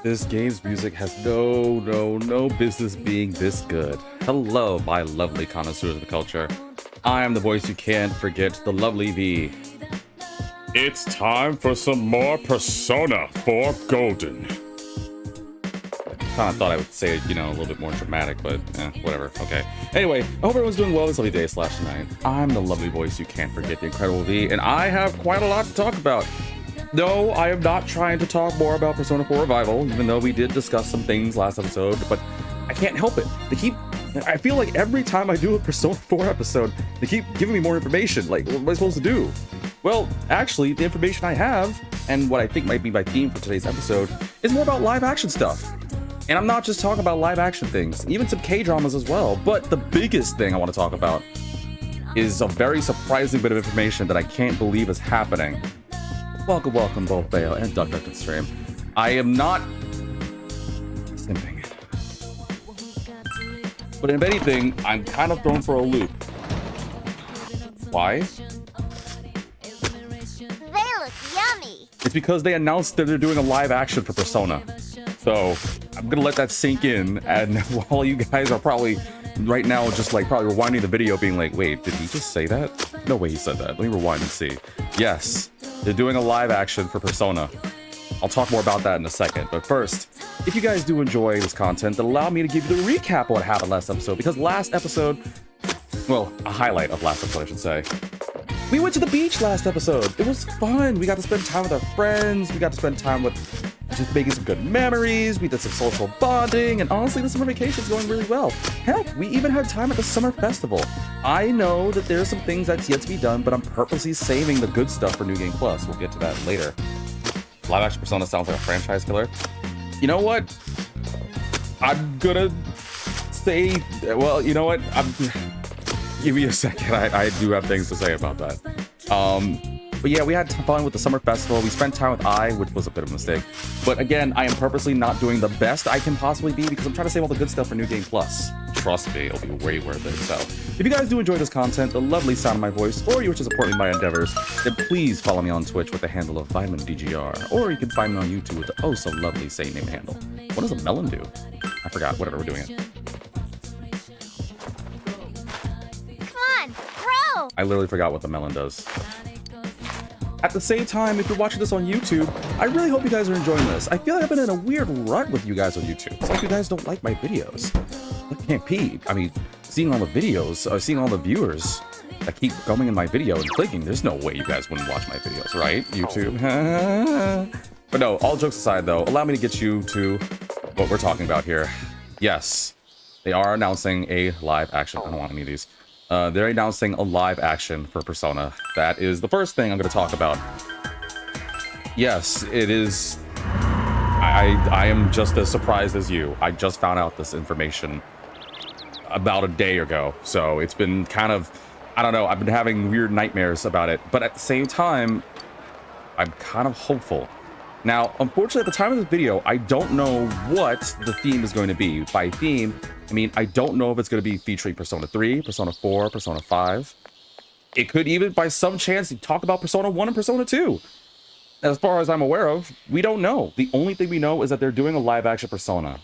This game's music has no business being this good. Hello, my lovely connoisseurs of the culture. I am the voice you can't forget, the lovely V. It's time for some more Persona 4 Golden. Kind of thought I would say it, a little bit more dramatic, but whatever. Okay. Anyway, I hope everyone's doing well this lovely day / night. I'm the lovely voice you can't forget, the incredible V, and I have quite a lot to talk about. No, I am not trying to talk more about Persona 4 Revival, even though we did discuss some things last episode, but I can't help it. I feel like every time I do a Persona 4 episode, they keep giving me more information. Like, what am I supposed to do? Well, actually, the information I have, and what I think might be my theme for today's episode, is more about live action stuff. And I'm not just talking about live action things, even some K-dramas as well, but the biggest thing I want to talk about is a very surprising bit of information that I can't believe is happening. Welcome both Bale and Duck to the stream. I am not simping. But if anything, I'm kind of thrown for a loop. Why? They look yummy. It's because they announced that they're doing a live action for Persona. So I'm gonna let that sink in, and while you guys are probably right now just like probably rewinding the video being like, wait, did he just say that? No way he said that. Let me rewind and see. Yes, they're doing a live action for Persona. I'll talk more about that in a second, but first, if you guys do enjoy this content, then allow me to give you the recap of what happened last episode, because last episode, well, a highlight of last episode I should say. We went to the beach last episode. It was fun. We got to spend time with our friends. We got to spend time with just making some good memories. We did some social bonding, and honestly, the summer vacation is going really well. Heck, we even had time at the summer festival. I know that there's some things that's yet to be done, but I'm purposely saving the good stuff for New Game Plus. We'll get to that later. Live action Persona sounds like a franchise killer. You know what? I'm gonna say, well, you know what? Give me a second. I do have things to say about that. But yeah, we had fun with the summer festival. We spent time with which was a bit of a mistake. But again, I am purposely not doing the best I can possibly be because I'm trying to save all the good stuff for New Game Plus. Trust me, it'll be way worth it. So if you guys do enjoy this content, the lovely sound of my voice, or you wish to support me in my endeavors, then please follow me on Twitch with the handle of VitaminDGR, or you can find me on YouTube with the oh so lovely same name handle. What does a melon do? I forgot. Whatever, we're doing it. Come on, grow. I literally forgot what the melon does. At the same time, if you're watching this on YouTube, I really hope you guys are enjoying this. I feel like I've been in a weird rut with you guys on YouTube. It's like you guys don't like my videos. That can't be. I mean, seeing all the videos, seeing all the viewers that keep coming in my video and clicking, there's no way you guys wouldn't watch my videos, right? YouTube. But no, all jokes aside though, allow me to get you to what we're talking about here. Yes, they are announcing a live action. I don't want any of these. They're announcing a live action for Persona. That is the first thing I'm going to talk about. Yes, it is. I am just as surprised as you. I just found out this information about a day ago. So it's been kind of, I don't know, I've been having weird nightmares about it. But at the same time, I'm kind of hopeful. Now, unfortunately, at the time of this video, I don't know what the theme is going to be. By theme, I mean, I don't know if it's going to be featuring Persona 3, Persona 4, Persona 5. It could even, by some chance, talk about Persona 1 and Persona 2. As far as I'm aware of, we don't know. The only thing we know is that they're doing a live-action Persona.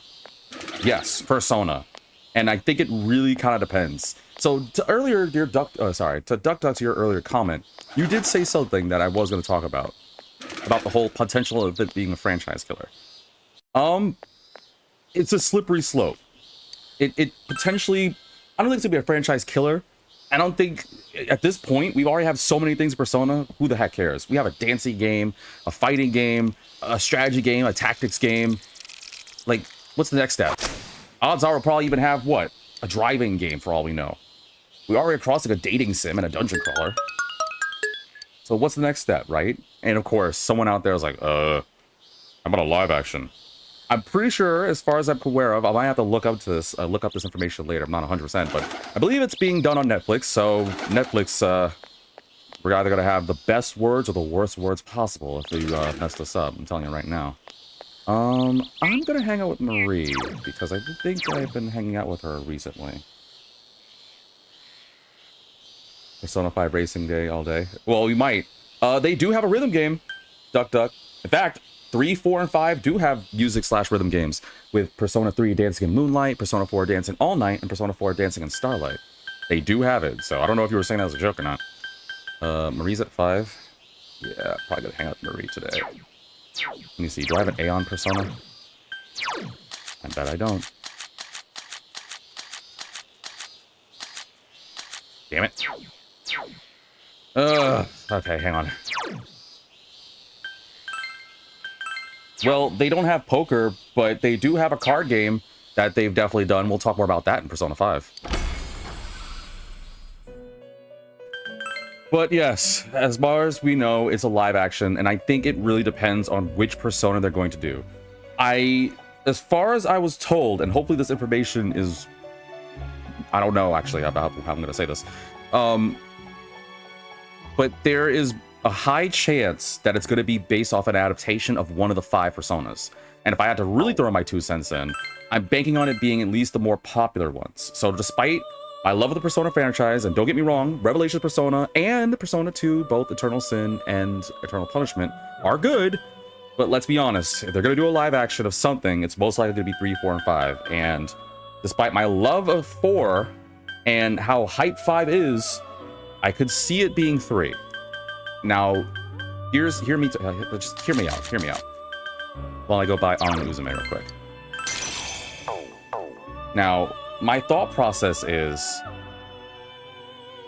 Yes, Persona. And I think it really kind of depends. So, to earlier, dear Duck, to Duck to your earlier comment, you did say something that I was going to talk about the whole potential of it being a franchise killer. It's a slippery slope. It potentially, I don't think it's gonna be a franchise killer. I don't think at this point we already have so many things in Persona. Who the heck cares? We have a dancing game, a fighting game, a strategy game, a tactics game. Like, what's the next step? Odds are we'll probably even have what? A driving game for all we know. We already crossed like a dating sim and a dungeon crawler. So what's the next step, right? And of course, someone out there is like, how about a live action? I'm pretty sure, as far as I'm aware of, I might have to look up this information later. I'm not 100%, but I believe it's being done on Netflix. So Netflix, we're either gonna have the best words or the worst words possible if you mess this up. I'm telling you right now. I'm gonna hang out with Marie because I think I've been hanging out with her recently. Persona 5 Racing Day all day. Well, we might. They do have a rhythm game. Duck Duck. In fact, 3, 4, and 5 do have music/rhythm games, with Persona 3 Dancing in Moonlight, Persona 4 Dancing All Night, and Persona 4 Dancing in Starlight. They do have it, so I don't know if you were saying that as a joke or not. Marie's at 5. Yeah, probably gonna hang out with Marie today. Let me see, do I have an Aeon Persona? I bet I don't. Damn it. Okay, hang on. Well, they don't have poker, but they do have a card game that they've definitely done. We'll talk more about that in Persona 5. But yes, as far as we know, it's a live action, and I think it really depends on which Persona they're going to do. As far as I was told, and hopefully this information is... I don't know, actually, about how I'm going to say this. But there is a high chance that it's going to be based off an adaptation of one of the 5 Personas. And if I had to really throw my 2 cents in, I'm banking on it being at least the more popular ones. So despite my love of the Persona franchise, and don't get me wrong, Revelations Persona and Persona 2, both Eternal Sin and Eternal Punishment, are good. But let's be honest, if they're going to do a live action of something, it's most likely going to be 3, 4, and 5. And despite my love of 4 and how hype 5 is, I could see it being 3. Now, just hear me out. While I go by on Uzume real quick. Now, my thought process is...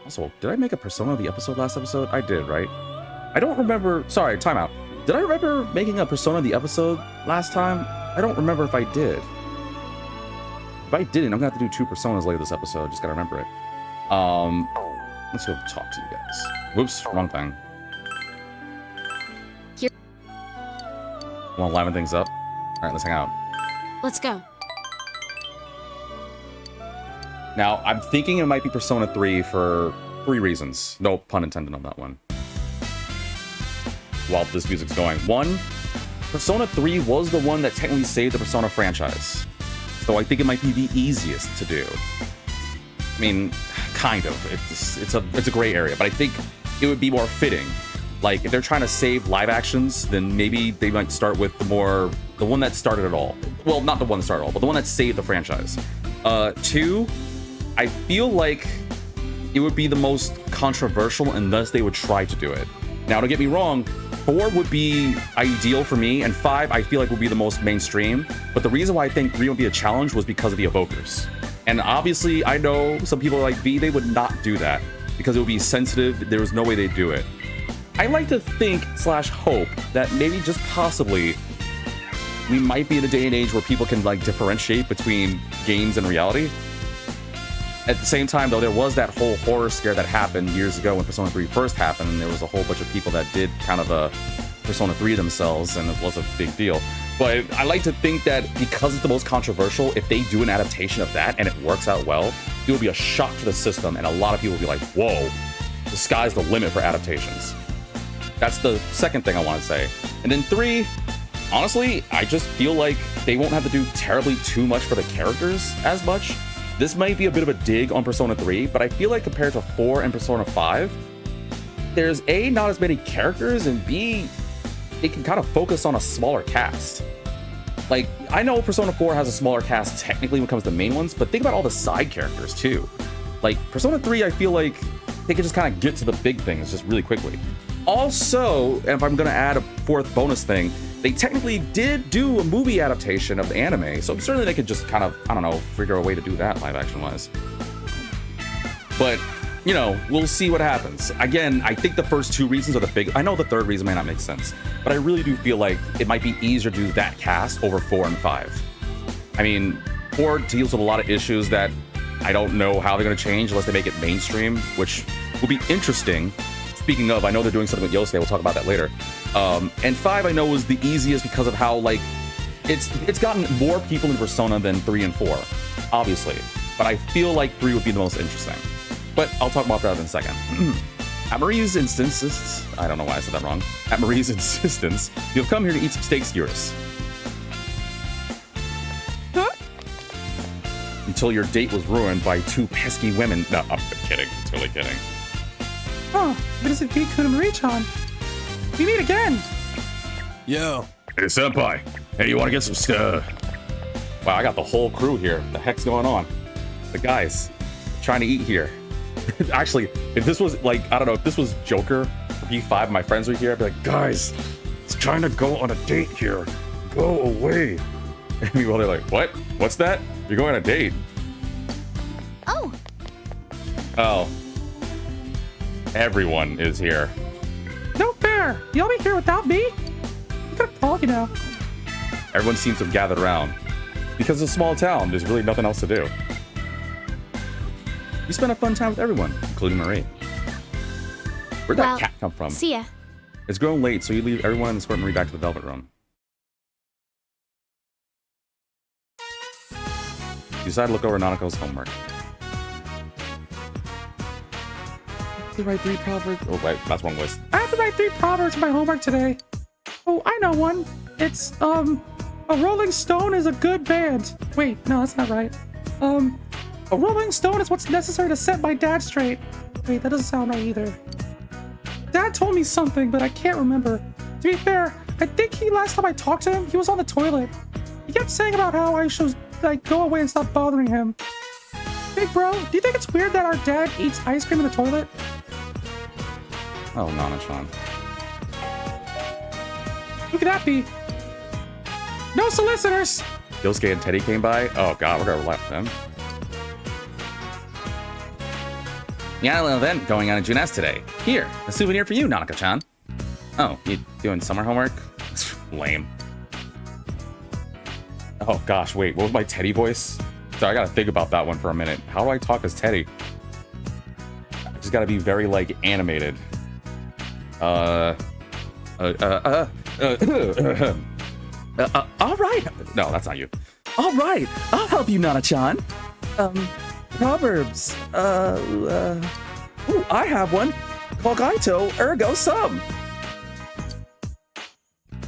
Also, did I make a Persona of the episode last episode? I did, right? I don't remember... Sorry, timeout. Did I remember making a Persona of the episode last time? I don't remember if I did. If I didn't, I'm gonna have to do 2 Personas later this episode. Just gotta remember it. Let's go talk to you guys. Whoops, wrong thing. Want to liven things up? Alright, let's hang out. Let's go. Now, I'm thinking it might be Persona 3 for 3 reasons. No pun intended on that one. While this music's going. 1, Persona 3 was the one that technically saved the Persona franchise. So I think it might be the easiest to do. I mean, kind of. It's a gray area, but I think it would be more fitting. Like, if they're trying to save live actions, then maybe they might start with the one that started it all. Well, not the one that started it all, but the one that saved the franchise. 2, I feel like it would be the most controversial, and thus they would try to do it. Now, don't get me wrong, 4 would be ideal for me, and 5 I feel like would be the most mainstream. But the reason why I think 3 would be a challenge was because of the evokers. And obviously, I know some people like V, they would not do that because it would be sensitive. There was no way they'd do it. I like to think / hope that maybe just possibly we might be in a day and age where people can like differentiate between games and reality. At the same time, though, there was that whole horror scare that happened years ago when Persona 3 first happened, and there was a whole bunch of people that did kind of a Persona 3 themselves, and it was a big deal. But I like to think that because it's the most controversial, if they do an adaptation of that and it works out well, it will be a shock to the system, and a lot of people will be like, whoa, the sky's the limit for adaptations. That's the second thing I want to say. And then 3, honestly, I just feel like they won't have to do terribly too much for the characters as much. This might be a bit of a dig on Persona 3, but I feel like compared to 4 and Persona 5, there's A, not as many characters, and B, they can kind of focus on a smaller cast. Like, I know Persona 4 has a smaller cast technically when it comes to main ones, but think about all the side characters too. Like, Persona 3, I feel like they can just kind of get to the big things just really quickly. Also, if I'm going to add a 4th bonus thing, they technically did do a movie adaptation of the anime, so certainly they could just kind of, I don't know, figure a way to do that live action wise. But, you know, we'll see what happens. Again, I think the first 2 reasons are the big... I know the 3rd reason may not make sense, but I really do feel like it might be easier to do that cast over 4 and 5. I mean, 4 deals with a lot of issues that I don't know how they're going to change unless they make it mainstream, which will be interesting. Speaking of, I know they're doing something with Yosuke, we'll talk about that later. And 5 I know was the easiest because of how, like, it's gotten more people in Persona than 3 and 4, obviously. But I feel like 3 would be the most interesting. But I'll talk about that in a second. At Marie's insistence, I don't know why I said that wrong. At Marie's insistence, you've come here to eat some steak skewers. Huh? Until your date was ruined by 2 pesky women. No, I'm kidding. Totally kidding. Oh, Vincent P. Marie-chan. We meet again. Yo. Hey, senpai. Hey, you want to get some stuff? Wow, I got the whole crew here. What the heck's going on? The guys trying to eat here. Actually, if this was like, I don't know, if this was Joker or B5, my friends were here, I'd be like, guys, it's trying to go on a date here. Go away. And meanwhile, they're like, what? What's that? You're going on a date? Oh, Oh. Everyone is here. No fair! You'll be here without me? You gotta talk, you know. Everyone seems to have gathered around. Because it's a small town, there's really nothing else to do. You spend a fun time with everyone, including Marie. Where'd that well, cat come from? see ya. It's grown late, so you leave everyone and escort Marie back to the Velvet Room. You decide to look over Nanako's homework. To write 3 proverbs. Oh wait, that's one list. I have to write 3 proverbs for my homework today. Oh, I know one. It's, a Rolling Stone is a good band. Wait, no, that's not right. A Rolling Stone is what's necessary to set my dad straight. Wait, that doesn't sound right either. Dad told me something, but I can't remember. To be fair, I think last time I talked to him, he was on the toilet. He kept saying about how I should, like, go away and stop bothering him. Big bro, do you think it's weird that our dad eats ice cream in the toilet? Oh, Nana-chan. Who could that be? No solicitors! Yosuke and Teddy came by. Oh god, we're gonna let them. We got a little event going on in Junes today. Here, a souvenir for you, Nanako-chan. Oh, you doing summer homework? Lame. Oh gosh, wait, what was my Teddy voice? So I gotta think about that one for a minute. How do I talk as Teddy? I just gotta be very, like, animated. All right. No, that's not you. All right, I'll help you, Nana-chan. Proverbs. Ooh, I have one. Kogaito, ergo sum.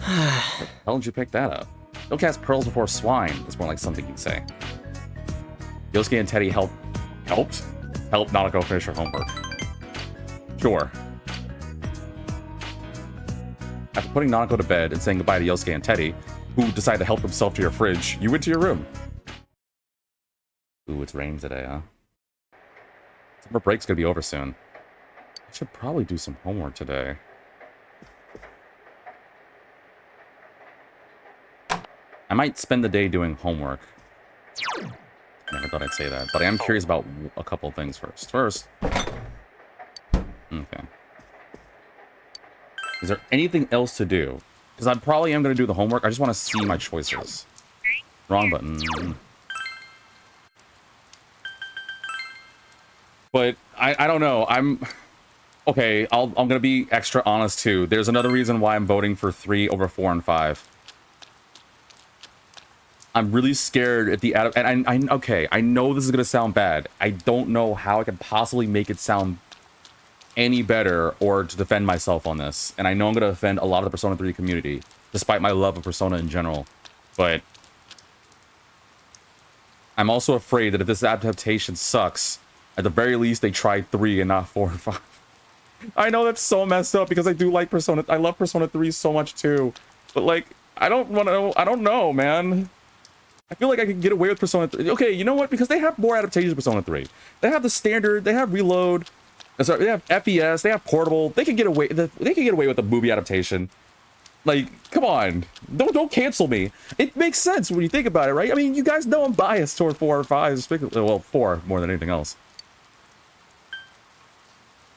How did you pick that up? Don't cast pearls before swine. It's more like something you'd say. Yosuke and Teddy helped Nanako finish her homework. Sure. After putting Nanako to bed and saying goodbye to Yosuke and Teddy, who decided to help themselves to your fridge, you went to your room. Ooh, it's raining today, huh? Summer break's gonna be over soon. I should probably do some homework today. I might spend the day doing homework. Never thought I'd say that, but I am curious about a couple of things first. Okay. Is there anything else to do? Because I probably am going to do the homework. I just want to see my choices. Wrong button. But I don't know. Okay, I'm going to be extra honest too. There's another reason why I'm voting for 3 over 4 and 5. I'm really scared at the okay, I know this is going to sound bad. I don't know how I can possibly make it sound any better or to defend myself on this. And I know I'm going to offend a lot of the Persona 3 community, despite my love of Persona in general. But I'm also afraid that if this adaptation sucks, at the very least they tried 3 and not 4 or 5. I know that's so messed up because I do like Persona. I love Persona 3 so much too. But like, I don't know, man. I feel like I could get away with Persona 3. Okay, you know what? Because they have more adaptations of Persona 3. They have the standard, they have reload, sorry, they have FES, they have portable. They could get away. They could get away with the movie adaptation. Like, come on, don't cancel me. It makes sense when you think about it, right? I mean, you guys know I'm biased toward 4 or 5, well, 4 more than anything else.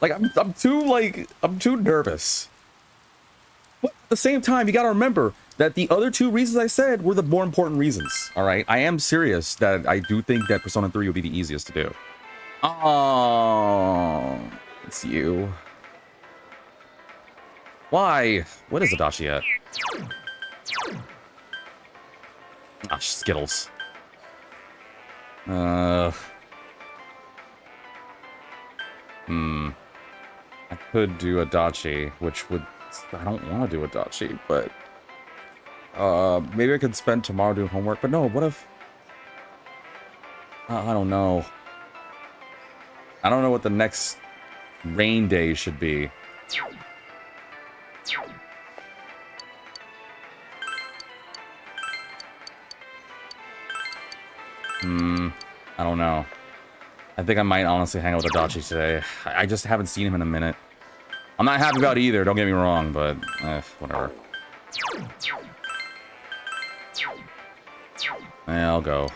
Like, I'm too nervous. But at the same time, you gotta remember that the other 2 reasons I said were the more important reasons. All right, I am serious that I do think that Persona 3 would be the easiest to do. Oh, it's you. Why? What is Adachi at? Ah, Skittles. I could do Adachi, which would... I don't want to do Adachi, but... maybe I could spend tomorrow doing homework, but no, what if... I don't know. I don't know what the next rain day should be. I don't know. I think I might honestly hang out with Adachi today. I just haven't seen him in a minute. I'm not happy about it either, don't get me wrong, but whatever. Yeah, I'll go.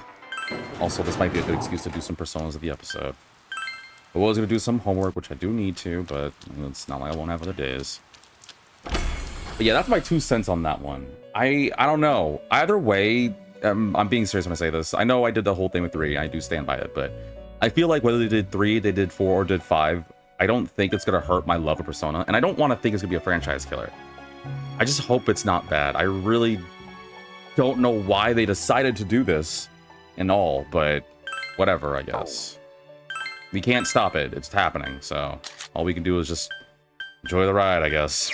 Also, this might be a good excuse to do some personas of the episode. I was going to do some homework, which I do need to, but it's not like I won't have other days. But yeah, that's my 2 cents on that one. I don't know. Either way, I'm being serious when I say this. I know I did the whole thing with 3. I do stand by it, but I feel like whether they did 3, they did 4, or did 5, I don't think it's going to hurt my love of Persona. And I don't want to think it's going to be a franchise killer. I just hope it's not bad. I really don't know why they decided to do this and all, but whatever, I guess. We can't stop it. It's happening, so all we can do is just enjoy the ride, I guess.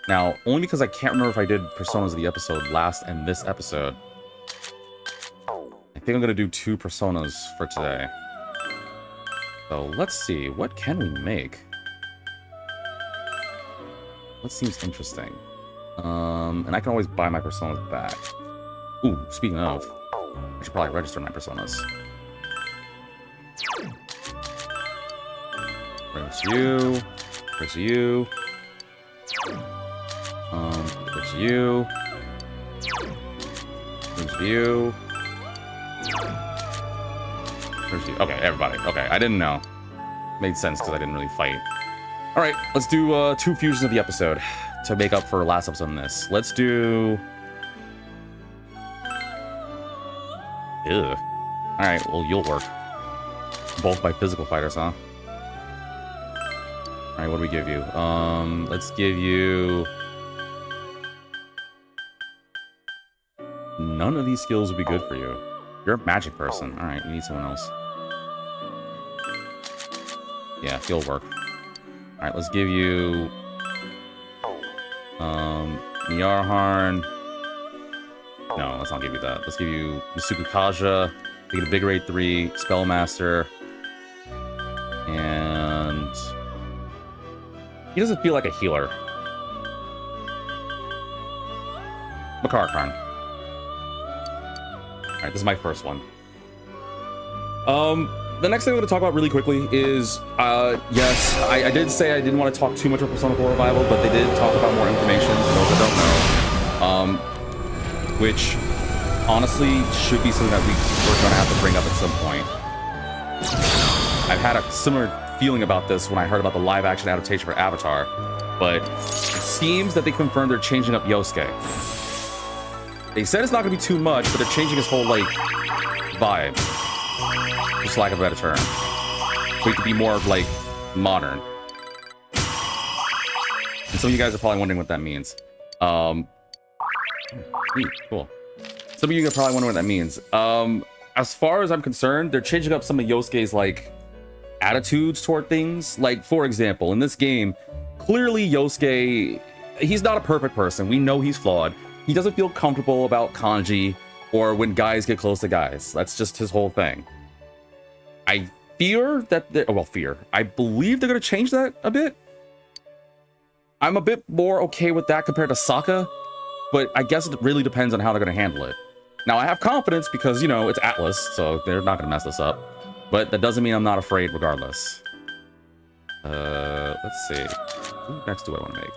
Now, only because I can't remember if I did Personas of the episode last and this episode, I think I'm going to do 2 Personas for today. So let's see. What can we make? What seems interesting? And I can always buy my Personas back. Ooh, speaking of, I should probably register my Personas. Where's you? Where's you? Where's you? Where's you? Where's you? Okay, everybody. Okay, I didn't know. Made sense because I didn't really fight. All right, let's do 2 fusions of the episode to make up for last episode in this. Let's do... Ew. All right, well, you'll work. Both by physical fighters, huh? All right, what do we give you? Let's give you... None of these skills would be good for you. You're a magic person. All right, we need someone else. Yeah, he'll work. All right, let's give you... Nyarharn. No, let's not give you that. Let's give you Misuku Kaja. We get a big rate 3, Spellmaster. And... he doesn't feel like a healer. Makarakarn. Alright, this is my first one. The next thing I'm going to talk about really quickly is, yes, I did say I didn't want to talk too much about Persona 4 Revival, but they did talk about more information, for those that don't know. Which, honestly, should be something that we're going to have to bring up at some point. I've had a similar feeling about this when I heard about the live-action adaptation for Avatar, but it seems that they confirmed they're changing up Yosuke. They said it's not going to be too much, but they're changing his whole, like, vibe. Just lack of a better term. So he could be more, like, modern. And some of you guys are probably wondering what that means. Cool. Some of you are probably wondering what that means. As far as I'm concerned, they're changing up some of Yosuke's, like, attitudes toward things. Like, for example, in this game, clearly Yosuke, he's not a perfect person. We know he's flawed. He doesn't feel comfortable about kanji or when guys get close to guys. That's just his whole thing. I fear that I believe they're going to change that a bit. I'm a bit more okay with that compared to Sokka, but I guess it really depends on how they're going to handle it. Now, I have confidence because, you know, it's Atlas, so they're not going to mess this up. But that doesn't mean I'm not afraid regardless. Let's see. Who next do I want to make?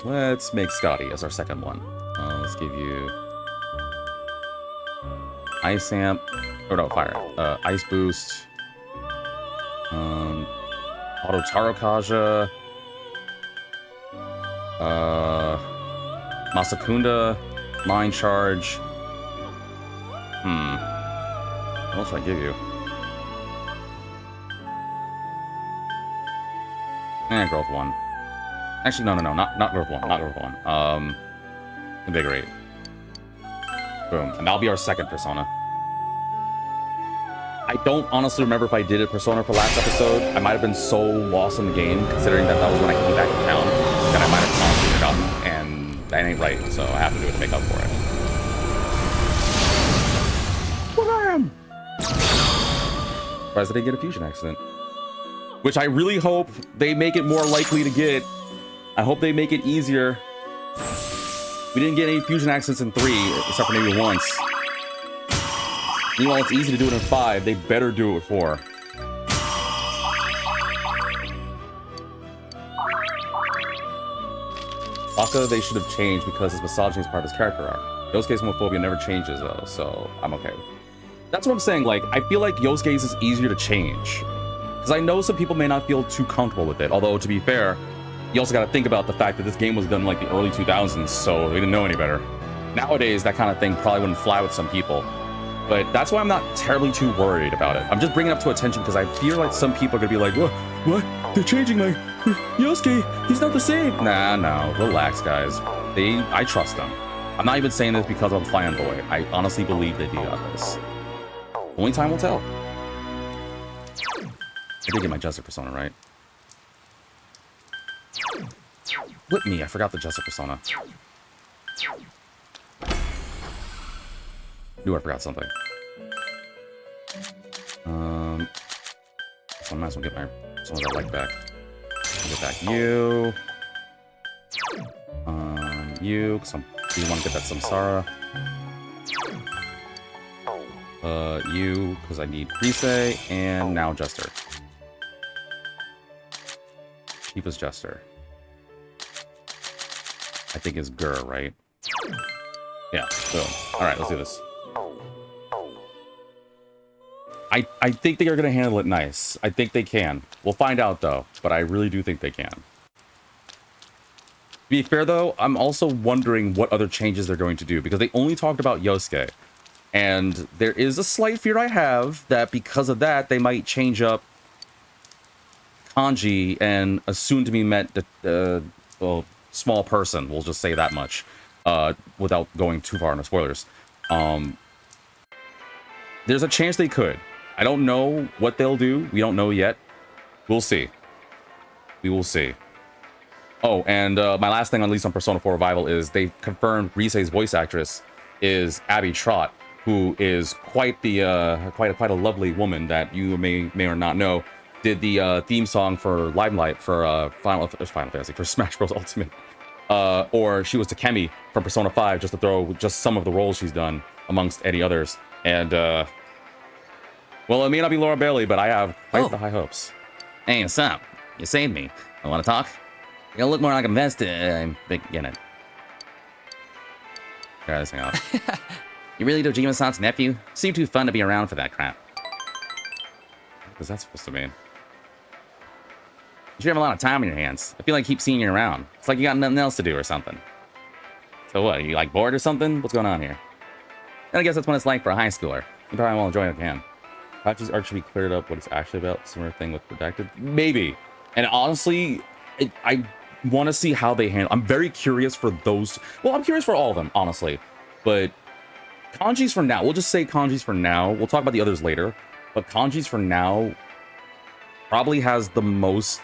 Let's make Scotty as our second one. Let's give you... Ice Amp. Oh no, Fire. Ice Boost. Auto Taro Kaja. Masakunda. Mind Charge. What else should I give you? Growth 1. Actually, no, not Growth 1. Not Growth 1. Invigorate. Boom. And that'll be our second Persona. I don't honestly remember if I did a Persona for last episode. I might have been so lost in the game, considering that was when I came back to town, that I might have honestly forgotten, and that ain't right, so I have to do it to make up for it. Wham! Surprised I didn't get a fusion accident. Which I really hope they make it more likely to get I hope they make it easier. We didn't get any fusion accents in 3, except for maybe once. Meanwhile, it's easy to do it in 5. They better do it with 4. Aka, they should have changed because his misogyny is part of his character arc. Yosuke's homophobia never changes, though, so I'm okay. That's what I'm saying. Like, I feel like Yosuke's is easier to change. Because I know some people may not feel too comfortable with it. Although, to be fair, you also got to think about the fact that this game was done in like the early 2000s, so they didn't know any better. Nowadays, that kind of thing probably wouldn't fly with some people. But that's why I'm not terribly too worried about it. I'm just bringing it up to attention because I feel like some people are going to be like, what? They're changing my... Yosuke, he's not the same. Nah, no. Relax, guys. I trust them. I'm not even saying this because I'm a fanboy. I honestly believe they got this. Only time will tell. I did get my Jester persona, right? Whip me, I forgot the Jester persona. Knew I forgot something. So I might as well get my someone I like back. I'll get back you. You, because I do want to get that Samsara. You, because I need Rise, and now Jester. Cheapest Jester. I think is Gur, right? Yeah, so, alright, let's do this. I think they are going to handle it nice. I think they can. We'll find out, though, but I really do think they can. To be fair, though, I'm also wondering what other changes they're going to do, because they only talked about Yosuke. And there is a slight fear I have that because of that, they might change up Kanji and a soon-to-be-met well, small person. We'll just say that much, without going too far into spoilers. There's a chance they could. I don't know what they'll do. We don't know yet. We'll see. We will see. Oh, and my last thing, at least on Persona 4 Revival, is they confirmed Rise's voice actress is Abby Trott, who is quite the quite a lovely woman that you may or not know. Did the theme song for Limelight for Final Fantasy for Smash Bros. Ultimate, or she was Takemi from Persona 5, just to throw just some of the roles she's done amongst any others. And well, it may not be Laura Bailey, but I have quite the high hopes. Hey, what's up? You saved me. I want to talk. You look more like a investor. I'm beginning. Try this thing off. You really Dojima-san's nephew? Seem too fun to be around for that crap. What is that supposed to mean? You should have a lot of time on your hands. I feel like I keep seeing you around. It's like you got nothing else to do or something. So what, are you like bored or something? What's going on here? And I guess that's what it's like for a high schooler. You probably won't enjoy it if you can. Kachi's arc should be cleared up what it's actually about. Similar thing with Redacted? Maybe. And honestly, I want to see how they handle. I'm very curious for those. Well, I'm curious for all of them, honestly. But Kanji's for now. We'll just say Kanji's for now. We'll talk about the others later. But Kanji's for now probably has the most.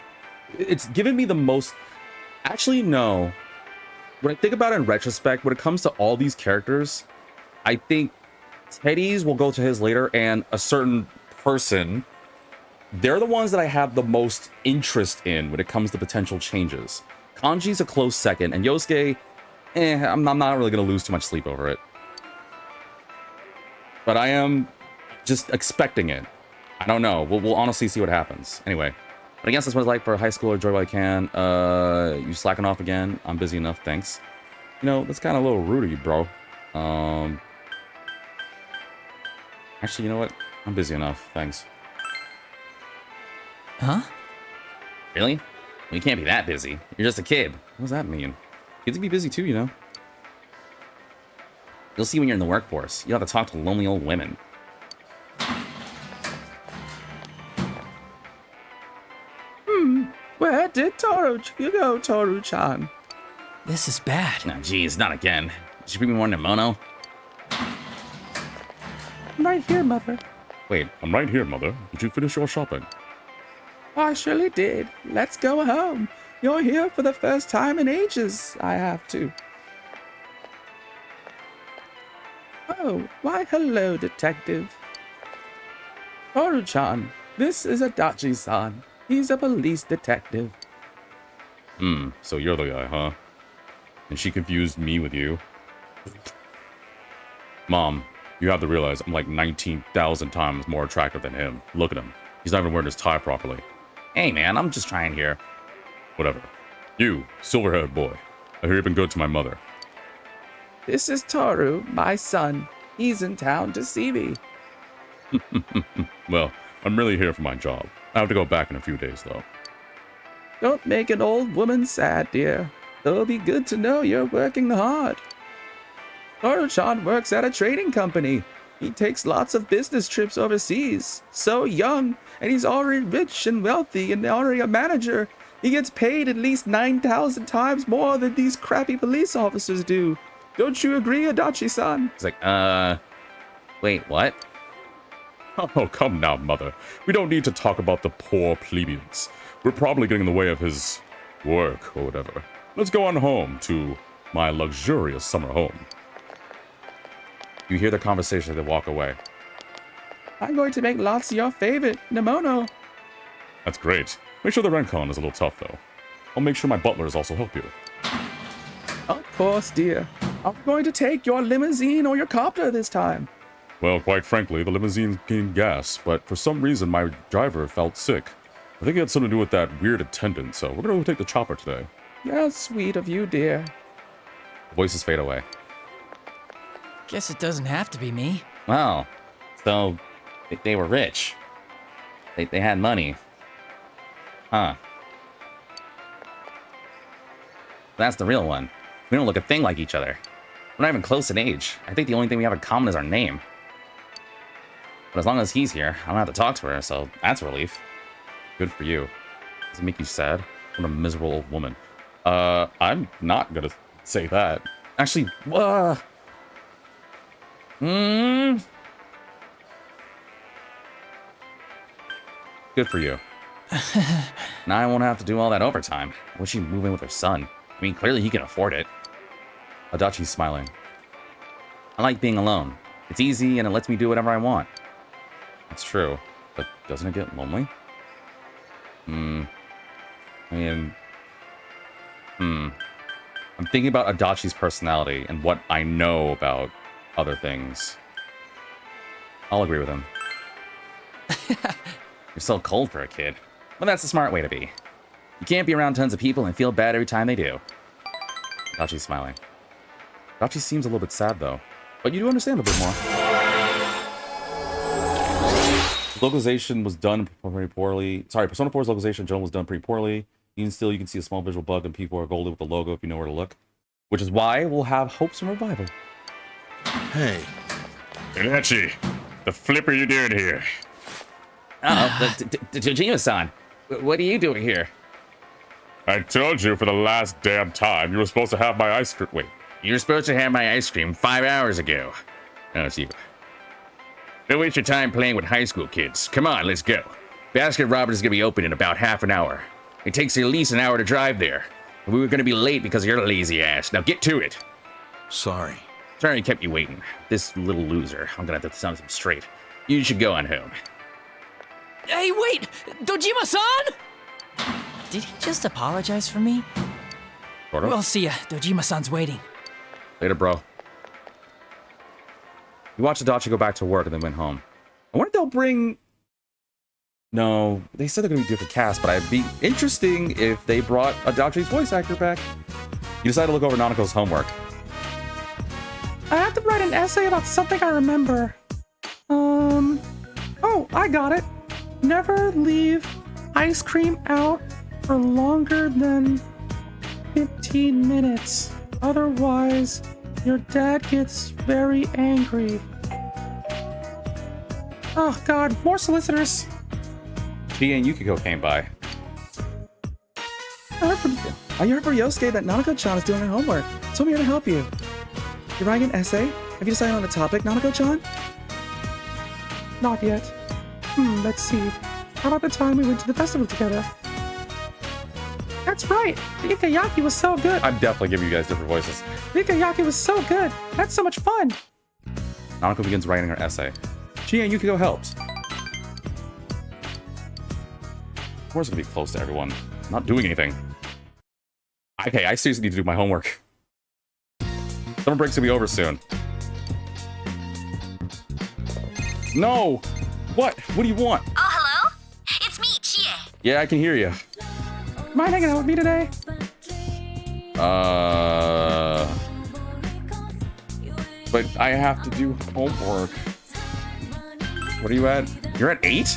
It's given me the most. Actually, no. When I think about it in retrospect, when it comes to all these characters, I think Teddy's will go to his later, and a certain person, they're the ones that I have the most interest in when it comes to potential changes. Kanji's a close second, and Yosuke, I'm not really going to lose too much sleep over it. But I am just expecting it. I don't know. We'll honestly see what happens. Anyway, but I guess that's what it's like for a high schooler. Enjoy what I can. You slacking off again? I'm busy enough, thanks. You know, that's kind of a little rude of you, bro. Actually, you know what? I'm busy enough, thanks. Huh? Really? Well, you can't be that busy. You're just a kid. What does that mean? Kids can be busy too, you know. You'll see when you're in the workforce. You'll have to talk to lonely old women. Where did you go, Toru-chan? This is bad. No, geez, not again. Did you bring me more Nemono? I'm right here, Mother. Wait, I'm right here, Mother. Did you finish your shopping? I surely did. Let's go home. You're here for the first time in ages. I have to. Oh, why hello, detective. Toru-chan, this is Adachi-san. He's a police detective. So you're the guy, huh? And she confused me with you. Mom, you have to realize I'm like 19,000 times more attractive than him. Look at him. He's not even wearing his tie properly. Hey, man, I'm just trying here. Whatever. You, silver-haired boy. I hear you've been good to my mother. This is Toru, my son. He's in town to see me. Well, I'm really here for my job. I have to go back in a few days, though. Don't make an old woman sad, dear. It'll be good to know you're working hard. Toru-chan works at a trading company. He takes lots of business trips overseas. So young, and he's already rich and wealthy and already a manager. He gets paid at least 9,000 times more than these crappy police officers do. Don't you agree, Adachi-san? He's like, wait, what? Oh, come now, mother. We don't need to talk about the poor plebeians. We're probably getting in the way of his work or whatever. Let's go on home to my luxurious summer home. You hear the conversation as they walk away. I'm going to make lots of your favorite, Nemono. That's great. Make sure the Rencon is a little tough, though. I'll make sure my butlers also help you. Of course, dear. I'm going to take your limousine or your copter this time. Well, quite frankly, the limousine gained gas, but for some reason my driver felt sick. I think it had something to do with that weird attendant, so we're gonna take the chopper today. Yeah, sweet of you, dear. The voices fade away. Guess it doesn't have to be me. Wow. So, they were rich. They had money. Huh. That's the real one. We don't look a thing like each other. We're not even close in age. I think the only thing we have in common is our name. But as long as he's here, I don't have to talk to her, so that's a relief. Good for you. Does it make you sad? What a miserable old woman. I'm not gonna say that. Actually, Good for you. now I won't have to do all that overtime. I wish she'd move in with her son. I mean, clearly he can afford it. Adachi's smiling. I like being alone. It's easy and it lets me do whatever I want. That's true. But doesn't it get lonely? I mean... I'm thinking about Adachi's personality and what I know about other things. I'll agree with him. You're so cold for a kid. Well, that's the smart way to be. You can't be around tons of people and feel bad every time they do. Adachi's smiling. Adachi seems a little bit sad, though. But you do understand a bit more. Localization was done pretty poorly. Sorry, Persona 4's localization was done pretty poorly. Even still, you can see a small visual bug and people are golded with the logo if you know where to look. Which is why we'll have hopes and revival. Hey. Adachi, the flip are you doing here? Dojima-san, what are you doing here? I told you for the last damn time you were supposed to have my ice cream. Wait. You were supposed to have my ice cream 5 hours ago. Oh, see. Don't waste your time playing with high school kids. Come on, let's go. Basket Robbins is going to be open in about half an hour. It takes at least an hour to drive there. We were going to be late because of your lazy ass. Now get to it. Sorry. Sorry I kept you waiting. This little loser. I'm going to have to set him straight. You should go on home. Hey, wait! Dojima-san! Did he just apologize for me? Sort of. We'll see ya. Dojima-san's waiting. Later, bro. You watched Adachi go back to work and then went home. I wonder if they'll bring... No, they said they're going to be different cast, but it'd be interesting if they brought Adachi's voice actor back. You decided to look over Nanako's homework. I have to write an essay about something I remember. Oh, I got it. Never leave ice cream out for longer than 15 minutes. Otherwise, your dad gets very angry. Oh god, more solicitors. Chi and Yukiko came by. I heard from Yosuke that Nanako-chan is doing her homework, so I'm here to help you. You're writing an essay? Have you decided on a topic, Nanako-chan? Not yet. Let's see. How about the time we went to the festival together? That's right! The Ikayaki was so good! I'm definitely giving you guys different voices. The Ikayaki was so good! That's so much fun! Nanako begins writing her essay. Chi and Yukiko helps. Of course, gonna be close to everyone. Not doing anything. Okay, I seriously need to do my homework. Summer break's gonna be over soon. No! What? What do you want? Oh, hello? It's me, Chie. Yeah, I can hear you. Mind hanging out with me today? But I have to do homework. What are you at? You're at 8?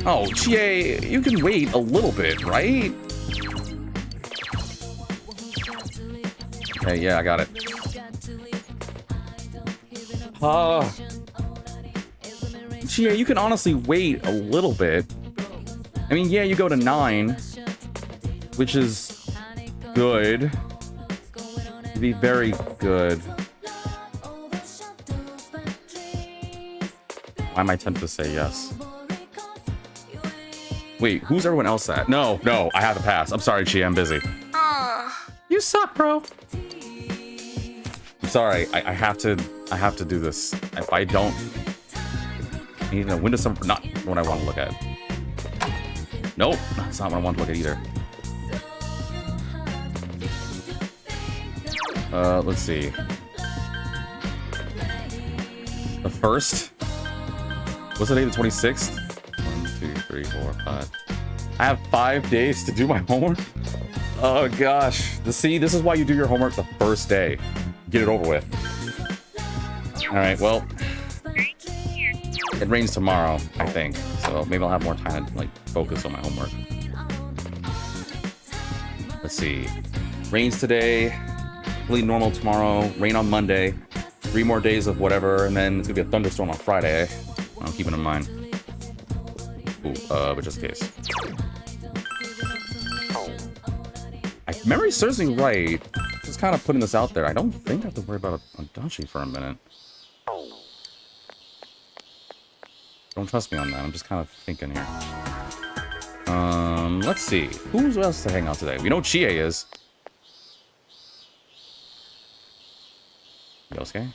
Oh, Chie, you can wait a little bit, right? Okay, yeah, I got it. Chie, you can honestly wait a little bit. I mean, yeah, you go to 9, which is good. It'd be very good. Why am I tempted to say yes? Wait, who's everyone else at? No, I have to pass. I'm sorry, Chie, I'm busy. You suck, bro. I'm sorry, I have to do this. If I don't, I need a window summer, not what I want to look at. Nope, that's not what I want to look at either. Let's see. The 1st? What's the day, the 26th? 1, 2, 3, 4, 5. I have 5 days to do my homework? Oh gosh. See, this is why you do your homework the first day. Get it over with. Alright, well. It rains tomorrow, I think. So maybe I'll have more time to, like, focus on my homework. Let's see. Rains today. Completely normal tomorrow. Rain on Monday. 3 more days of whatever, and then it's gonna be a thunderstorm on Friday. I'll keep it in mind. Ooh, but just in case. If memory serves me right, just kind of putting this out there, I don't think I have to worry about Adachi for a minute. Don't trust me on that, I'm just kind of thinking here. Let's see. Who's else to hang out today? We know Chie is. Yosuke?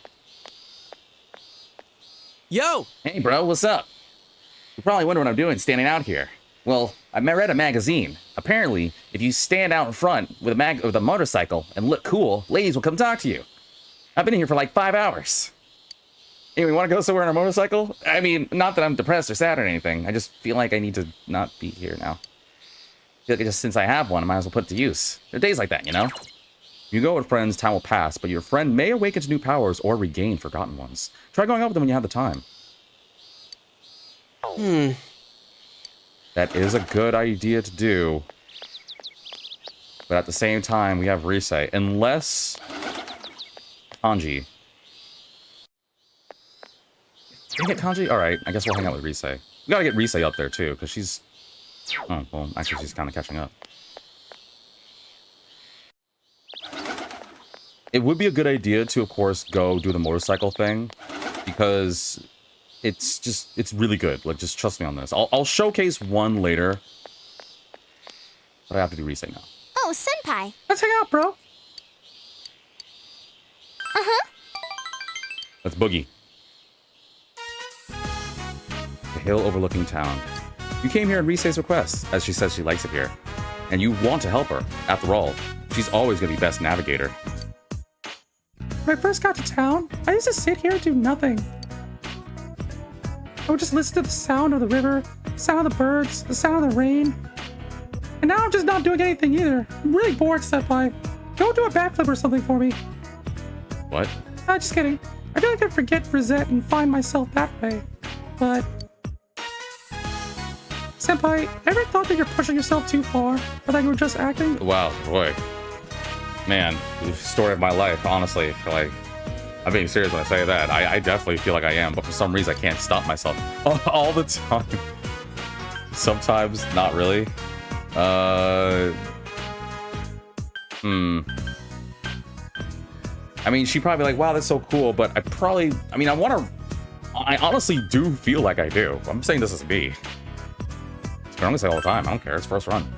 Yo! Hey, bro, what's up? You probably wonder what I'm doing standing out here. Well, I read a magazine. Apparently, if you stand out in front with a motorcycle and look cool, ladies will come talk to you. I've been here for like 5 hours. Anyway, want to go somewhere on a motorcycle? I mean, not that I'm depressed or sad or anything. I just feel like I need to not be here now. I feel like just since I have one, I might as well put it to use. There are days like that, you know? You go with friends, time will pass, but your friend may awaken to new powers or regain forgotten ones. Try going out with them when you have the time. That is a good idea to do. But at the same time, we have Risei. Unless... Kanji. Did we get Kanji? Alright, I guess we'll hang out with Risei. We gotta get Risei up there, too, because she's... Oh, well, actually, she's kind of catching up. It would be a good idea to, of course, go do the motorcycle thing. Because... it's really good. Like, just trust me on this. I'll showcase one later. But I have to do Risei now. Oh, senpai. Let's hang out, bro. Let's boogie. The hill overlooking town. You came here at Risei's request, as she says she likes it here. And you want to help her. After all, she's always going to be best navigator. When I first got to town, I used to sit here and do nothing. I would just listen to the sound of the river, the sound of the birds, the sound of the rain. And now I'm just not doing anything either. I'm really bored, senpai. Go do a backflip or something for me. What? Just kidding. I feel like I forget Rosette and find myself that way. But... Senpai, ever thought that you're pushing yourself too far? Or that you were just acting? Wow, boy. Man, the story of my life, honestly. Like, I'm being serious when I say that. I definitely feel like I am, but for some reason I can't stop myself. All the time. Sometimes, not really. I mean, she'd probably be like, wow, that's so cool, but I honestly do feel like I do. I'm saying this is me. I can only say all the time. I don't care. It's first run.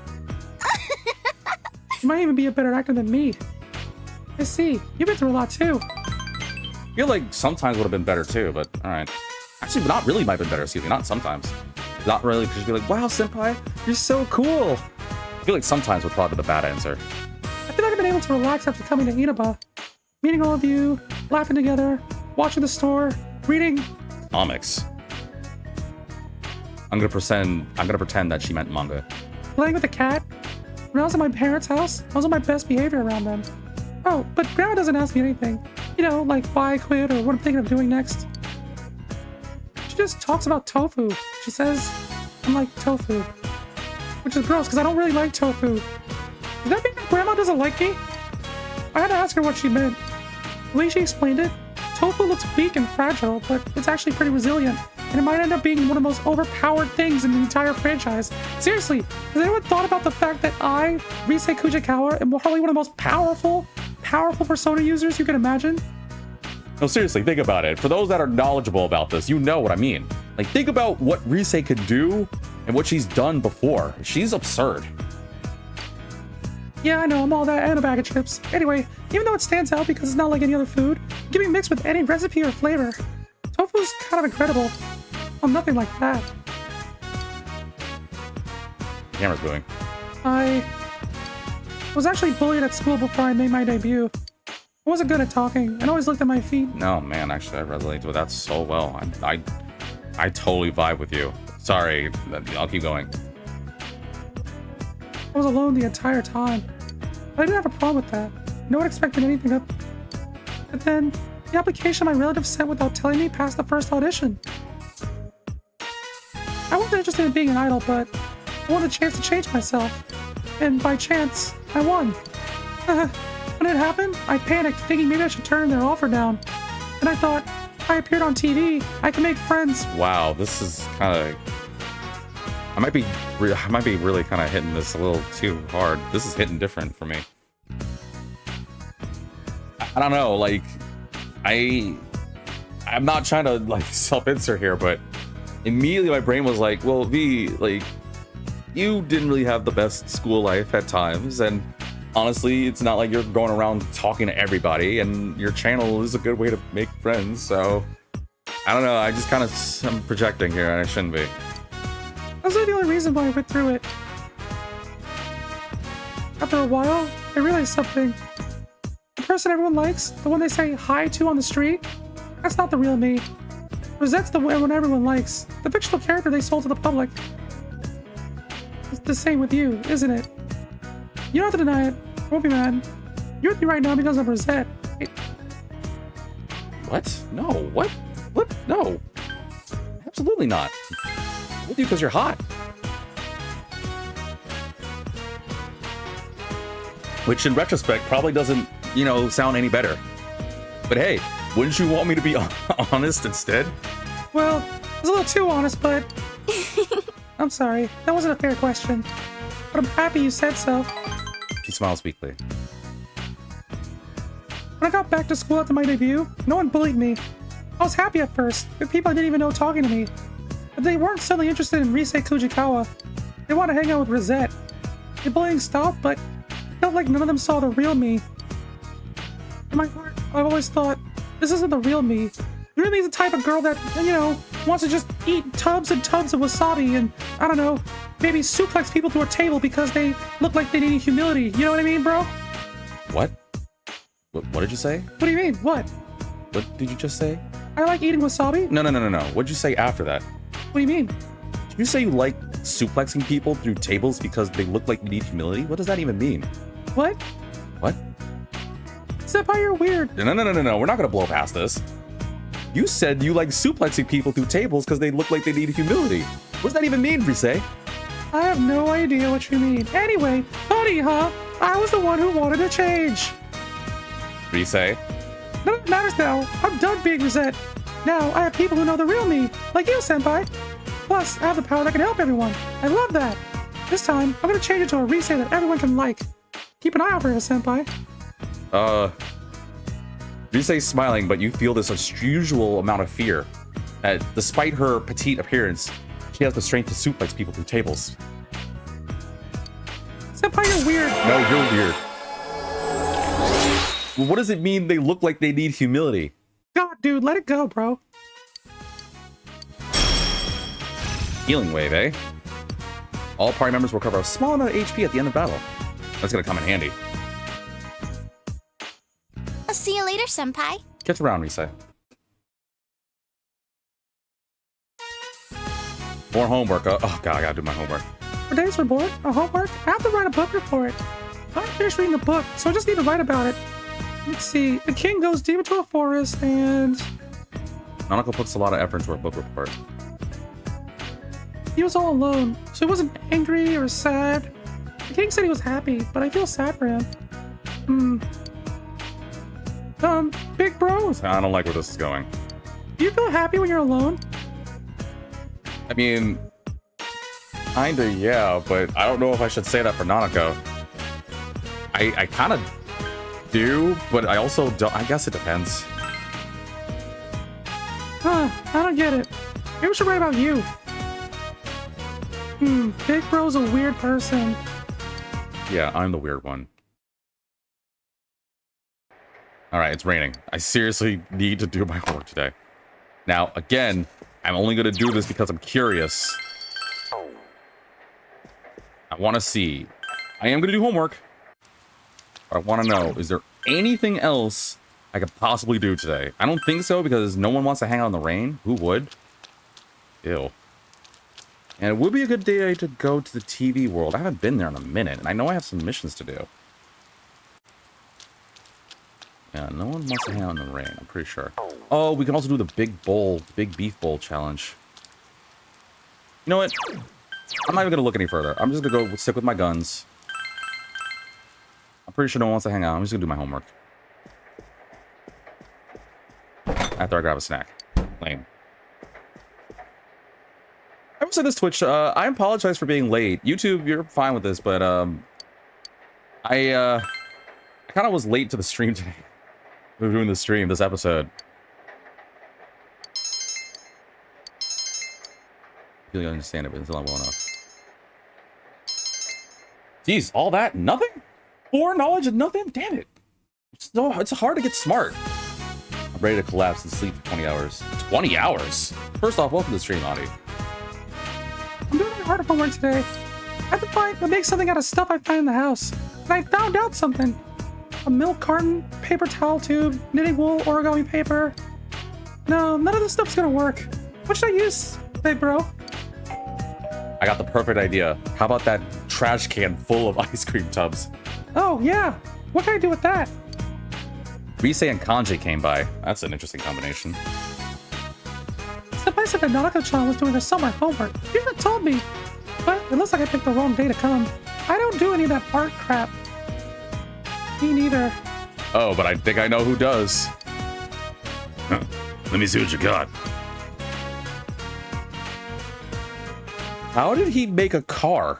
You might even be a better actor than me. I see. You've been through a lot too. I feel like sometimes would have been better too, but alright. Actually, not really might have been better, excuse me. Not sometimes. Not really, because you'd be like, wow, senpai, you're so cool. I feel like sometimes would probably be the bad answer. been able to relax after coming to Inaba. Meeting all of you, laughing together, watching the store, reading Comics. I'm gonna pretend that she meant manga. playing with the cat. When I was at my parents' house, I was on my best behavior around them. Oh, but Grandma doesn't ask me anything. You know, like why I quit or what I'm thinking of doing next. She just talks about tofu. She says I'm like tofu. Which is gross, because I don't really like tofu. Does that mean that Grandma doesn't like me? I had to ask her what she meant. The way she explained it, tofu looks weak and fragile, but it's actually pretty resilient. And it might end up being one of the most overpowered things in the entire franchise. Seriously, has anyone thought about the fact that I, Rise Kujikawa, am probably one of the most powerful Persona users you can imagine? No, seriously, think about it. For those that are knowledgeable about this, you know what I mean. Like, think about what Rise could do and what she's done before. She's absurd. Yeah, I know, I'm all that and a bag of chips. Anyway, even though it stands out because it's not like any other food, it can be mixed with any recipe or flavor. Tofu's kind of incredible. Well, nothing like that. Camera's moving. I was actually bullied at school before I made my debut. I wasn't good at talking and always looked at my feet. No, man, actually, I resonate with that so well. I totally vibe with you. Sorry, I'll keep going. I was alone the entire time. But I didn't have a problem with that. No one expected anything of. But then, the application my relative sent without telling me passed the first audition. I wasn't interested in being an idol, but I wanted a chance to change myself. And by chance, I won. When it happened, I panicked, thinking maybe I should turn their offer down. And I thought, if I appeared on TV, I could make friends. Wow, this is kind of... I might be really kind of hitting this a little too hard. This is hitting different for me. I don't know, like... I'm not trying to, like, self-insert here, but immediately my brain was like, well, V, like, you didn't really have the best school life at times, and honestly, it's not like you're going around talking to everybody, and your channel is a good way to make friends, so I don't know, I just kind of I'm projecting here, and I shouldn't be. That's not the only reason why I went through it. After a while, I realized something. The person everyone likes, the one they say hi to on the street, that's not the real me. Rosette's the one everyone likes, the fictional character they sold to the public. It's the same with you, isn't it? You don't have to deny it. I won't be mad. You're with me right now because of Rosette. What? No, what? What? No. Absolutely not. I'm with you because you're hot. Which in retrospect probably doesn't, you know, sound any better. But hey, wouldn't you want me to be honest instead? Well, I was a little too honest, but... I'm sorry. That wasn't a fair question. But I'm happy you said so. She smiles weakly. When I got back to school after my debut, no one bullied me. I was happy at first, with people I didn't even know talking to me. But they weren't suddenly interested in Rise Kujikawa. They wanted to hang out with Rosette. The bullying stopped, but I felt like none of them saw the real me. In my heart, I've always thought, this isn't the real me. The real me is the type of girl that, you know, wants to just eat tubs and tubs of wasabi and, I don't know, maybe suplex people through a table because they look like they need humility. You know what I mean, bro? What? What did you say? What do you mean? What? What did you just say? I like eating wasabi? No. What did you say after that? What do you mean? Did you say you like suplexing people through tables because they look like you need humility? What does that even mean? What? What? Senpai, you're weird. No. We're not gonna blow past this. You said you like suplexing people through tables because they look like they need humility. What does that even mean, Rise? I have no idea what you mean. Anyway, funny, huh? I was the one who wanted to change. Rise? None of it matters now. I'm done being Rosette. Now I have people who know the real me, like you, Senpai. Plus, I have the power that can help everyone. I love that. This time, I'm gonna change it to a Rise that everyone can like. Keep an eye out for her, Senpai. Rise's smiling, but you feel this unusual amount of fear. That despite her petite appearance, she has the strength to suplex people through tables. Senpai, you're weird. No, you're weird. Well, what does it mean they look like they need humility? God, dude, let it go, bro. Healing wave, eh? All party members will recover a small amount of HP at the end of battle. That's gonna come in handy. I'll see you later, senpai. Catch around, Rise. More homework. Oh god, I gotta do my homework. Today's report, a homework. I have to write a book report. I haven't finished reading the book, so I just need to write about it. Let's see. The king goes deep into a forest and Nanako puts a lot of effort into her book report. he was all alone, so he wasn't angry or sad. The king said he was happy, but I feel sad for him. Big bros, I don't like where this is going. do you feel happy when you're alone? I mean, kinda, yeah, but I don't know if I should say that for Nanako. I kind of do, but I also don't. I guess it depends. Huh, I don't get it. Maybe we should write about you. Big bro's a weird person. Yeah, I'm the weird one. Alright, it's raining. I seriously need to do my homework today. Now, again, I'm only going to do this because I'm curious. I want to see. I am going to do homework. But I want to know, is there anything else I could possibly do today? I don't think so, because no one wants to hang out in the rain. Who would? Ew. And it would be a good day to go to the TV world. I haven't been there in a minute, and I know I have some missions to do. Yeah, no one wants to hang out in the rain, I'm pretty sure. Oh, we can also do the big beef bowl challenge. You know what? I'm not even gonna look any further. I'm just gonna go stick with my guns. I'm pretty sure no one wants to hang out. I'm just gonna do my homework. After I grab a snack. Lame. I will say this, Twitch, I apologize for being late. YouTube, you're fine with this, but I kind of was late to the stream today. We were doing the stream, this episode. I feel like I understand it, but it's not well enough. Jeez, all that? Nothing? 4 knowledge and nothing? Damn it. It's hard to get smart. I'm ready to collapse and sleep for 20 hours. 20 hours? First off, welcome to the stream, Audie. I'm doing my hard homework today. I have to make something out of stuff I find in the house. And I found out something. A milk carton, paper towel tube, knitting wool, origami paper. No, none of this stuff's gonna work. What should I use, big bro? I got the perfect idea. How about that trash can full of ice cream tubs? Oh, yeah. What can I do with that? Rise and Kanji came by. That's an interesting combination. Senpai said that Nanako-chan was doing her summer homework. You even told me. But it looks like I picked the wrong day to come. I don't do any of that art crap. Me neither. Oh, but I think I know who does. Huh. Let me see what you got. How did he make a car?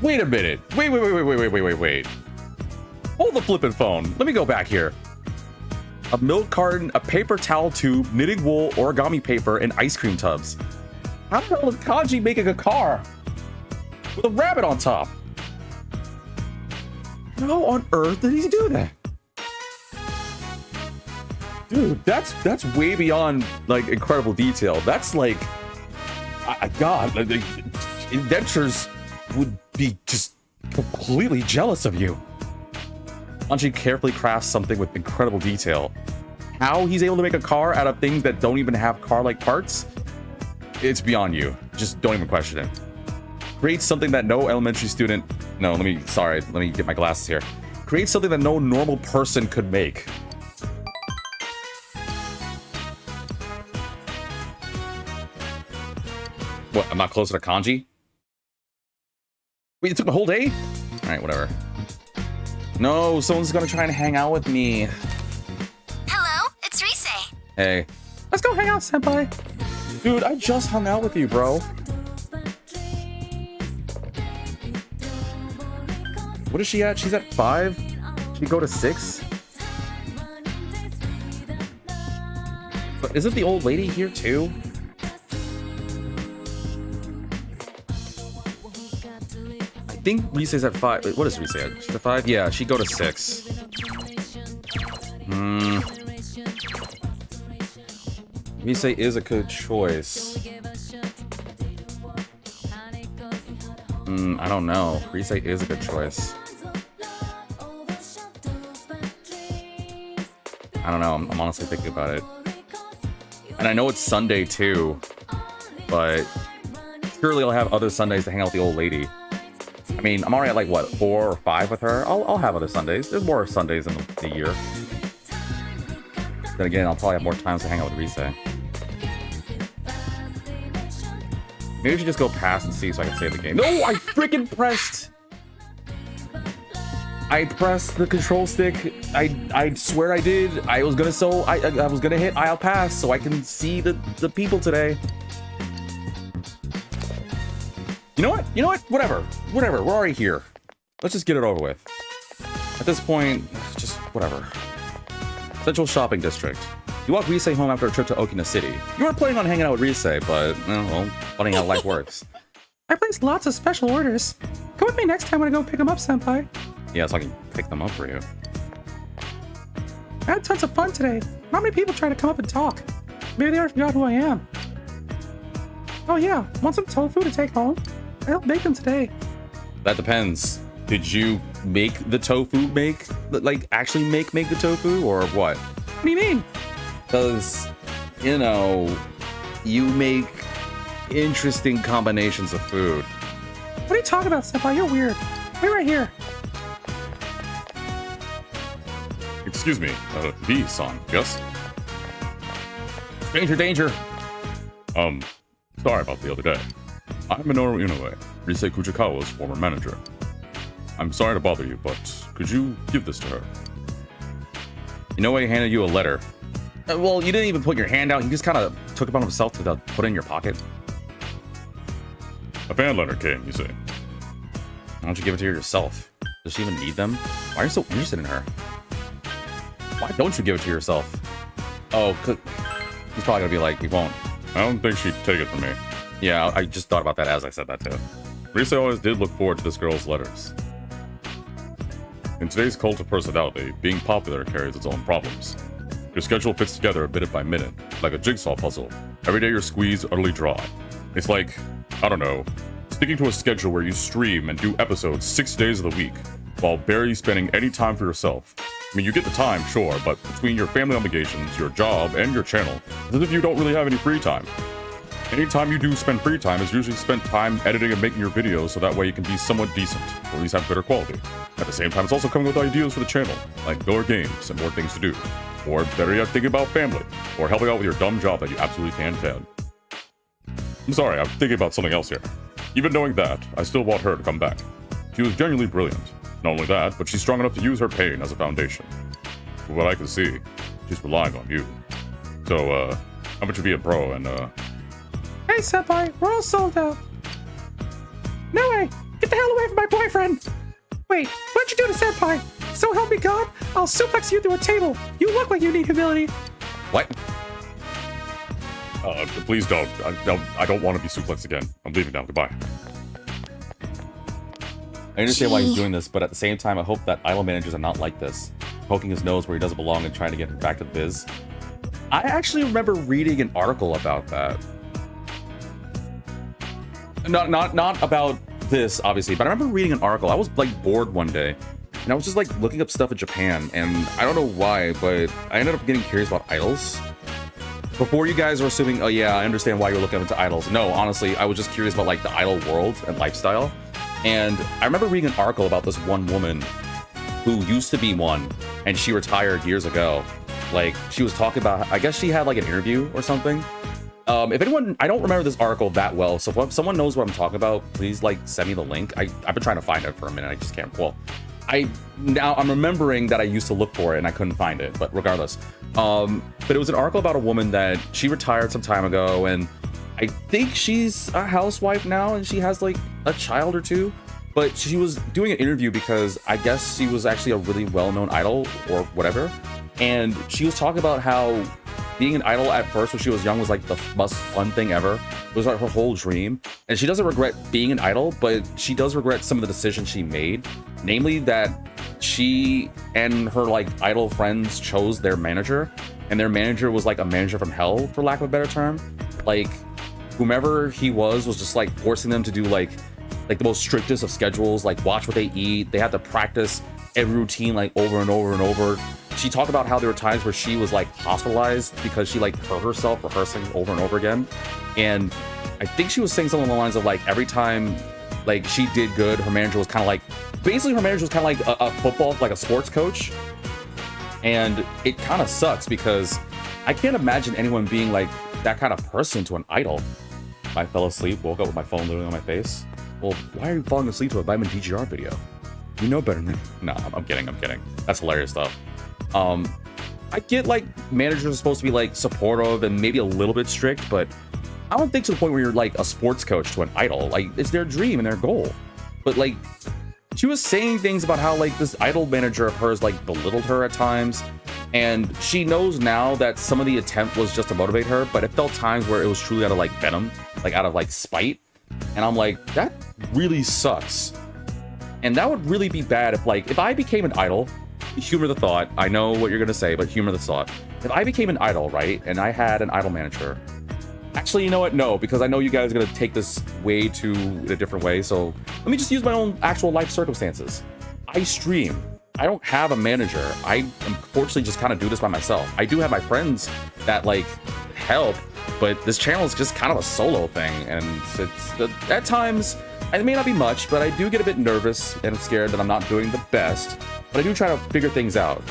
Wait a minute. Wait. Hold the flippin' phone. Let me go back here. A milk carton, a paper towel tube, knitting wool, origami paper, and ice cream tubs. How the hell is Kanji making a car with a rabbit on top? How on earth did he do that? Dude, that's way beyond like incredible detail. That's like, God, like, the indentures would be just completely jealous of you. Kanji carefully crafts something with incredible detail. How he's able to make a car out of things that don't even have car-like parts, it's beyond you. Just don't even question it. Create something that no elementary student... No, let me get my glasses here. Create something that no normal person could make. What, I'm not closer to Kanji? Wait, it took a whole day? Alright, whatever. No, someone's gonna try and hang out with me. Hello, it's Rise. Hey. Let's go hang out, senpai. Dude, I just hung out with you, bro. What is she at? She's at 5? She go to 6? But isn't the old lady here too? I think Rise's at 5. Wait, what is Rise at? She's at 5? Yeah, she go to 6. Rise is a good choice. I don't know. Rise is a good choice. I don't know. I'm honestly thinking about it. And I know it's Sunday too, but surely I'll have other Sundays to hang out with the old lady. I mean, I'm already at like, what, 4 or 5 with her? I'll have other Sundays. There's more Sundays in the year. Then again, I'll probably have more times to hang out with Rise. Maybe we should just go past and see so I can save the game. No, I freaking pressed... I pressed the control stick. I swear I did. I was gonna hit I'll pass so I can see the people today. You know what? You know what? Whatever. Whatever. We're already here. Let's just get it over with. At this point, just whatever. Central Shopping District. You walk Rise home after a trip to Okina City. You weren't planning on hanging out with Rise, but, well, funny how life works. I placed lots of special orders. Come with me next time when I go pick them up, Senpai. Yeah, so I can pick them up for you. I had tons of fun today. Not many people try to come up and talk. Maybe they already forgot who I am. Oh yeah, want some tofu to take home? I helped make them today. That depends. Did you make the tofu like actually make the tofu or what? What do you mean? Because, you know, you make interesting combinations of food. What are you talking about, Senpai? You're weird. Wait right here. Excuse me, V-san, yes? Danger, danger. Sorry about the other day. I'm Minoru Inoue, Rise Kuchikawa's former manager. I'm sorry to bother you, but could you give this to her? Inoue handed you a letter. Well, you didn't even put your hand out. You just kind of took it on himself to put it in your pocket. A fan letter came, you say? Why don't you give it to her yourself? Does she even need them? Why are you so interested in her? Why don't you give it to yourself? Oh, cause he's probably gonna be like, he won't. I don't think she'd take it from me. Yeah, I just thought about that as I said that too. Rise always did look forward to this girl's letters. In today's cult of personality, being popular carries its own problems. Your schedule fits together minute by minute, like a jigsaw puzzle. Every day you're squeezed utterly dry. It's like, I don't know, sticking to a schedule where you stream and do episodes 6 days of the week, while barely spending any time for yourself. I mean, you get the time, sure, but between your family obligations, your job, and your channel, it's as if you don't really have any free time. Any time you do spend free time is usually spent time editing and making your videos so that way you can be somewhat decent, or at least have better quality. At the same time, it's also coming with ideas for the channel, like more games and more things to do. Or better yet, thinking about family, or helping out with your dumb job that you absolutely can't stand. I'm sorry, I'm thinking about something else here. Even knowing that, I still want her to come back. She was genuinely brilliant. Not only that, but she's strong enough to use her pain as a foundation. From what I can see, she's relying on you. So, how about you be a bro and, Hey, Senpai, we're all sold out. No way! Get the hell away from my boyfriend! Wait, what'd you do to Senpai? So help me God, I'll suplex you through a table. You look like you need humility. What? please don't. I don't want to be suplexed again. I'm leaving now. Goodbye. I understand why he's doing this, but at the same time, I hope that idol managers are not like this, poking his nose where he doesn't belong and trying to get him back to the biz. I actually remember reading an article about that. Not about this, obviously, but I remember reading an article. I was like bored one day, and I was just like looking up stuff in Japan, and I don't know why, but I ended up getting curious about idols. Before you guys were assuming, oh yeah, I understand why you're looking into idols. No, honestly, I was just curious about like the idol world and lifestyle. And I remember reading an article about this one woman who used to be one, and she retired years ago. Like, she was talking about, I guess she had like an interview or something. If anyone, I don't remember this article that well, so if someone knows what I'm talking about, please like send me the link. I've been trying to find it for a minute, I just can't. Well, I'm remembering that I used to look for it and I couldn't find it, but regardless. But it was an article about a woman that she retired some time ago, and I think she's a housewife now, and she has like a child or two. But she was doing an interview because I guess she was actually a really well-known idol or whatever. And she was talking about how being an idol at first when she was young was like the most fun thing ever. It was like her whole dream. And she doesn't regret being an idol, but she does regret some of the decisions she made. Namely that she and her like idol friends chose their manager, and their manager was like a manager from hell, for lack of a better term. Like, whomever he was just like forcing them to do like the most strictest of schedules, like watch what they eat. They had to practice every routine like over and over and over. She talked about how there were times where she was like hospitalized because she like hurt herself rehearsing over and over again. And I think she was saying something along the lines of like every time like she did good, her manager was kind of like, basically her manager was kind of like a football, like a sports coach. And it kind of sucks because I can't imagine anyone being like that kind of person to an idol. I fell asleep, woke up with my phone literally on my face. Well, why are you falling asleep to a Vitamin DGR video? You know better than me. No, I'm kidding. That's hilarious stuff. I get like managers are supposed to be like supportive and maybe a little bit strict, but I don't think to the point where you're like a sports coach to an idol. Like it's their dream and their goal. But like she was saying things about how like this idol manager of hers like belittled her at times. And she knows now that some of the attempt was just to motivate her, but it felt times where it was truly out of like venom, like out of like spite. And I'm like, that really sucks. And that would really be bad if I became an idol, humor the thought, I know what you're gonna say, but humor the thought. If I became an idol, right, and I had an idol manager, actually, you know what? No, because I know you guys are gonna take this way too in a different way. So let me just use my own actual life circumstances. I stream. I don't have a manager. I unfortunately just kind of do this by myself. I do have my friends that like help, but this channel is just kind of a solo thing, and it's at times it may not be much, but I do get a bit nervous and scared that I'm not doing the best, but I do try to figure things out.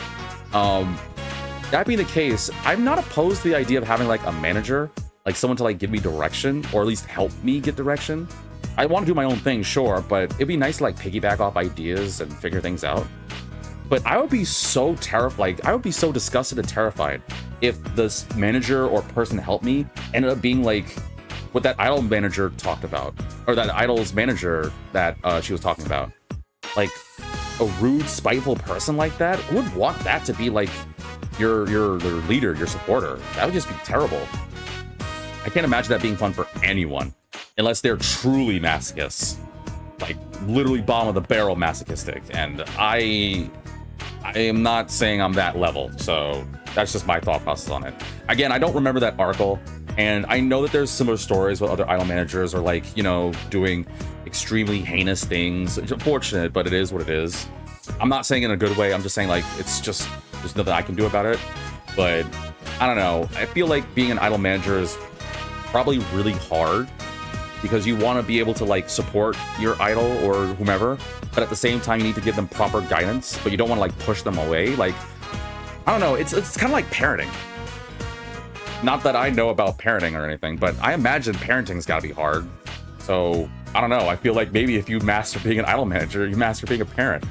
That being the case, I'm not opposed to the idea of having like a manager, like someone to like give me direction or at least help me get direction. I want to do my own thing, sure, but it'd be nice to like piggyback off ideas and figure things out. But I would be so terrified, I would be so disgusted and terrified if this manager or person to help me ended up being like what that idol manager talked about, or that idol's manager that she was talking about. Like a rude, spiteful person like that. Who would want that to be like your leader, your supporter? That would just be terrible. I can't imagine that being fun for anyone, unless they're truly masochists, like literally bottom of the barrel masochistic. And I am not saying I'm that level, so that's just my thought process on it. Again, I don't remember that article, and I know that there's similar stories with other idol managers are like, you know, doing extremely heinous things. It's unfortunate, but it is what it is. I'm not saying in a good way. I'm just saying like it's just there's nothing I can do about it. But I don't know. I feel like being an idol manager is probably really hard because you want to be able to like support your idol or whomever, but at the same time you need to give them proper guidance, but you don't want to like push them away. Like, I don't know, it's kind of like parenting. Not that I know about parenting or anything, but I imagine parenting's got to be hard. So I don't know, I feel like maybe if you master being an idol manager, you master being a parent.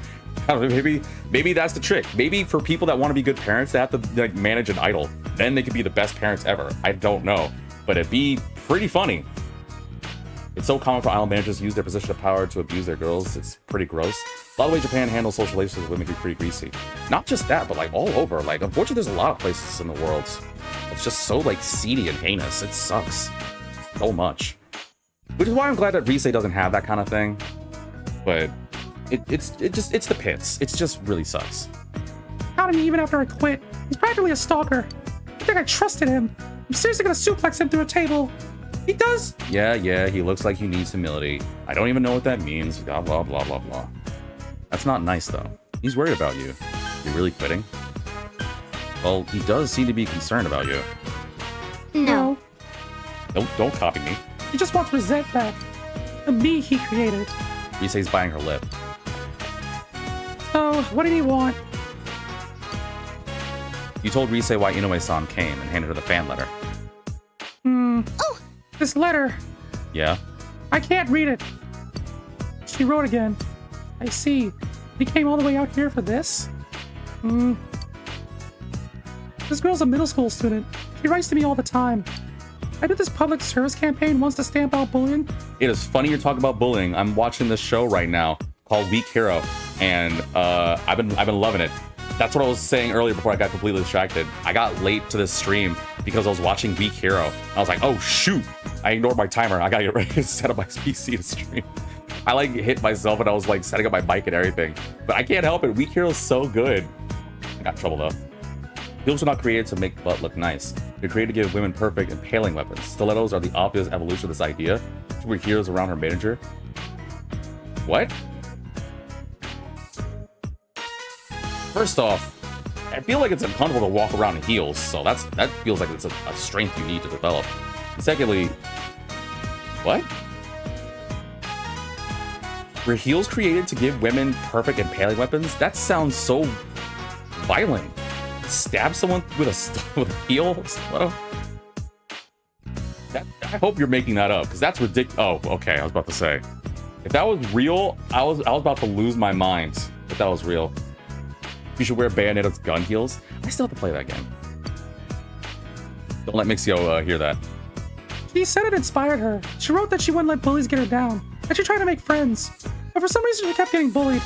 I don't know, maybe that's the trick. Maybe for people that want to be good parents, they have to like manage an idol, then they could be the best parents ever. I don't know, but it'd be pretty funny. It's so common for idol managers to use their position of power to abuse their girls. It's pretty gross. A lot of the way Japan handles social relations with women can be pretty greasy. Not just that, but like all over. Like, unfortunately, there's a lot of places in the world. It's just so like seedy and heinous. It sucks so much. Which is why I'm glad that Rise doesn't have that kind of thing. But it's the pits. It just really sucks. Counted me even after I quit. He's practically a stalker. I think I trusted him. I'm seriously gonna suplex him through a table. He does? Yeah, he looks like he needs humility. I don't even know what that means. Blah, blah, blah, blah, blah. That's not nice, though. He's worried about you. You really quitting? Well, he does seem to be concerned about you. No. Don't copy me. He just wants Rosette back. The me he created. Rise's biting her lip. So, what did he want? You told Rise why Inoue-san came and handed her the fan letter. This letter. Yeah? I can't read it. She wrote again. I see. He came all the way out here for this? This girl's a middle school student. She writes to me all the time. I did this public service campaign once to stamp out bullying. It is funny you're talking about bullying. I'm watching this show right now called Weak Hero, and I've been loving it. That's what I was saying earlier before I got completely distracted. I got late to this stream because I was watching Weak Hero. I was like, oh shoot, I ignored my timer. I gotta get ready to set up my PC to stream. I like hit myself and I was like setting up my mic and everything. But I can't help it. Weak Hero is so good. I got in trouble though. Heels are not created to make butt look nice. They're created to give women perfect impaling weapons. Stilettos are the obvious evolution of this idea. Two heroes around her manager. What? First off, I feel like it's uncomfortable to walk around in heels, so that feels like it's a strength you need to develop. Secondly, what? Were heels created to give women perfect impaling weapons? That sounds so violent. Stab someone with a heel? What I hope you're making that up, because that's ridiculous. Oh, okay, I was about to say. If that was real, I was about to lose my mind if that was real. You should wear Bayonetta's gun heels. I still have to play that game. Don't let Mixio hear that. She said it inspired her. She wrote that she wouldn't let bullies get her down, and she tried to make friends. But for some reason, she kept getting bullied.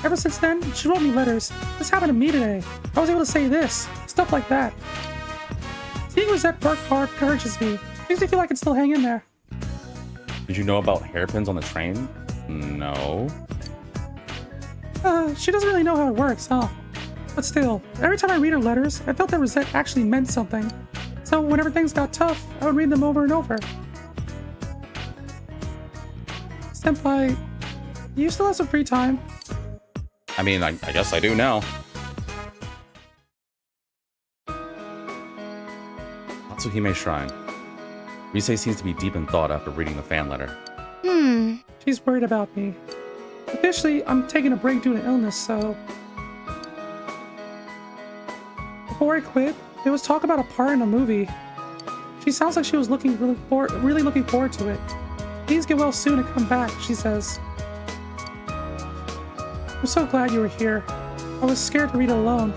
Ever since then, she wrote me letters. This happened to me today. I was able to say this, stuff like that. Seeing Rosette work hard encourages me. Makes me feel like I can still hang in there. Did you know about hairpins on the train? No. She doesn't really know how it works, huh? But still, every time I read her letters, I felt that Rosette actually meant something. So whenever things got tough, I would read them over and over. Senpai, you still have some free time? I mean, I guess I do now. Natsuhime Shrine. Rise seems to be deep in thought after reading the fan letter. She's worried about me. Officially, I'm taking a break due to illness, so... Before I quit, there was talk about a part in a movie. She sounds like she was really looking forward to it. Please get well soon and come back, she says. I'm so glad you were here. I was scared to read it alone.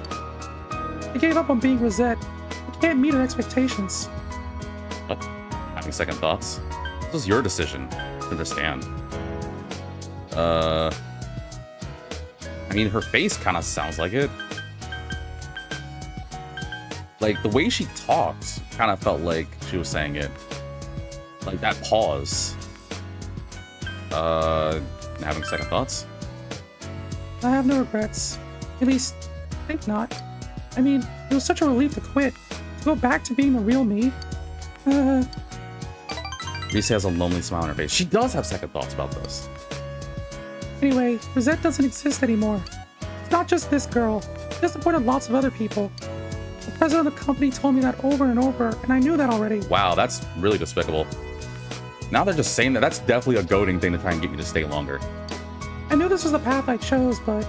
I gave up on being Rosette. I can't meet her expectations. What? Having second thoughts? This was your decision. I understand. I mean, her face kind of sounds like it. Like, the way she talked kind of felt like she was saying it. Like, that pause. Having second thoughts? I have no regrets. At least, I think not. I mean, it was such a relief to quit. To go back to being the real me. Rise has a lonely smile on her face. She does have second thoughts about this. Anyway, Rosette doesn't exist anymore. It's not just this girl. She disappointed lots of other people. The president of the company told me that over and over, and I knew that already. Wow, that's really despicable. Now they're just saying that. That's definitely a goading thing to try and get you to stay longer. I knew this was the path I chose, but...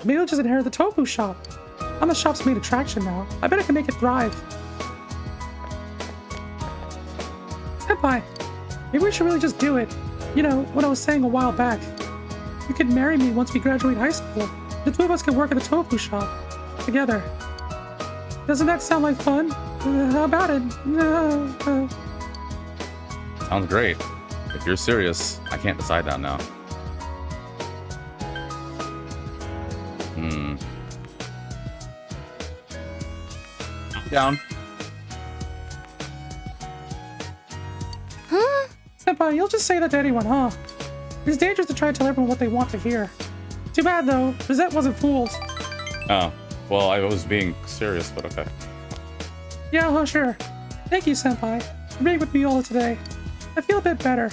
Maybe I'll just inherit the tofu shop. I'm the shop's main attraction now. I bet I can make it thrive. Senpai, maybe we should really just do it. You know, what I was saying a while back. You could marry me once we graduate high school. The two of us could work at the tofu shop. Together. Doesn't that sound like fun? How about it? Sounds great. If you're serious, I can't decide that now. Down. Senpai, you'll just say that to anyone, huh? It's dangerous to try to tell everyone what they want to hear. Too bad, though. Rosette wasn't fooled. Oh, well, I was being serious, but okay. Yeah, sure. Thank you, Senpai, for being with me all today. I feel a bit better.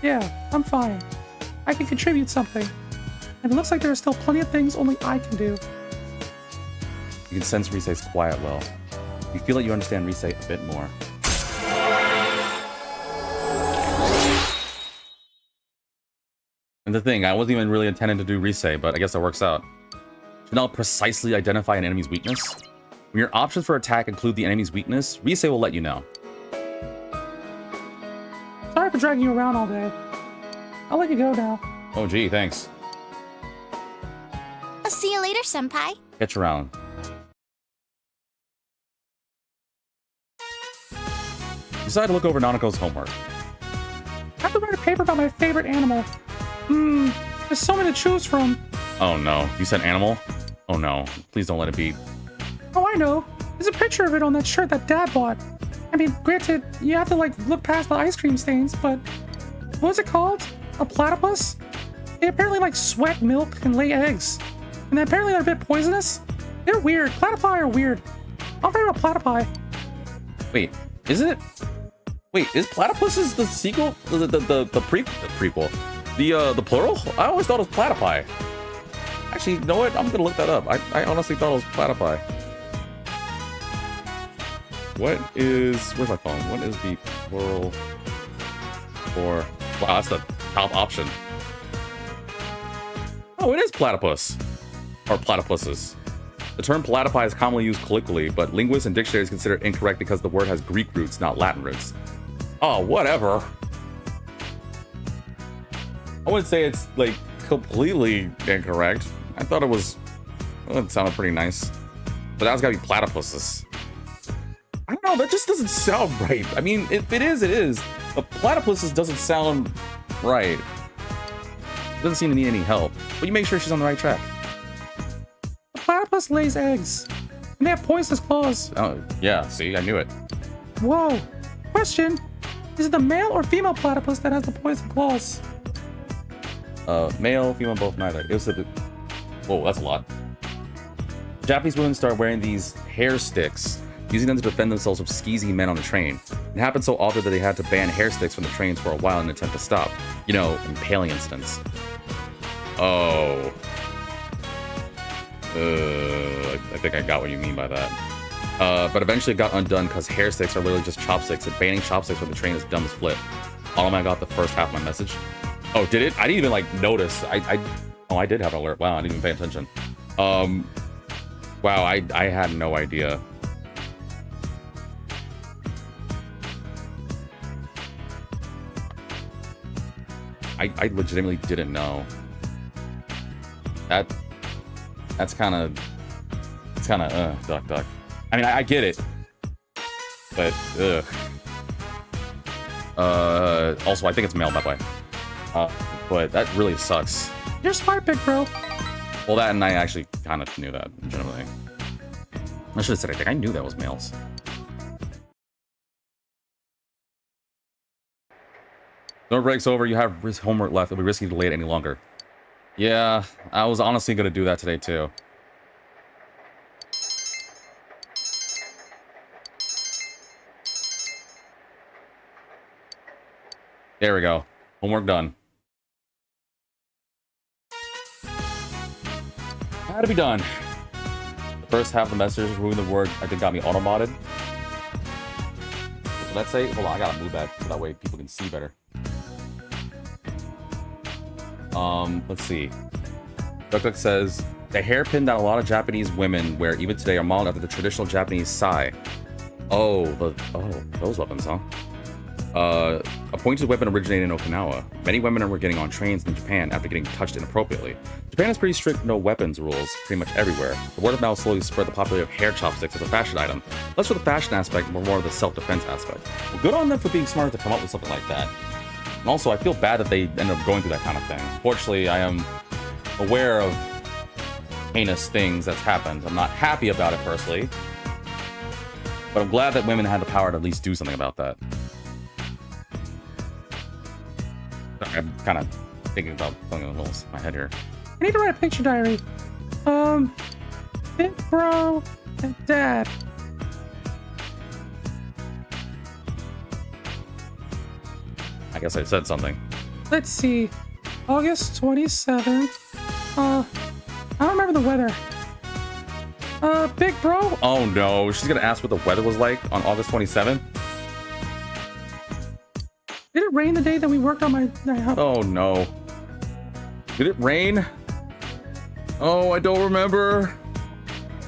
Yeah, I'm fine. I can contribute something. And it looks like there are still plenty of things only I can do. You can sense Rise's quiet well. You feel like you understand Rise a bit more. And the thing, I wasn't even really intending to do Rise, but I guess that works out. To now precisely identify an enemy's weakness. When your options for attack include the enemy's weakness, Rise will let you know. Sorry for dragging you around all day. I'll let you go now. Oh gee, thanks. I'll see you later, Senpai. Catch you around. Decide to look over Nanako's homework. I have to write a paper about my favorite animal. There's so many to choose from. Oh no, you said animal? Oh no, please don't let it be. Oh, I know. There's a picture of it on that shirt that Dad bought. I mean, granted, you have to, like, look past the ice cream stains, but... What's it called? A platypus? They apparently, like, sweat milk and lay eggs. And apparently they're a bit poisonous. They're weird. Platypi are weird. I'm afraid of platypi. Wait, is it? Wait, is Platypus the sequel? The prequel? The plural? I always thought it was platypi. Actually, you know what? I'm gonna look that up. I honestly thought it was platypi. What is... Where's my phone? What is the plural for... Wow, that's the top option. Oh, it is platypus. Or platypuses. The term platypi is commonly used colloquially, but linguists and dictionaries consider it incorrect because the word has Greek roots, not Latin roots. Oh, whatever. I wouldn't say it's, like, completely incorrect. I thought it was... Well, it sounded pretty nice. But that's gotta be platypuses. I don't know, that just doesn't sound right. I mean, if it is, it is. But platypuses doesn't sound right. It doesn't seem to need any help. But you make sure she's on the right track. The platypus lays eggs. And they have poisonous claws. Oh, yeah, see, I knew it. Whoa. Question. Is it the male or female platypus that has the poison claws? Male, female, both, neither. It was the... Whoa, that's a lot. Japanese women started wearing these hair sticks, using them to defend themselves from skeezy men on the train. It happened so often that they had to ban hair sticks from the trains for a while in an attempt to stop, you know, impaling incidents. Oh. I think I got what you mean by that. But eventually it got undone because hair sticks are literally just chopsticks, and banning chopsticks from the train is dumb as flip. Oh my god, the first half of my message. Oh, did it? I didn't even, like, notice. Oh, I did have an alert. Wow, I didn't even pay attention. Wow, I had no idea. I legitimately didn't know. That's kind of... It's kind of, duck. I mean, I get it. But, ugh. Also, I think it's male, by the way. But that really sucks. You're smart, big bro. Well, that, and I actually kind of knew that, generally. I should have said anything. I knew that was males. No break's over. You have homework left. It'll be risky to delay it any longer. Yeah, I was honestly going to do that today, too. There we go. Homework done. Had to be done. The first half of the message is removing the word I think got me auto-modded. Let's say, hold on, I gotta move that so that way people can see better. Let's see. Duck says, the hairpin that a lot of Japanese women wear even today are modeled after the traditional Japanese sai. Oh, those weapons, huh? A pointed weapon originated in Okinawa. Many women were getting on trains in Japan after getting touched inappropriately. Japan has pretty strict no weapons rules pretty much everywhere. The word of mouth slowly spread the popularity of hair chopsticks as a fashion item. Less for the fashion aspect, but more of the self-defense aspect. Well, good on them for being smart to come up with something like that. And also, I feel bad that they ended up going through that kind of thing. Fortunately, I am aware of heinous things that's happened. I'm not happy about it personally, but I'm glad that women had the power to at least do something about that. I'm kind of thinking about something in my head here. I need to write a picture diary. Big bro and dad. I guess I said something. Let's see. August 27th. I don't remember the weather. Big bro. Oh no, she's gonna ask what the weather was like on August 27th? Did it rain the day that we worked on my house? Oh no. Did it rain? Oh, I don't remember.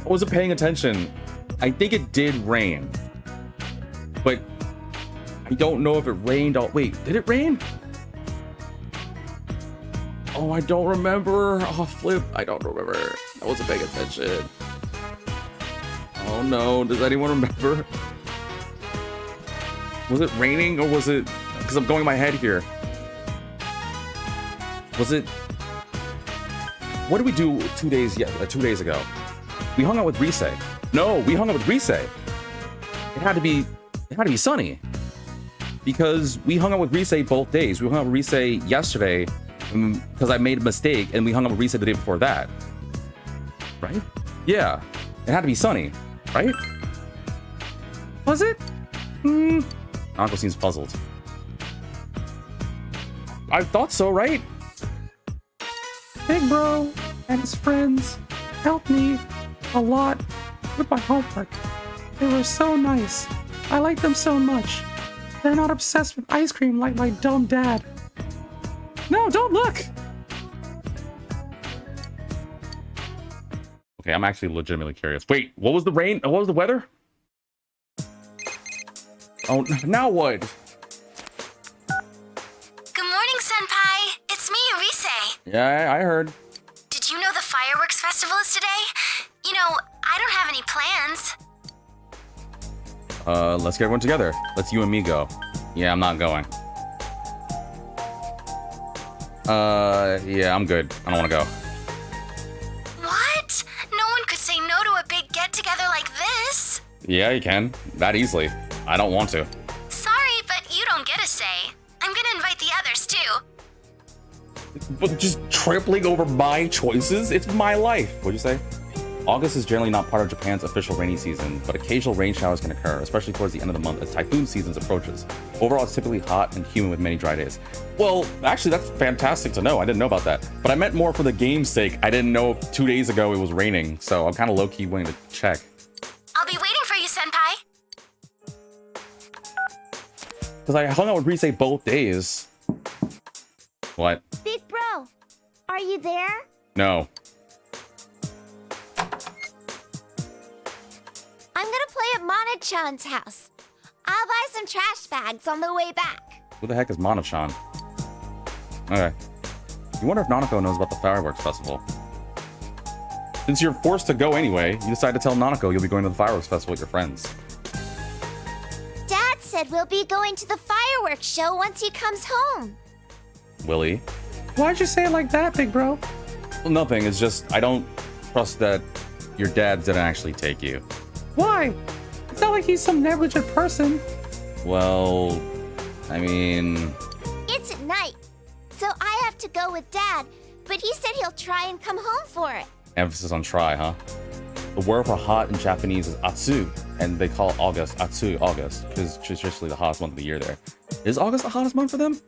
I wasn't paying attention. I think it did rain. But I don't know if it rained all... Wait, did it rain? Oh, I don't remember. Oh, flip. I don't remember. I wasn't paying attention. Oh no, does anyone remember? Was it raining or was it... Because I'm going in my head here. Was it... What did we do 2 days ago? We hung out with Rise. No, we hung out with Rise. It had to be sunny. Because we hung out with Rise both days. We hung out with Rise yesterday because I made a mistake, and we hung out with Rise the day before that. Right? Yeah. It had to be sunny, right? Was it? Uncle seems puzzled. I thought so, right? Big Bro and his friends helped me a lot with my homework. They were so nice. I like them so much. They're not obsessed with ice cream like my dumb dad. No, don't look! Okay, I'm actually legitimately curious. Wait, what was the rain? What was the weather? Oh, now what? Good morning, Senpai. It's me, Yurise. Yeah, I heard. Did you know the fireworks festival is today? You know, I don't have any plans. Let's get everyone together. Let's you and me go. Yeah, I'm not going. Yeah, I'm good. I don't want to go. What? No one could say no to a big get-together like this. Yeah, you can. That easily. I don't want to. Sorry, but you don't get a say. I'm gonna invite the others, too. But just trampling over my choices? It's my life. What'd you say? August is generally not part of Japan's official rainy season, but occasional rain showers can occur, especially towards the end of the month as typhoon season approaches. Overall, it's typically hot and humid with many dry days. Well, actually, that's fantastic to know. I didn't know about that. But I meant more for the game's sake. I didn't know 2 days ago it was raining, so I'm kind of low-key waiting to check. I'll be waiting for you, Senpai. Because I hung out with Rise both days. What? Big Bro, are you there? No. I'm gonna play at Mana-chan's house. I'll buy some trash bags on the way back. Who the heck is Mana-chan? Okay. You wonder if Nanako knows about the fireworks festival. Since you're forced to go anyway, you decide to tell Nanako you'll be going to the fireworks festival with your friends. Dad said we'll be going to the fireworks show once he comes home. Willie? Why'd you say it like that, Big Bro? Well, nothing. It's just, I don't trust that your dad didn't actually take you. Why? It's not like he's some negligent person. Well, I mean... It's at night, so I have to go with Dad, but he said he'll try and come home for it. Emphasis on try, huh? The word for hot in Japanese is atsu, and they call August atsu August, because it's traditionally the hottest month of the year there. Is August the hottest month for them?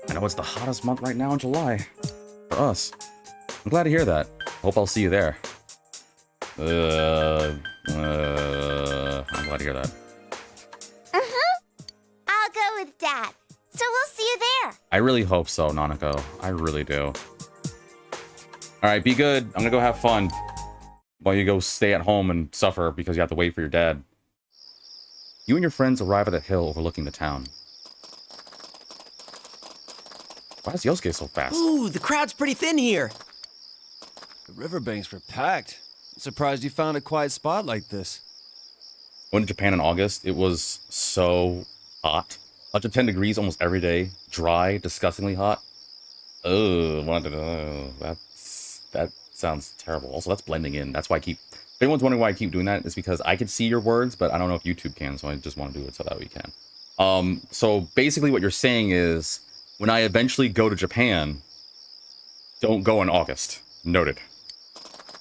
I know it's the hottest month right now in July. For us. I'm glad to hear that. Hope I'll see you there. I'm glad to hear that. I'll go with Dad, so we'll see you there. I really hope so, Nanako. I really do. Alright, be good. I'm gonna go have fun. While you go stay at home and suffer because you have to wait for your dad. You and your friends arrive at a hill overlooking the town. Why is Yosuke so fast? Ooh, the crowd's pretty thin here. The riverbanks were packed. I'm surprised you found a quiet spot like this. I went to Japan in August. It was so hot. 110 degrees almost every day. Dry, disgustingly hot. That sounds terrible. Also, that's blending in. That's why I keep... If anyone's wondering why I keep doing that, it's because I can see your words, but I don't know if YouTube can, so I just want to do it so that we can. So basically what you're saying is, when I eventually go to Japan, don't go in August. Noted.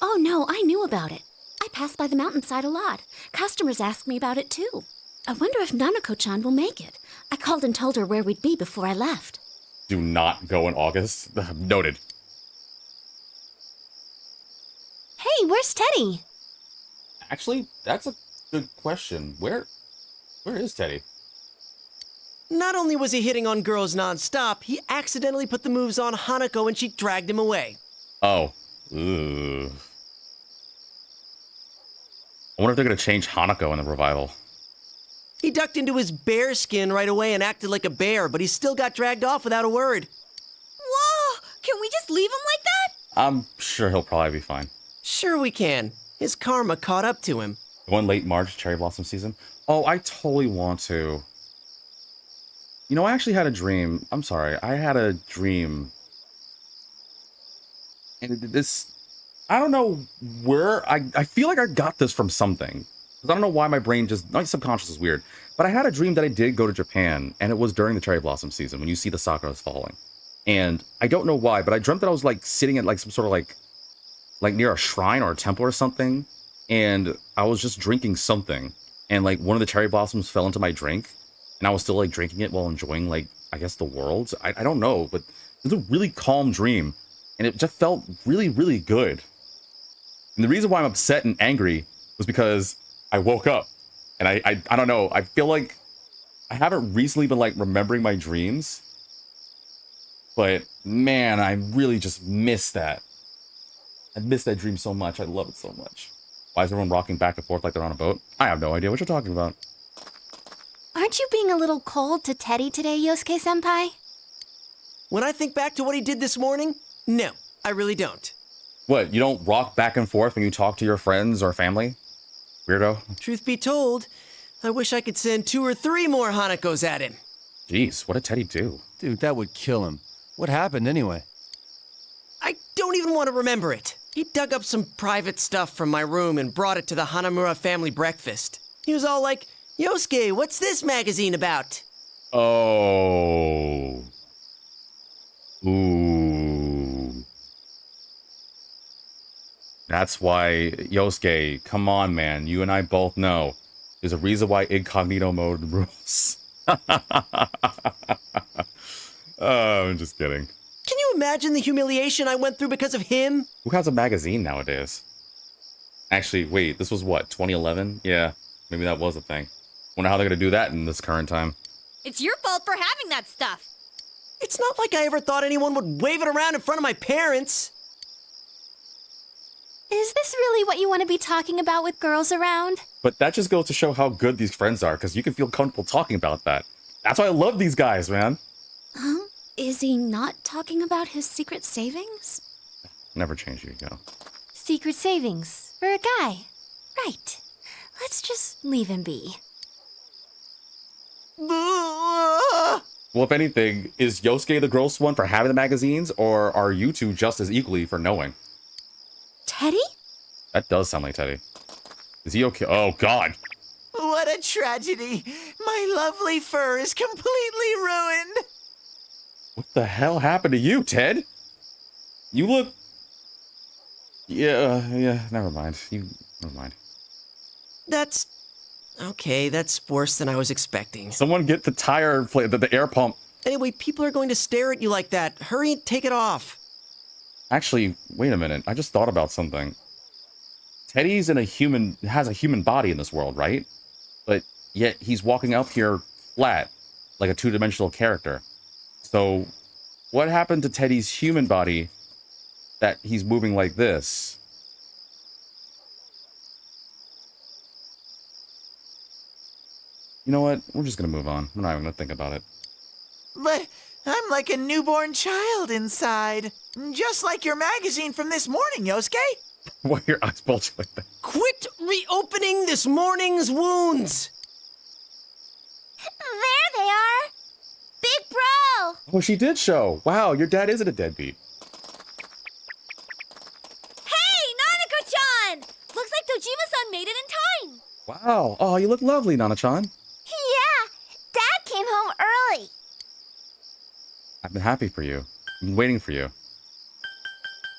Oh no, I knew about it. I pass by the mountainside a lot. Customers ask me about it too. I wonder if Nanako-chan will make it. I called and told her where we'd be before I left. Do not go in August. Noted. Hey, where's Teddy? Actually, that's a good question. Where is Teddy? Not only was he hitting on girls non-stop, he accidentally put the moves on Hanako and she dragged him away. Oh. Ugh. I wonder if they're going to change Hanako in the revival. He ducked into his bear skin right away and acted like a bear, but he still got dragged off without a word. Whoa! Can we just leave him like that? I'm sure he'll probably be fine. Sure we can. His karma caught up to him. One late March cherry blossom season. Oh, I totally want to. You know, I actually had a dream. I'm sorry. I had a dream. And this... I don't know where... I feel like I got this from something. Because I don't know why my brain just... My subconscious is weird. But I had a dream that I did go to Japan. And it was during the cherry blossom season when you see the sakuras falling. And I don't know why, but I dreamt that I was like sitting at like some sort of like near a shrine or a temple or something. And I was just drinking something. And like one of the cherry blossoms fell into my drink. And I was still like drinking it while enjoying like, I guess the world. I don't know, but it was a really calm dream. and it just felt really, really good. And the reason why I'm upset and angry was because I woke up, and I don't know, I feel like I haven't recently been like remembering my dreams, but man, I really just miss that. I miss that dream so much. I love it so much. Why is everyone rocking back and forth like they're on a boat? I have no idea what you're talking about. Aren't you being a little cold to Teddy today, Yosuke-senpai? When I think back to what he did this morning, no, I really don't. What, you don't rock back and forth when you talk to your friends or family? Weirdo. Truth be told, I wish I could send 2 or 3 more Hanakos at him. Jeez, what did Teddy do? Dude, that would kill him. What happened anyway? I don't even want to remember it. He dug up some private stuff from my room and brought it to the Hanamura family breakfast. He was all like, Yosuke, what's this magazine about? Oh. Ooh. That's why, Yosuke, come on, man. You and I both know. There's a reason why incognito mode rules. Oh, I'm just kidding. Can you imagine the humiliation I went through because of him? Who has a magazine nowadays? Actually, wait, this was what, 2011? Yeah, maybe that was a thing. Wonder how they're gonna do that in this current time. It's your fault for having that stuff. It's not like I ever thought anyone would wave it around in front of my parents. Is this really what you want to be talking about with girls around? But that just goes to show how good these friends are, because you can feel comfortable talking about that. That's why I love these guys, man. Huh? Is he not talking about his secret savings? Never change your ego. Secret savings for a guy. Right. Let's just leave him be. Well, if anything, is Yosuke the gross one for having the magazines, or are you two just as equally for knowing? Teddy? That does sound like Teddy. Is he okay? Oh, God. What a tragedy. My lovely fur is completely ruined. What the hell happened to you, Ted? You look... Yeah, never mind. Never mind. That's... Okay, that's worse than I was expecting. Someone get the tire, the air pump. Anyway, people are going to stare at you like that. Hurry and take it off. Actually, wait a minute. I just thought about something. Teddy's has a human body in this world, right? But yet he's walking up here flat, like a two-dimensional character. So, what happened to Teddy's human body that he's moving like this? You know what? We're just gonna move on. We're not even gonna think about it. But I'm like a newborn child inside. Just like your magazine from this morning, Yosuke. Why are your eyes bulging like that? Quit reopening this morning's wounds! There they are! Big bro! Oh, she did show. Wow, your dad isn't a deadbeat. Hey, Nanako-chan! Looks like Dojima-san made it in time. Wow. Oh, you look lovely, Nana-chan. Yeah! Dad came home early. I've been happy for you. I've been waiting for you.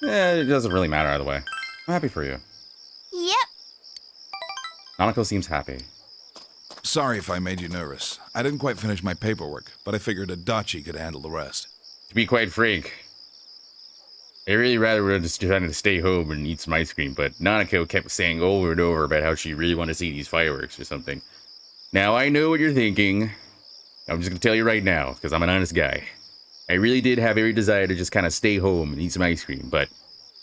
It doesn't really matter either way. I'm happy for you. Yep. Nanako seems happy. Sorry if I made you nervous. I didn't quite finish my paperwork, but I figured Adachi could handle the rest. To be quite frank, I really rather would have just decided to stay home and eat some ice cream, but Nanako kept saying over and over about how she really wanted to see these fireworks or something. Now, I know what you're thinking. I'm just going to tell you right now, because I'm an honest guy. I really did have every desire to just kind of stay home and eat some ice cream, but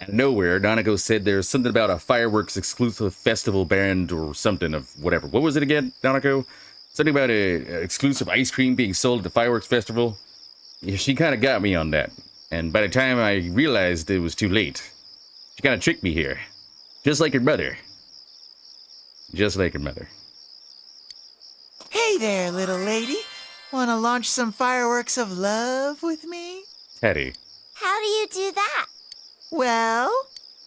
out of nowhere, Nanako said there's something about a fireworks exclusive festival band or something of whatever. What was it again, Nanako? Something about a exclusive ice cream being sold at the fireworks festival? Yeah, she kind of got me on that. And by the time I realized it was too late, she kind of tricked me here. Just like her mother. Just like her mother. Hey there, little lady. Want to launch some fireworks of love with me? Teddy. How do you do that? Well?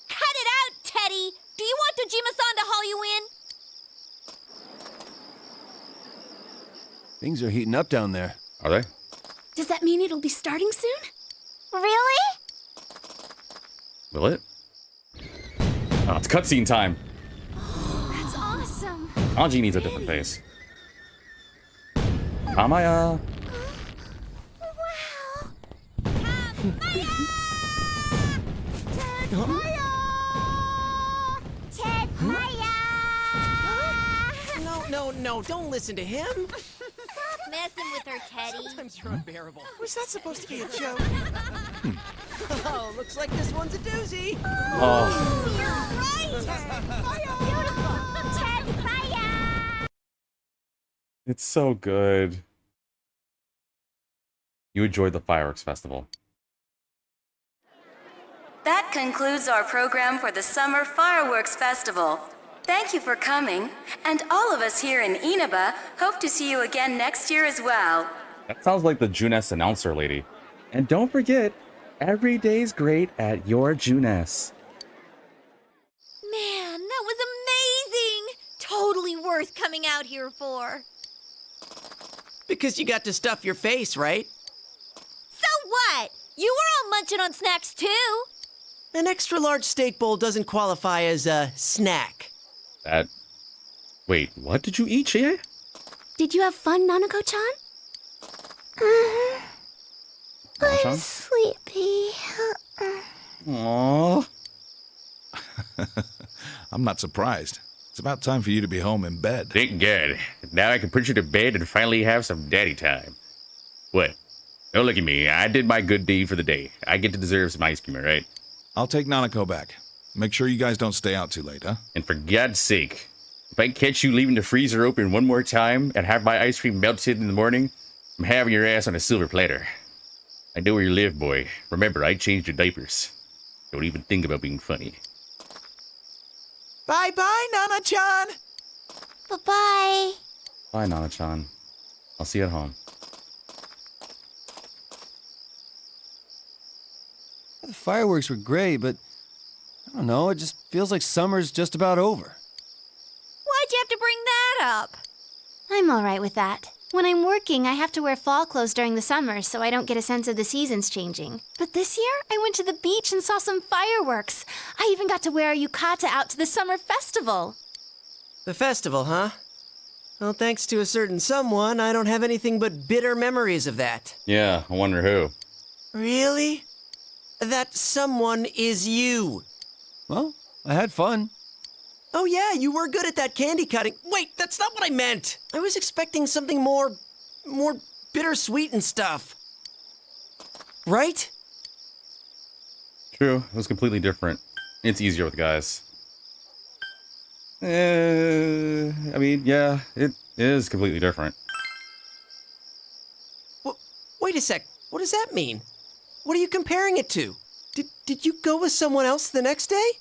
Cut it out, Teddy! Do you want Dojima-san to haul you in? Things are heating up down there. Are they? Does that mean it'll be starting soon? Really? Will it? Oh, it's cutscene time. That's awesome. Anji needs a different pace. Amaya. Wow. Ted, hiya! No, don't listen to him. Stop messing with her, Teddy. Sometimes you're unbearable. Was that supposed to be a joke? Oh, looks like this one's a doozy. Oh, You're right. Beautiful! Ted, hiya! it's so good. You enjoyed the fireworks festival. That concludes our program for the Summer Fireworks Festival. Thank you for coming, and all of us here in Inaba hope to see you again next year as well. That sounds like the Juness announcer lady. And don't forget, every day's great at your Juness. Man, that was amazing. Totally worth coming out here for. Because you got to stuff your face, right? So what? You were all munching on snacks too. An extra large steak bowl doesn't qualify as a snack. Wait, what did you eat, Chie? Did you have fun, Nanako-chan? I'm sleepy. Aww. I'm not surprised. It's about time for you to be home in bed. Thank God. Now I can put you to bed and finally have some daddy time. What? Don't look at me. I did my good deed for the day. I get to deserve some ice cream, all right? I'll take Nanako back. Make sure you guys don't stay out too late, huh? And for God's sake, if I catch you leaving the freezer open one more time and have my ice cream melted in the morning, I'm having your ass on a silver platter. I know where you live, boy. Remember, I changed your diapers. Don't even think about being funny. Bye-bye, Nana-chan. Bye-bye. Bye, Nana-chan. I'll see you at home. The fireworks were great, but I don't know, it just feels like summer's just about over. Why'd you have to bring that up? I'm all right with that. When I'm working, I have to wear fall clothes during the summer so I don't get a sense of the seasons changing. But this year, I went to the beach and saw some fireworks. I even got to wear a yukata out to the summer festival. The festival, huh? Well, thanks to a certain someone, I don't have anything but bitter memories of that. Yeah, I wonder who. Really? That someone is you. Well, I had fun. Oh yeah, you were good at that candy cutting. Wait, that's not what I meant. I was expecting something more bittersweet and stuff. Right? True, it was completely different. It's easier with guys. I mean, yeah, it is completely different. Wait a sec. What does that mean? What are you comparing it to? Did you go with someone else the next day?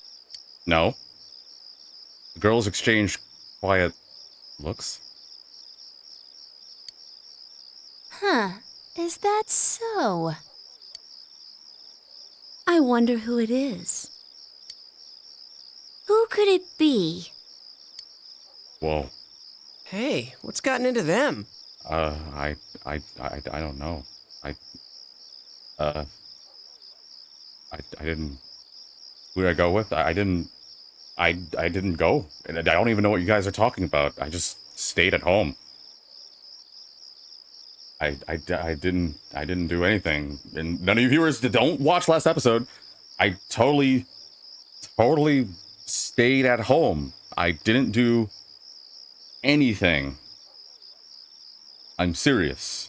No. The girls exchanged quiet looks. Huh, is that so? I wonder who it is. Who could it be? Whoa. Hey, what's gotten into them? I don't know. I didn't. Who did I go with? I didn't go, and I don't even know what you guys are talking about. I just stayed at home. I didn't do anything, and none of you viewers that don't watch last episode. I totally stayed at home. I didn't do anything. I'm serious.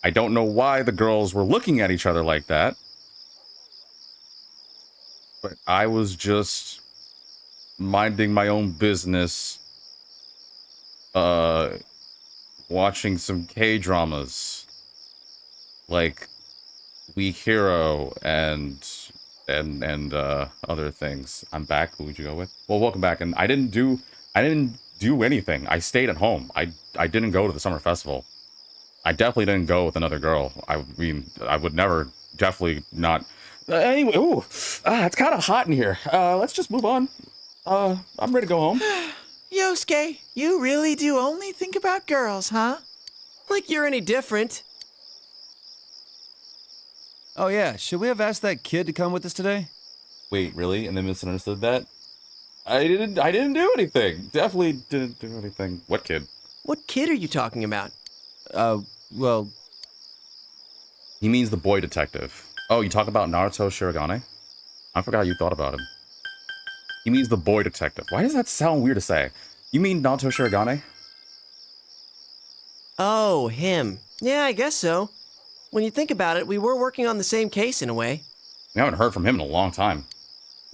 I don't know why the girls were looking at each other like that. But I was just minding my own business, watching some K-dramas, like Weak Hero and other things. I'm back. Who would you go with? Well, welcome back. And I didn't do anything. I stayed at home. I didn't go to the summer festival. I definitely didn't go with another girl. I mean, I would never, definitely not. Anyway, it's kind of hot in here. Let's just move on. I'm ready to go home. Yosuke, you really do only think about girls, huh? Like you're any different. Oh yeah, should we have asked that kid to come with us today? Wait, really? And they misunderstood that? I didn't do anything. Definitely didn't do anything. What kid? What kid are you talking about? Well... He means the boy detective. Oh, you talk about Naoto Shirogane? I forgot you thought about him. He means the boy detective. Why does that sound weird to say? You mean Naoto Shirogane? Oh, him. Yeah, I guess so. When you think about it, we were working on the same case in a way. We haven't heard from him in a long time.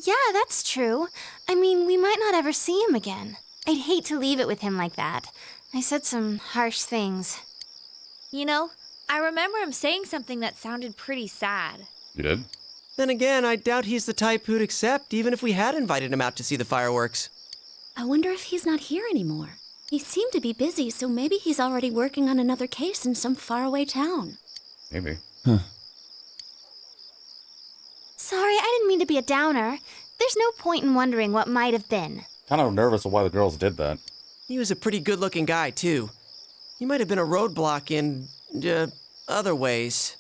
Yeah, that's true. I mean, we might not ever see him again. I'd hate to leave it with him like that. I said some harsh things. You know, I remember him saying something that sounded pretty sad. You did? Then again, I doubt he's the type who'd accept even if we had invited him out to see the fireworks. I wonder if he's not here anymore. He seemed to be busy, so maybe he's already working on another case in some faraway town. Maybe. Sorry, I didn't mean to be a downer. There's no point in wondering what might have been. Kind of nervous of why the girls did that. He was a pretty good-looking guy, too. He might have been a roadblock in, other ways.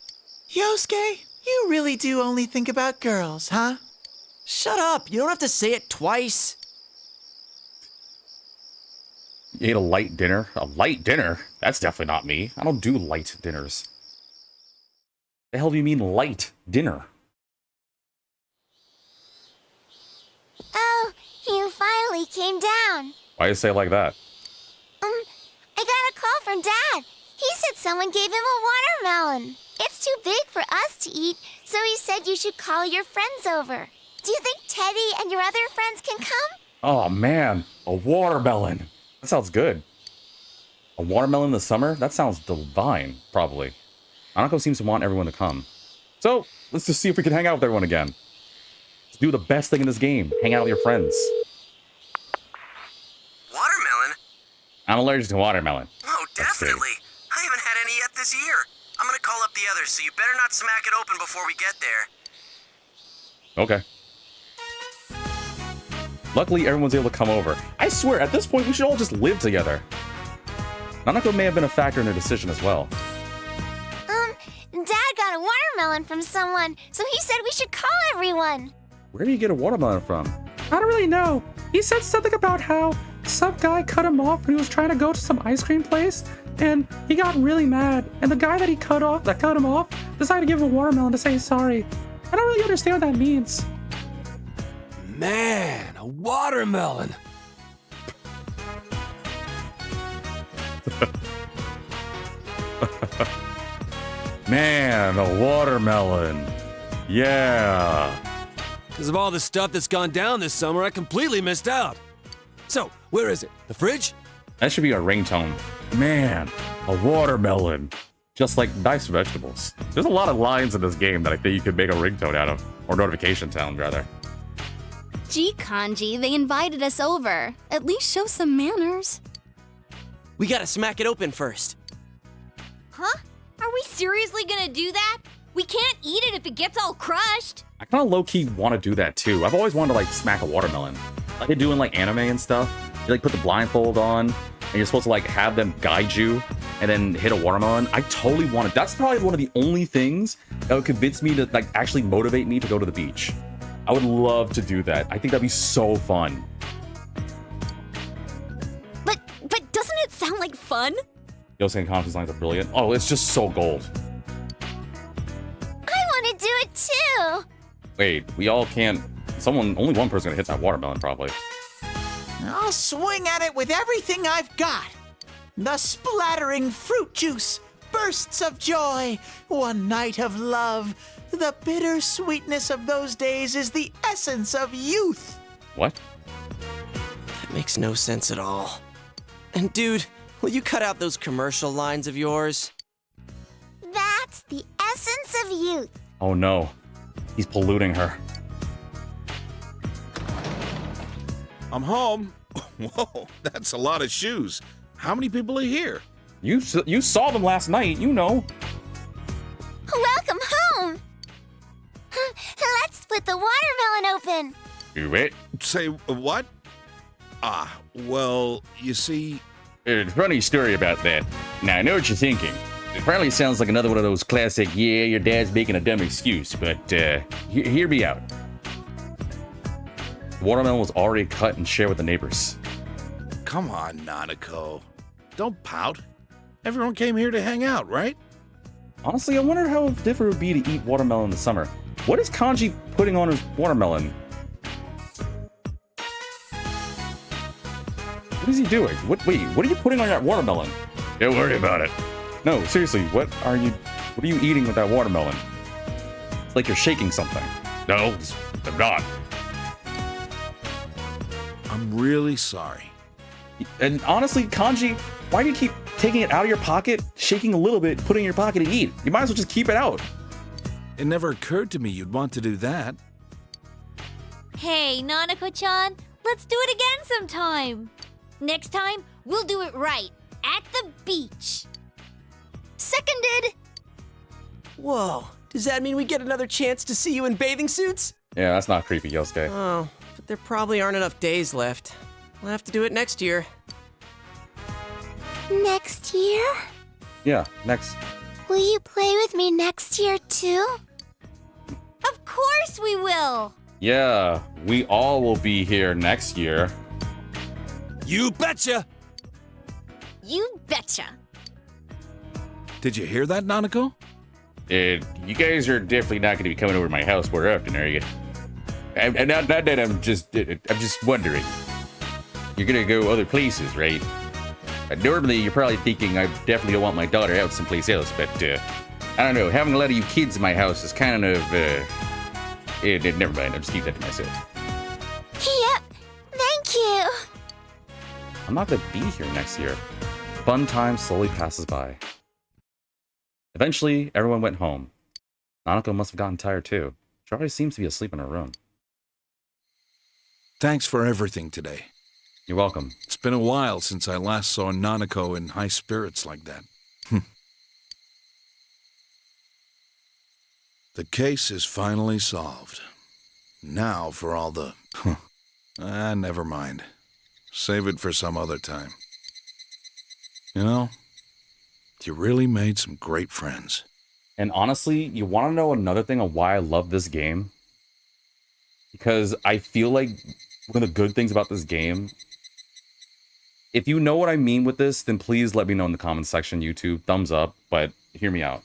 Yosuke, you really do only think about girls, huh? Shut up! You don't have to say it twice! You ate a light dinner? A light dinner? That's definitely not me. I don't do light dinners. The hell do you mean light dinner? Oh, you finally came down. Why you say it like that? I got a call from Dad. He said someone gave him a watermelon. It's too big for us to eat, so he said you should call your friends over. Do you think Teddy and your other friends can come? Oh man, a watermelon. That sounds good. A watermelon in the summer? That sounds divine, probably. Anako seems to want everyone to come. So, let's just see if we can hang out with everyone again. Let's do the best thing in this game. Hang out with your friends. Watermelon? I'm allergic to watermelon. Oh, definitely. I haven't had any yet this year. I'm gonna call up the others, so you better not smack it open before we get there. Okay. Luckily, everyone's able to come over. I swear, at this point, we should all just live together. Nanako may have been a factor in their decision as well. Dad got a watermelon from someone, so he said we should call everyone. Where do you get a watermelon from? I don't really know. He said something about how some guy cut him off when he was trying to go to some ice cream place, and he got really mad. And the guy that cut him off, decided to give him a watermelon to say sorry. I don't really understand what that means. Man, a watermelon. Man, a watermelon. Yeah. Because of all the stuff that's gone down this summer, I completely missed out. So, where is it? The fridge? That should be a ringtone. Man, a watermelon. Just like nice vegetables. There's a lot of lines in this game that I think you could make a ringtone out of. Or notification tone, rather. Gee, Kanji, they invited us over. At least show some manners. We gotta smack it open first. Huh? Are we seriously gonna do that? We can't eat it if it gets all crushed. I kind of low-key want to do that too. I've always wanted to like smack a watermelon. Like they do in like anime and stuff. You like put the blindfold on and you're supposed to like have them guide you and then hit a watermelon. I totally want it. That's probably one of the only things that would convince me to like actually motivate me to go to the beach. I would love to do that. I think that'd be so fun. But doesn't it sound like fun? Yosuke and Kanji's lines are brilliant. Oh, it's just so gold. I want to do it too. Wait, we all can't... only one person gonna hit that watermelon, probably. I'll swing at it with everything I've got. The splattering fruit juice, bursts of joy, one night of love. The bitter sweetness of those days is the essence of youth. What? That makes no sense at all. And dude, will you cut out those commercial lines of yours? That's the essence of youth. Oh no. He's polluting her. I'm home. Whoa, that's a lot of shoes. How many people are here? You saw them last night, you know. Welcome home. Let's split the watermelon open. Do it. Say what? Well, you see... There's a funny story about that. Now, I know what you're thinking. It probably sounds like another one of those classic, yeah, your dad's making a dumb excuse, but hear me out. The watermelon was already cut and shared with the neighbors. Come on, Nanako. Don't pout. Everyone came here to hang out, right? Honestly, I wonder how different it would be to eat watermelon in the summer. What is Kanji putting on his watermelon? What is he doing? Wait, what are you putting on that watermelon? Don't worry about it. No, seriously, what are you eating with that watermelon? It's like you're shaking something. No, I'm not. I'm really sorry. And honestly, Kanji, why do you keep taking it out of your pocket, shaking a little bit, putting it in your pocket to eat? You might as well just keep it out. It never occurred to me you'd want to do that. Hey, Nanako-chan, let's do it again sometime. Next time, we'll do it right, at the beach. Seconded! Whoa, does that mean we get another chance to see you in bathing suits? Yeah, that's not creepy, Yosuke. Oh, but there probably aren't enough days left. We'll have to do it next year. Next year? Yeah, next. Will you play with me next year too? Of course we will! Yeah, we all will be here next year. You betcha! You betcha. Did you hear that, Nanako? You guys are definitely not going to be coming over to my house more often, are you? And not that I'm just wondering. You're going to go other places, right? Normally, you're probably thinking I definitely don't want my daughter out someplace else, but I don't know. Having a lot of you kids in my house is kind of never mind. I'll just keep that to myself. Yep, thank you. I'm not gonna be here next year. Fun time slowly passes by. Eventually, everyone went home. Nanako must have gotten tired too. She already seems to be asleep in her room. Thanks for everything today. You're welcome. It's been a while since I last saw Nanako in high spirits like that. The case is finally solved. Now for all the... never mind. Save it for some other time. You know, you really made some great friends. And honestly, you want to know another thing on why I love this game? Because I feel like one of the good things about this game, if you know what I mean with this, then please let me know in the comment section, YouTube. Thumbs up, but hear me out.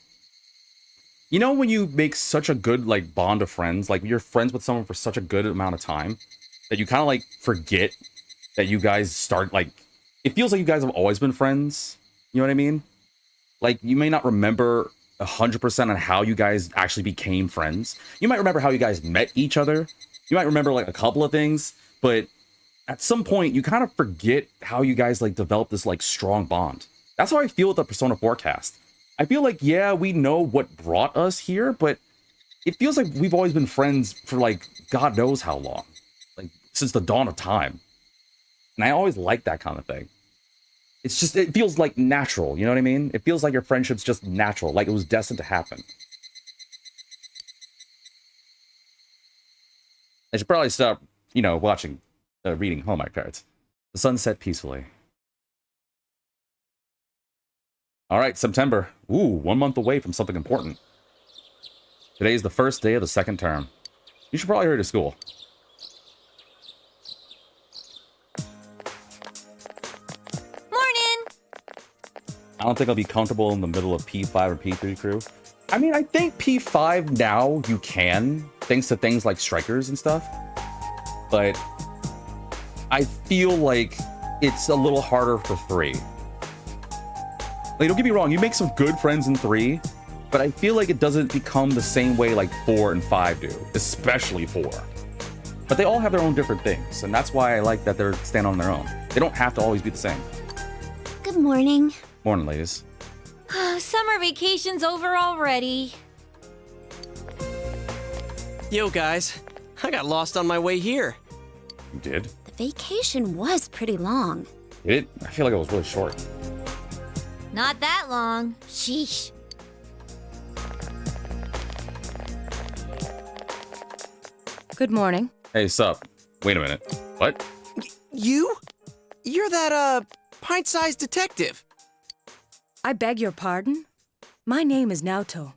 You know when you make such a good like bond of friends, like you're friends with someone for such a good amount of time, that you kind of like forget that you guys start like, it feels like you guys have always been friends. You know what I mean? Like you may not remember 100% on how you guys actually became friends. You might remember how you guys met each other. You might remember like a couple of things, but at some point you kind of forget how you guys like developed this like strong bond. That's how I feel with the Persona 4 cast. I feel like, yeah, we know what brought us here, but it feels like we've always been friends for like God knows how long, like since the dawn of time. And I always like that kind of thing. It's just, it feels like natural, you know what I mean? It feels like your friendship's just natural, like it was destined to happen. I should probably stop, you know, reading Hallmark cards. The sun set peacefully. All right, September. Ooh, 1 month away from something important. Today is the first day of the second term. You should probably hurry to school. Morning! I don't think I'll be comfortable in the middle of P5 or P3 crew. I mean, I think P5 now you can, thanks to things like strikers and stuff. But I feel like it's a little harder for 3. Like, don't get me wrong, you make some good friends in 3, but I feel like it doesn't become the same way like 4 and 5 do, especially 4. But they all have their own different things, and that's why I like that they're stand on their own. They don't have to always be the same. Good morning. Morning, ladies. Summer vacation's over already. Yo, guys. I got lost on my way here. You did? The vacation was pretty long. Did it? I feel like it was really short. Not that long. Sheesh. Good morning. Hey, sup? Wait a minute. What? You? You're that, pint-sized detective. I beg your pardon? My name is Naoto.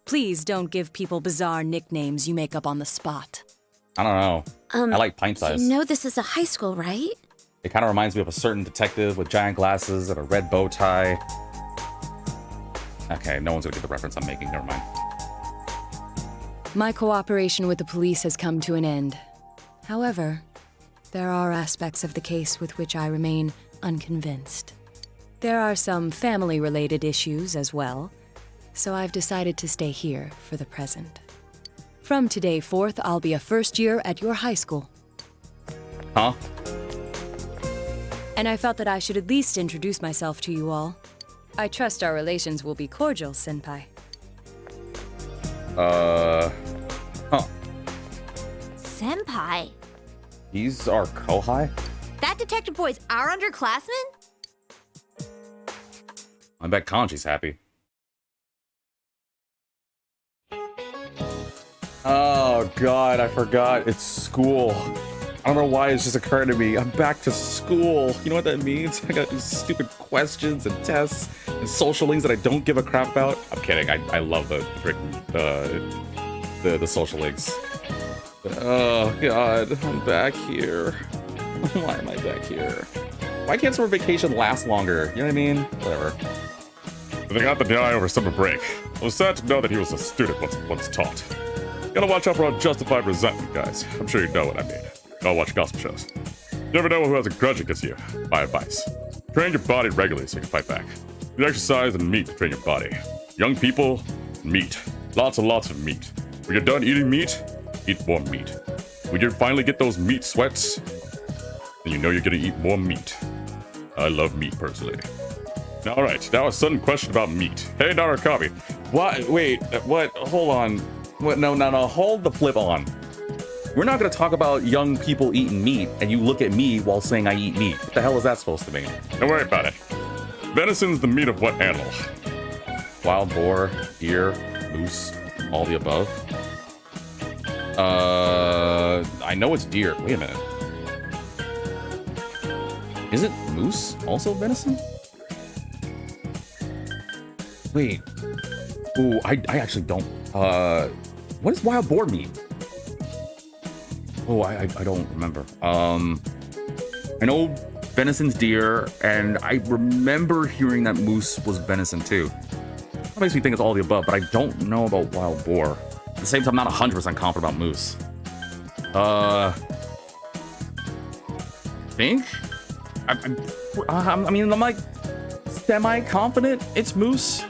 Please don't give people bizarre nicknames you make up on the spot. I don't know. I like pint size. You know this is a high school, right? It kind of reminds me of a certain detective with giant glasses and a red bow tie. Okay, no one's gonna get the reference I'm making. Never mind. My cooperation with the police has come to an end. However, there are aspects of the case with which I remain unconvinced. There are some family-related issues as well, so I've decided to stay here for the present. From today forth, I'll be a first year at your high school. Huh? And I felt that I should at least introduce myself to you all. I trust our relations will be cordial, Senpai. Huh. Senpai? He's our kouhai? That detective boy's our underclassmen? I bet Kanji's happy. Oh god, I forgot. It's school. I don't know why it's just occurring to me. I'm back to school. You know what that means? I got these stupid questions and tests and social links that I don't give a crap about. I'm kidding. I love the social links. But, oh god, I'm back here. Why am I back here? Why can't summer vacation last longer? You know what I mean? Whatever. They got the DI over summer break. I was sad to know that he was a student once taught. Gotta watch out for unjustified resentment, guys. I'm sure you know what I mean. Gotta watch gossip shows. You never know who has a grudge against you. My advice. Train your body regularly so you can fight back. Use exercise and meat to train your body. Young people, meat. Lots and lots of meat. When you're done eating meat, eat more meat. When you finally get those meat sweats, then you know you're gonna eat more meat. I love meat personally. Alright, now a sudden question about meat. Hey, Narakabi. What? Wait, what? Hold on. What? No, hold the flip on. We're not gonna talk about young people eating meat, and you look at me while saying I eat meat. What the hell is that supposed to mean? Don't worry about it. Venison's the meat of what animal? Wild boar, deer, moose, all the above. I know it's deer. Wait a minute. Isn't moose also venison? Wait. Ooh, I actually don't. What does wild boar mean? Oh, I don't remember. I know venison's deer, and I remember hearing that moose was venison too. That makes me think it's all the above, but I don't know about wild boar. At the same time, I'm not 100% confident about moose. Think? I mean, I'm like semi-confident it's moose.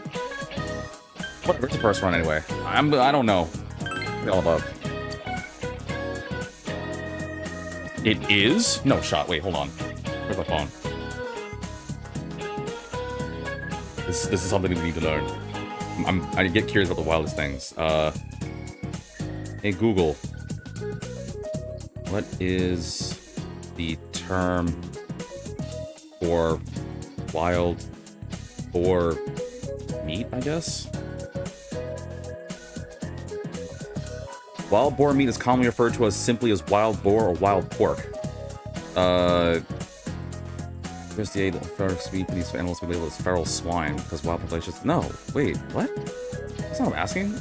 Whatever, it's the first run anyway. I don't know. All above. It is? No shot. Wait, hold on. Where's my phone? This is something we need to learn. I get curious about the wildest things. Hey Google, what is the term for wild boar meat, I guess? Wild boar meat is commonly referred to as simply as wild boar or wild pork. There's the first meat these animals be labeled as feral swine because wild populations. No, wait, what? That's not what I'm asking.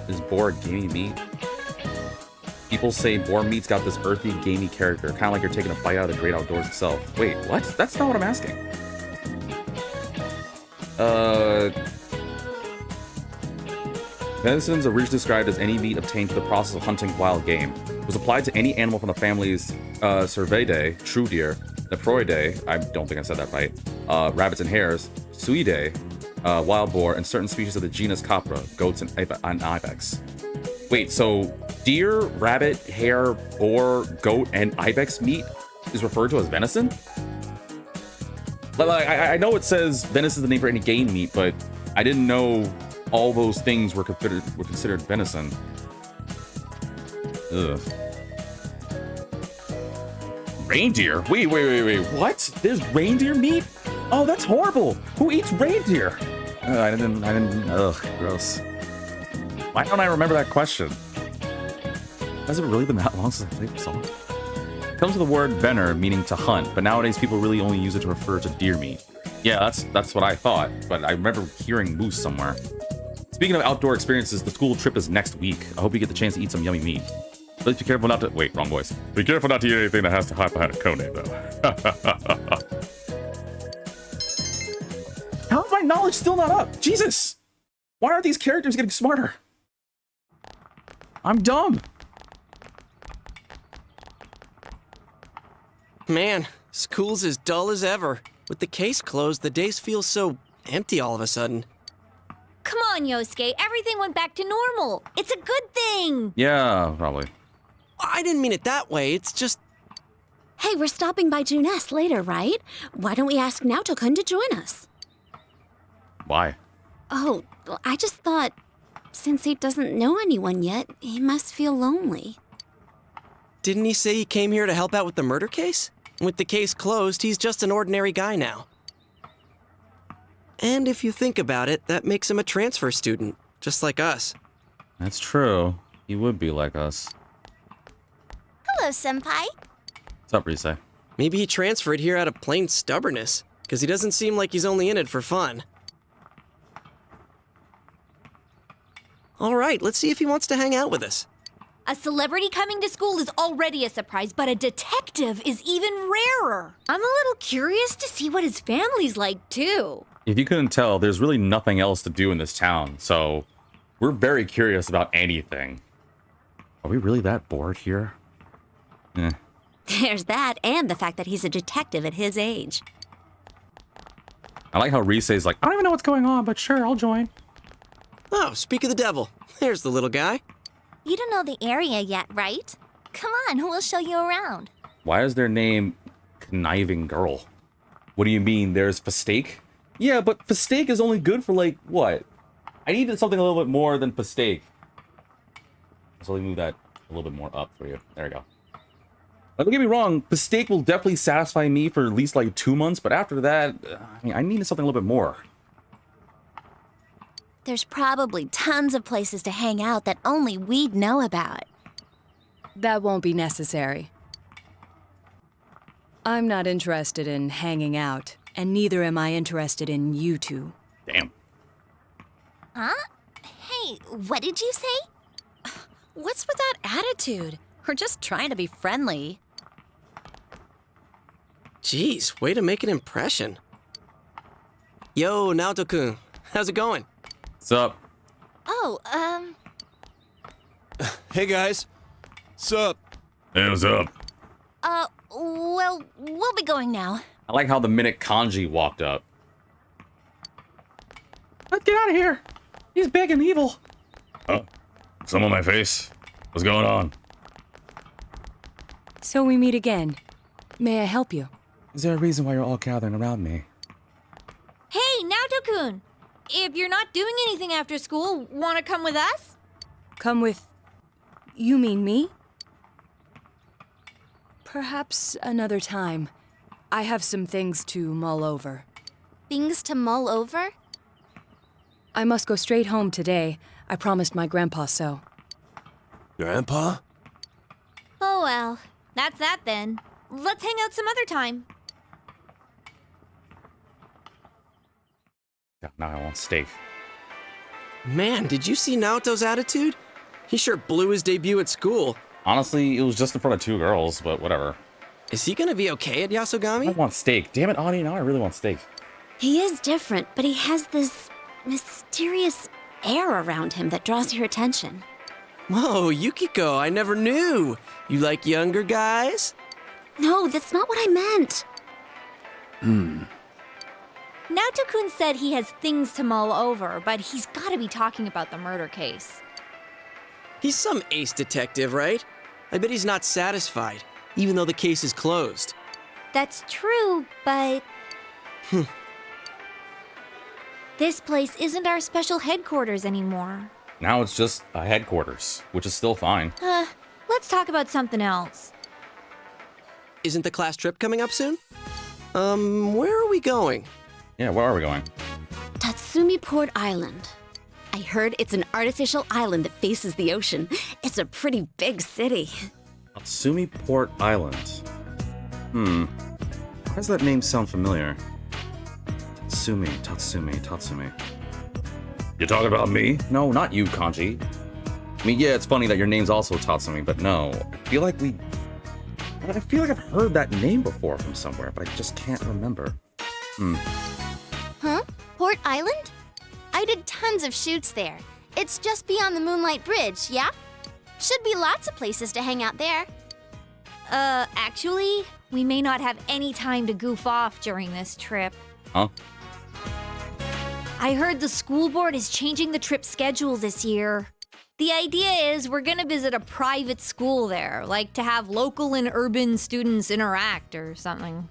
Is boar gamey meat? People say boar meat's got this earthy, gamey character, kind of like you're taking a bite out of the great outdoors itself. Wait, what? That's not what I'm asking. Venison's originally described as any meat obtained through the process of hunting wild game. It was applied to any animal from the families Cervidae, true deer, Leproidae, I don't think I said that right, rabbits and hares, Suidae, wild boar, and certain species of the genus Capra, goats and ibex. Wait, so deer, rabbit, hare, boar, goat, and ibex meat is referred to as venison? Like, I know it says venison is the name for any game meat, but I didn't know all those things were considered venison. Ugh. Reindeer? Wait, what? There's reindeer meat? Oh, that's horrible. Who eats reindeer? I didn't, ugh, gross. Why don't I remember that question? Has it really been that long since I played Persona? It comes with the word vener, meaning to hunt, but nowadays people really only use it to refer to deer meat. Yeah, that's what I thought, but I remember hearing moose somewhere. Speaking of outdoor experiences, the school trip is next week. I hope you get the chance to eat some yummy meat. Please be careful not to... Wait, wrong voice. Be careful not to eat anything that has to hide behind a code name, though. How am my knowledge still not up? Jesus! Why aren't these characters getting smarter? I'm dumb. Man, school's as dull as ever. With the case closed, the days feel so empty all of a sudden. Come on, Yosuke. Everything went back to normal. It's a good thing. Yeah, probably. I didn't mean it that way. It's just... Hey, we're stopping by Juness later, right? Why don't we ask Naoto-kun to join us? Why? Oh, I just thought, since he doesn't know anyone yet, he must feel lonely. Didn't he say he came here to help out with the murder case? With the case closed, he's just an ordinary guy now. And if you think about it, that makes him a transfer student, just like us. That's true. He would be like us. Hello, Senpai. What's up, Rise? Maybe he transferred here out of plain stubbornness, because he doesn't seem like he's only in it for fun. All right, let's see if he wants to hang out with us. A celebrity coming to school is already a surprise, but a detective is even rarer. I'm a little curious to see what his family's like, too. If you couldn't tell, there's really nothing else to do in this town, so we're very curious about anything. Are we really that bored here? Eh. There's that, and the fact that he's a detective at his age. I like how Rise's like, I don't even know what's going on, but sure, I'll join. Oh, speak of the devil. There's the little guy. You don't know the area yet, right? Come on, we'll show you around. why is their name Conniving Girl? What do you mean, there's Fastake? Yeah, but Fastake is only good for, like, what? I needed something a little bit more than Fastake. So let me move that a little bit more up for you. There we go. Don't get me wrong, Fastake will definitely satisfy me for at least, like, 2 months, but after that, I mean, I needed something a little bit more. There's probably tons of places to hang out that only we'd know about. That won't be necessary. I'm not interested in hanging out, and neither am I interested in you two. Damn. Huh? Hey, what did you say? What's with that attitude? We're just trying to be friendly. Jeez, way to make an impression. Yo, Naoto-kun, how's it going? What's up? Oh, Hey guys, sup? Hey, what's up? Well, we'll be going now. I like how the minute Kanji walked up. Let's get out of here. He's big and evil. Oh, some on my face. What's going on? So we meet again. May I help you? Is there a reason why you're all gathering around me? Hey, Naoto-kun! If you're not doing anything after school, want to come with us? Come with... You mean me? Perhaps another time. I have some things to mull over. Things to mull over? I must go straight home today. I promised my grandpa so. Grandpa? Oh well, that's that then. Let's hang out some other time. Yeah, now I want steak. Man, did you see Naoto's attitude? He sure blew his debut at school. Honestly, it was just in front of 2 girls, but whatever. Is he gonna be okay at Yasogami? I want steak. Damn it, Audie, now I really want steak. He is different, but he has this mysterious air around him that draws your attention. Whoa, Yukiko, I never knew. You like younger guys? No, that's not what I meant. Naoto-kun said he has things to mull over, but he's gotta be talking about the murder case. He's some ace detective, right? I bet he's not satisfied, even though the case is closed. That's true, but... This place isn't our special headquarters anymore. Now it's just a headquarters, which is still fine. Let's talk about something else. Isn't the class trip coming up soon? Where are we going? Yeah, where are we going? Tatsumi Port Island. I heard it's an artificial island that faces the ocean. It's a pretty big city. Tatsumi Port Island. Why does that name sound familiar? Tatsumi. You talking about me? No, not you, Kanji. I mean, yeah, it's funny that your name's also Tatsumi, but no. I feel like I've heard that name before from somewhere, but I just can't remember. Huh? Port Island? I did tons of shoots there. It's just beyond the Moonlight Bridge, yeah? Should be lots of places to hang out there. Actually, we may not have any time to goof off during this trip. Huh? I heard the school board is changing the trip schedule this year. The idea is we're gonna visit a private school there, like to have local and urban students interact or something.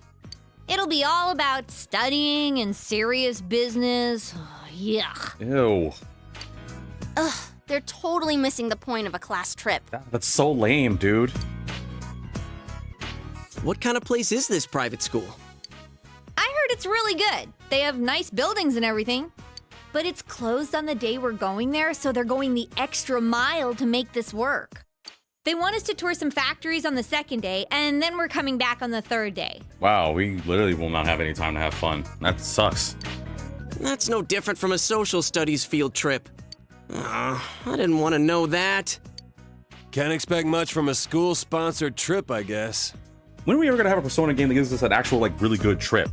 It'll be all about studying and serious business. Yuck. Ew. Ugh, they're totally missing the point of a class trip. That's so lame, dude. What kind of place is this private school? I heard it's really good. They have nice buildings and everything. But it's closed on the day we're going there, so they're going the extra mile to make this work. They want us to tour some factories on the second day, and then we're coming back on the third day. Wow, we literally will not have any time to have fun. That sucks. That's no different from a social studies field trip. I didn't want to know that. Can't expect much from a school-sponsored trip, I guess. When are we ever gonna have a Persona game that gives us an actual, like, really good trip?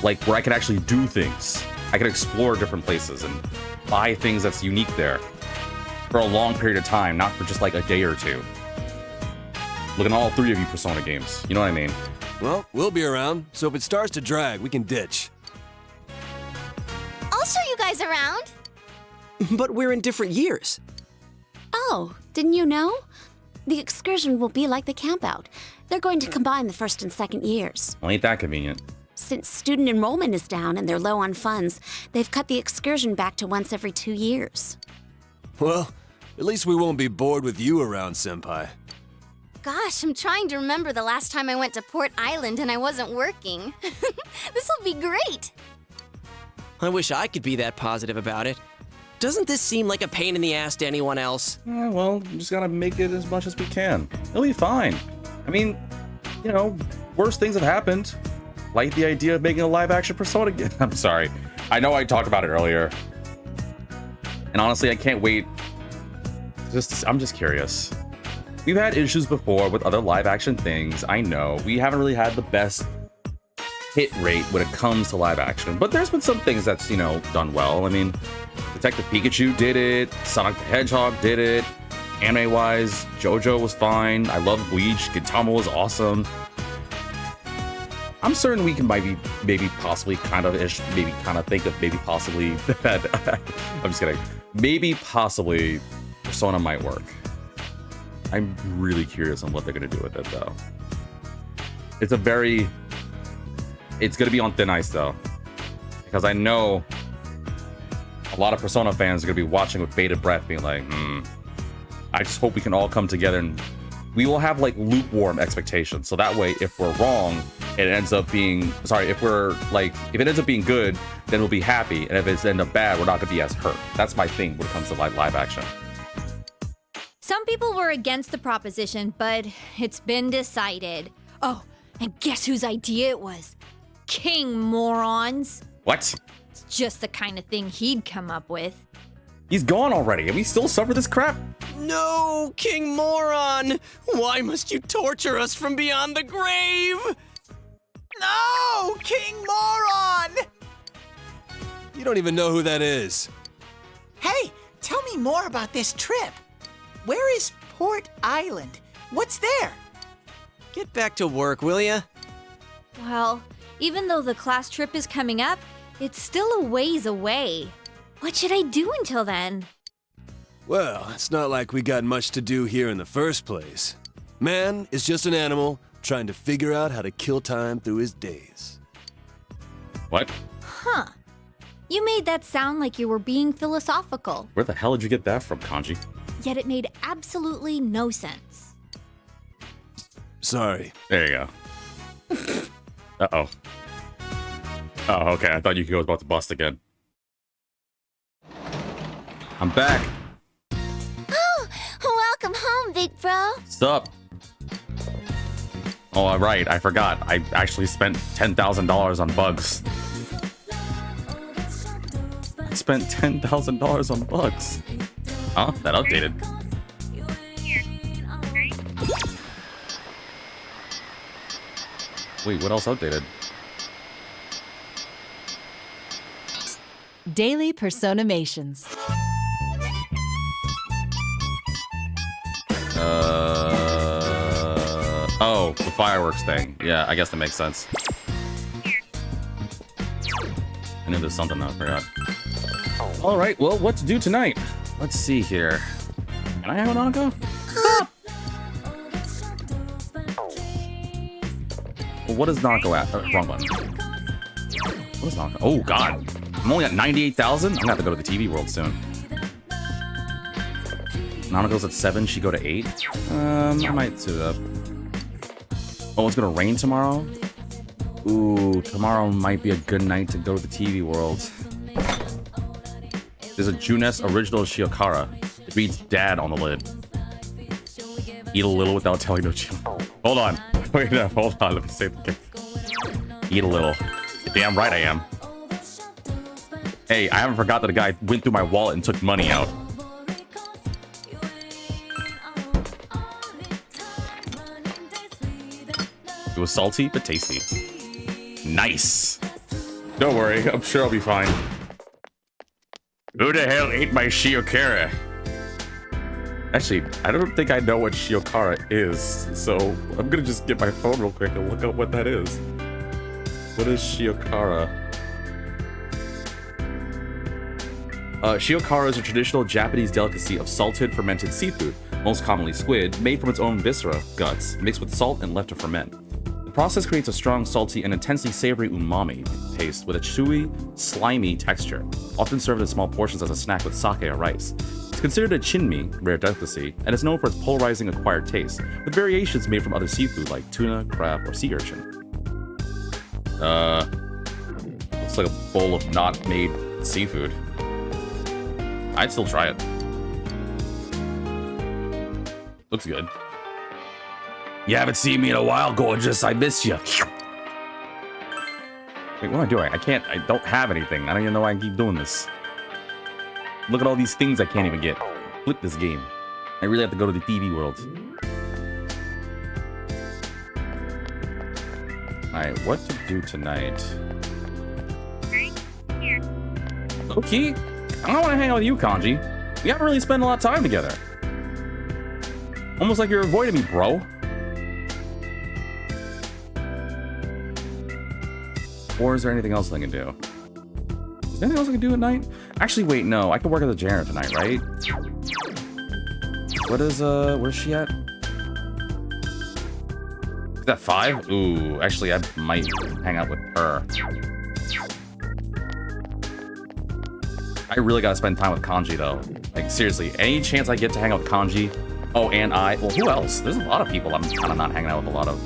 Like, where I can actually do things. I can explore different places and buy things that's unique there for a long period of time, not for just like a day or two. Look at all three of you Persona games. You know what I mean? Well, we'll be around, so if it starts to drag, we can ditch. I'll show you guys around. But we're in different years. Oh, didn't you know? The excursion will be like the campout. They're going to combine the first and second years. Well, ain't that convenient? Since student enrollment is down and they're low on funds, they've cut the excursion back to once every 2 years. Well, at least we won't be bored with you around, Senpai. Gosh, I'm trying to remember the last time I went to Port Island and I wasn't working. This'll be great. I wish I could be that positive about it. Doesn't this seem like a pain in the ass to anyone else? Yeah, well, we just gotta make it as much as we can. It'll be fine. I mean, you know, worse things have happened. Like the idea of making a live-action Persona game. I'm sorry. I know I talked about it earlier. And honestly, I can't wait. I'm just curious. We've had issues before with other live-action things. I know. We haven't really had the best hit rate when it comes to live-action. But there's been some things that's, you know, done well. I mean, Detective Pikachu did it. Sonic the Hedgehog did it. Anime-wise, JoJo was fine. I love Bleach. Gintama was awesome. I'm certain we can maybe possibly think of maybe possibly that. I'm just kidding. Maybe possibly Persona might work. I'm really curious on what they're gonna do with it though. It's gonna be on thin ice though, because I know a lot of Persona fans are gonna be watching with bated breath, being like, I just hope we can all come together and we will have like lukewarm expectations. So that way, if we're wrong, it ends up being, if it ends up being good, then we'll be happy. And if it ends up bad, we're not gonna be as hurt. That's my thing when it comes to live action. Some people were against the proposition, but it's been decided. Oh, and guess whose idea it was? King Moron's. What? It's just the kind of thing he'd come up with. He's gone already, and we still suffer this crap? No, King Moron! Why must you torture us from beyond the grave? No, King Moron! You don't even know who that is. Hey, tell me more about this trip. Where is Port Island? What's there? Get back to work, will ya? Well, even though the class trip is coming up, it's still a ways away. What should I do until then? Well, it's not like we got much to do here in the first place. Man is just an animal trying to figure out how to kill time through his days. What? Huh. You made that sound like you were being philosophical. Where the hell did you get that from, Kanji? Yet it made absolutely no sense. Sorry. There you go. Uh-oh. Oh, okay. I thought Yukiko was about to bust again. I'm back. Oh, welcome home, big bro. Sup? Oh, right. I forgot. I actually spent $10,000 on bugs. I spent $10,000 on bugs. Huh? That updated. Wait, what else updated? Daily Personamations. Oh, the fireworks thing. Yeah, I guess that makes sense. I knew there's something I forgot. All right, well, what to do tonight? Let's see here. Can I have an Anako? Stop! Well, what is Nanako at? Wrong one. What is Nanako? Oh, God. I'm only at 98,000? I'm gonna have to go to the TV world soon. Nanako's at 7, she go to 8? I might suit up. Oh, it's gonna rain tomorrow? Ooh, tomorrow might be a good night to go to the TV world. There's a Junes original Shiokara. It reads Dad on the lid. Eat a little without telling no chill. Hold on. Wait, no, hold on. Let me say it again. Eat a little. You're damn right I am. Hey, I haven't forgot that a guy went through my wallet and took money out. It was salty, but tasty. Nice. Don't worry, I'm sure I'll be fine. Who the hell ate my Shiokara? Actually, I don't think I know what Shiokara is, so I'm gonna just get my phone real quick and look up what that is. What is Shiokara? Shiokara is a traditional Japanese delicacy of salted, fermented seafood, most commonly squid, made from its own viscera, guts, mixed with salt and left to ferment. The process creates a strong, salty, and intensely savory umami taste with a chewy, slimy texture, often served in small portions as a snack with sake or rice. It's considered a chinmi, rare delicacy, and is known for its polarizing acquired taste, with variations made from other seafood like tuna, crab, or sea urchin. Looks like a bowl of not made seafood. I'd still try it. Looks good. You haven't seen me in a while, gorgeous. I miss you. Wait, what am I doing? I don't have anything. I don't even know why I keep doing this. Look at all these things I can't even get. Flip this game. I really have to go to the TV world. Alright, what to do tonight? Okay. I don't want to hang out with you, Kanji. We haven't really spent a lot of time together. Almost like you're avoiding me, bro. Or is there anything else I can do? Is there anything else I can do at night? Actually, wait, no. I can work as a janitor tonight, right? What is, where's she at? Is that 5? Ooh, actually, I might hang out with her. I really gotta spend time with Kanji, though. Like, seriously, any chance I get to hang out with Kanji? Oh, and well, who else? There's a lot of people I'm kind of not hanging out with a lot of.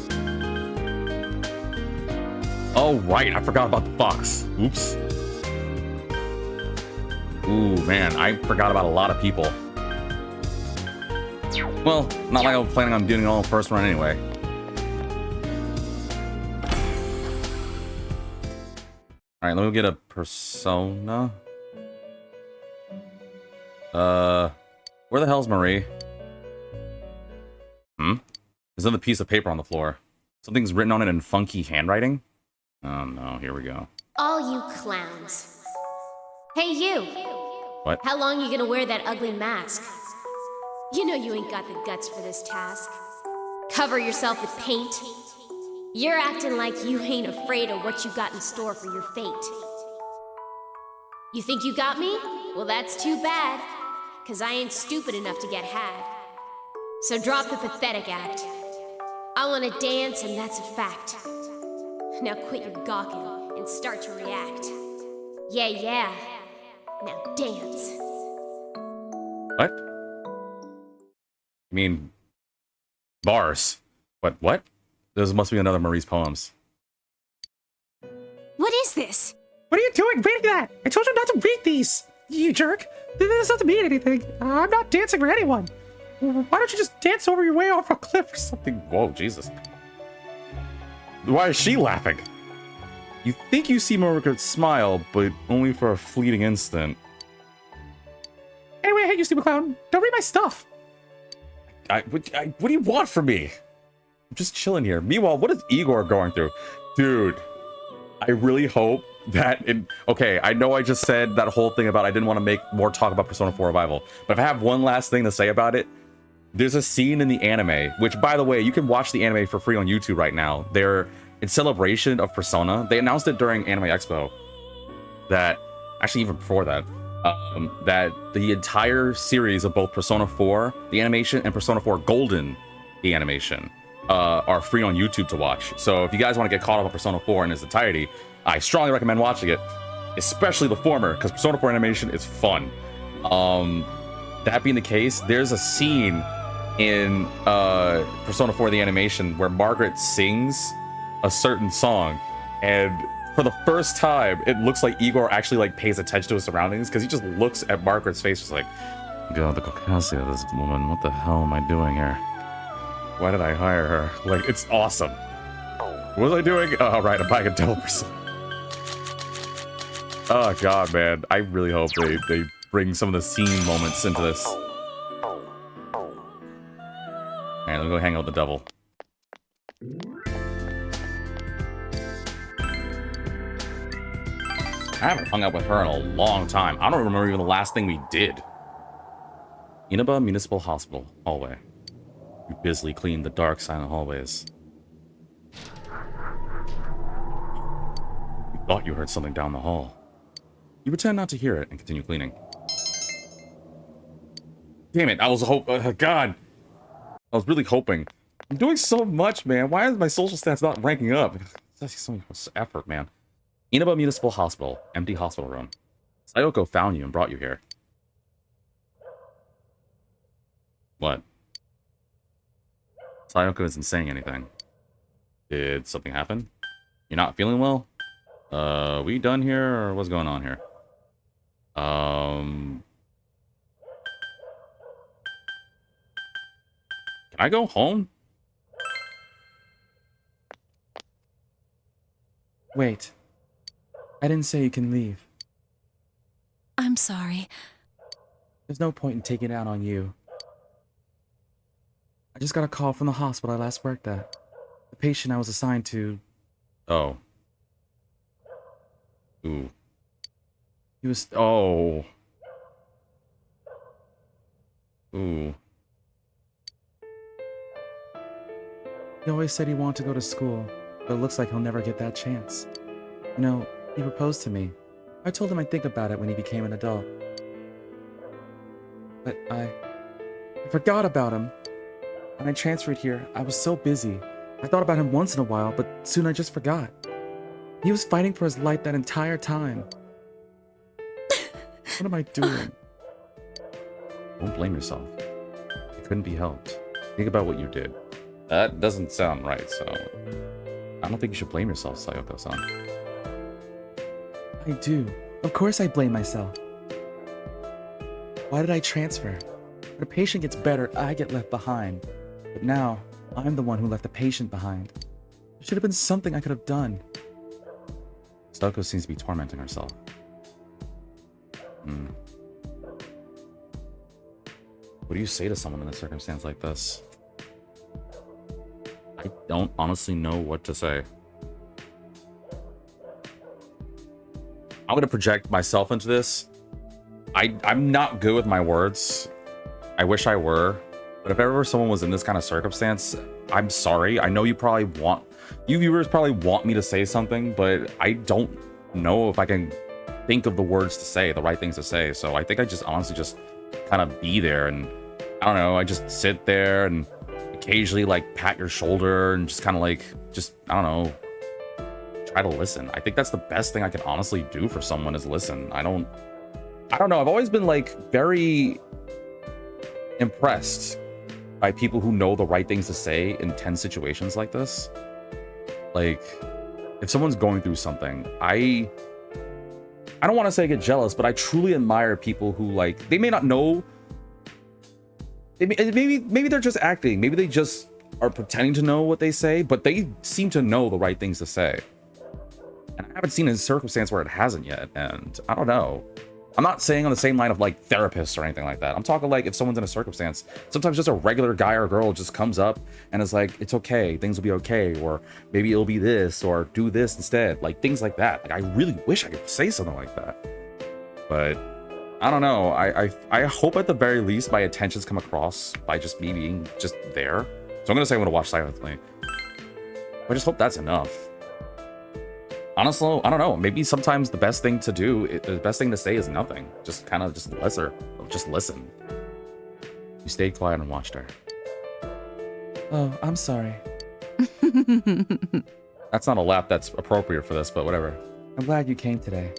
Oh, right, I forgot about the fox. Oops. Ooh, man, I forgot about a lot of people. Well, not like I was planning on doing it all in the first run anyway. Alright, let me get a persona. Where the hell's Marie? There's another piece of paper on the floor. Something's written on it in funky handwriting. Oh no, here we go. All you clowns. Hey, you! What? How long you gonna wear that ugly mask? You know you ain't got the guts for this task. Cover yourself with paint. You're acting like you ain't afraid of what you got in store for your fate. You think you got me? Well, that's too bad. 'Cause I ain't stupid enough to get had. So drop the pathetic act. I wanna dance, and that's a fact. Now quit your gawking and start to react. Yeah, yeah. Now dance. What? You mean bars? What? This must be another Marie's poems. What is this? What are you doing reading that? I told you not to read these, you jerk. This doesn't mean anything. I'm not dancing for anyone. Why don't you just dance over your way off a cliff or something? Whoa, Jesus. Why is she laughing? You think you see Margaret smile, but only for a fleeting instant. Anyway, hey, you stupid clown. Don't read my stuff. What do you want from me? I'm just chilling here. Meanwhile, what is Igor going through? Dude, I really hope Okay, I know I just said that whole thing about I didn't want to make more talk about Persona 4 Revival, but if I have one last thing to say about it, there's a scene in the anime, which, by the way, you can watch the anime for free on YouTube right now. They're in celebration of Persona. They announced it during Anime Expo that, actually even before that, that the entire series of both Persona 4, the animation, and Persona 4 Golden, the animation, are free on YouTube to watch. So if you guys want to get caught up on Persona 4 in its entirety, I strongly recommend watching it, especially the former, because Persona 4 animation is fun. That being the case, there's a scene in Persona 4 the animation where Margaret sings a certain song, and for the first time it looks like Igor actually like pays attention to his surroundings, because he just looks at Margaret's face just like, God, the caucasity of this woman, what the hell am I doing here? Why did I hire her? Like, it's awesome. What was I doing? Oh, right, I'm buying a Devil Persona. Oh god, man, I really hope they bring some of the scene moments into this. Alright, let me go hang out with the devil. I haven't hung out with her in a long time. I don't remember even the last thing we did. Inaba Municipal Hospital hallway. You busily clean the dark, silent hallways. You thought you heard something down the hall. You pretend not to hear it and continue cleaning. Damn it, I was God. I was really hoping. I'm doing so much, man. Why is my social stats not ranking up? That's so much effort, man. Inaba Municipal Hospital. Empty hospital room. Sayoko found you and brought you here. What? Sayoko isn't saying anything. Did something happen? You're not feeling well? We done here, or what's going on here? Can I go home? Wait. I didn't say you can leave. I'm sorry. There's no point in taking it out on you. I just got a call from the hospital I last worked at. The patient I was assigned to... Oh. Ooh. He was... Oh. Ooh. He always said he wanted to go to school, but it looks like he'll never get that chance. You know, he proposed to me. I told him I'd think about it when he became an adult. But I forgot about him. When I transferred here, I was so busy. I thought about him once in a while, but soon I just forgot. He was fighting for his life that entire time. What am I doing? Don't blame yourself. It couldn't be helped. Think about what you did. That doesn't sound right, so... I don't think you should blame yourself, Sayoko-san. I do. Of course I blame myself. Why did I transfer? When a patient gets better, I get left behind. But now, I'm the one who left the patient behind. There should have been something I could have done. Sayoko seems to be tormenting herself. What do you say to someone in a circumstance like this? I don't honestly know what to say. I'm gonna project myself into this. I'm not good with my words. I wish I were. But if ever someone was in this kind of circumstance, I'm sorry. I know you viewers probably want me to say something, but I don't know if I can think of the words to say, the right things to say. So I think I just honestly just kind of be there, and I don't know, I just sit there and occasionally like pat your shoulder and just kind of like, I don't know, try to listen. I think that's the best thing I can honestly do for someone is listen. I don't know. I've always been like very impressed by people who know the right things to say in tense situations like this. Like, if someone's going through something, I don't want to say get jealous, but I truly admire people who, like, they may not know. Maybe they're just acting. Maybe they just are pretending to know what they say, but they seem to know the right things to say. And I haven't seen a circumstance where it hasn't yet, and I don't know. I'm not saying on the same line of like therapists or anything like that. I'm talking like if someone's in a circumstance, sometimes just a regular guy or girl just comes up and is like, it's okay, things will be okay, or maybe it'll be this, or do this instead, like things like that. Like I really wish I could say something like that, but I don't know. I hope at the very least my intentions come across by just me being just there. So I'm gonna say I'm gonna watch silently. I just hope that's enough. Honestly, I don't know. Maybe sometimes the best thing to do, the best thing to say is nothing. Just kind of just listen. You stayed quiet and watched her. Oh, I'm sorry. That's not a laugh that's appropriate for this, but whatever. I'm glad you came today.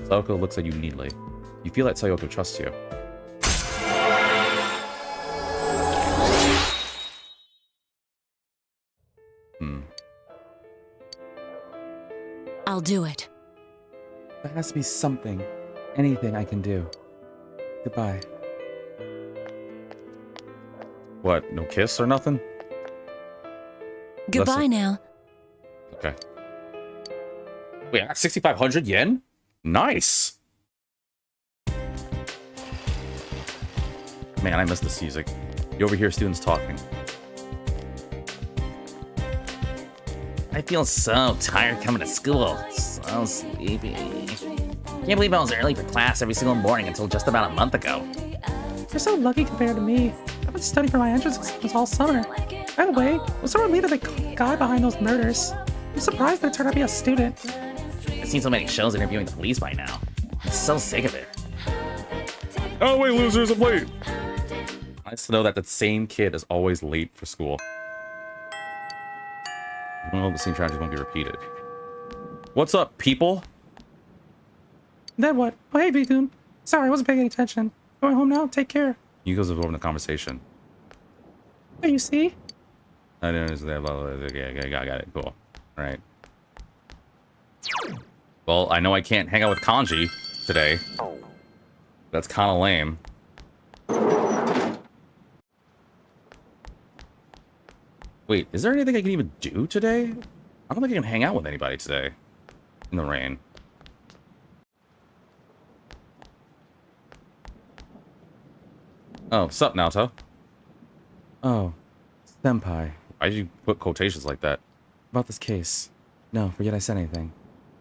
Sayoko looks at you neatly. You feel that Sayoko trusts you. I'll do it. There has to be something, anything I can do. Goodbye. What, no kiss or nothing? Goodbye now. Okay. Wait, I got 6,500 yen? Nice! Man, I miss this music. You overhear students talking. I feel so tired coming to school. So sleepy. Can't believe I was early for class every single morning until just about a month ago. You're so lucky compared to me. I've been studying for my entrance exams all summer. By the way, was there really the guy behind those murders? I'm surprised that it turned out to be a student. I've seen so many shows interviewing the police by now. I'm so sick of it. Oh wait, losers, I'm late! Nice to know that the same kid is always late for school. Well, the same tragedy won't be repeated. What's up, people? Then what? Oh, hey, V-Goon. Sorry, I wasn't paying any attention. Going home now? Take care. You guys have opened the conversation. Hey, you see? I didn't understand. Okay, got it. Cool. Alright. Well, I know I can't hang out with Kanji today. That's kind of lame. Wait, is there anything I can even do today? I don't think I can hang out with anybody today. In the rain. Oh, sup, Naoto? Oh, senpai. Why did you put quotations like that? About this case. No, forget I said anything.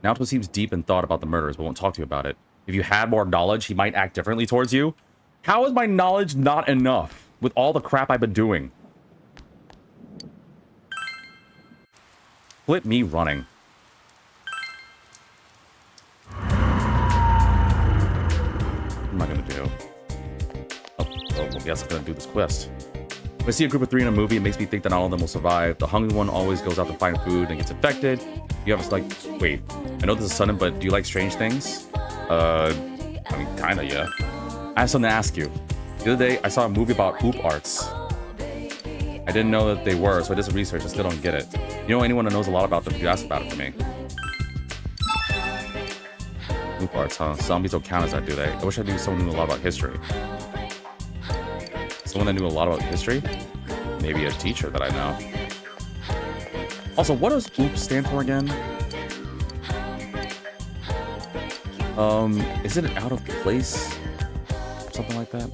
Naoto seems deep in thought about the murders, but won't talk to you about it. If you had more knowledge, he might act differently towards you. How is my knowledge not enough with all the crap I've been doing? Flip me running. What am I gonna do? Oh, well, I guess I'm gonna do this quest. When I see a group of 3 in a movie, it makes me think that not all of them will survive. The hungry one always goes out to find food and gets infected. You have like, wait, I know this is sudden, but do you like strange things? I mean, kinda, yeah. I have something to ask you. The other day, I saw a movie about oop arts. I didn't know that they were, so I did some research. I still don't get it. You know anyone that knows a lot about them? You ask about it for me. Oop arts, huh? Zombies don't count as that, do they? I wish I knew someone who knew a lot about history. Someone that knew a lot about history? Maybe a teacher that I know. Also, what does oop stand for again? Is it an out of place? Something like that?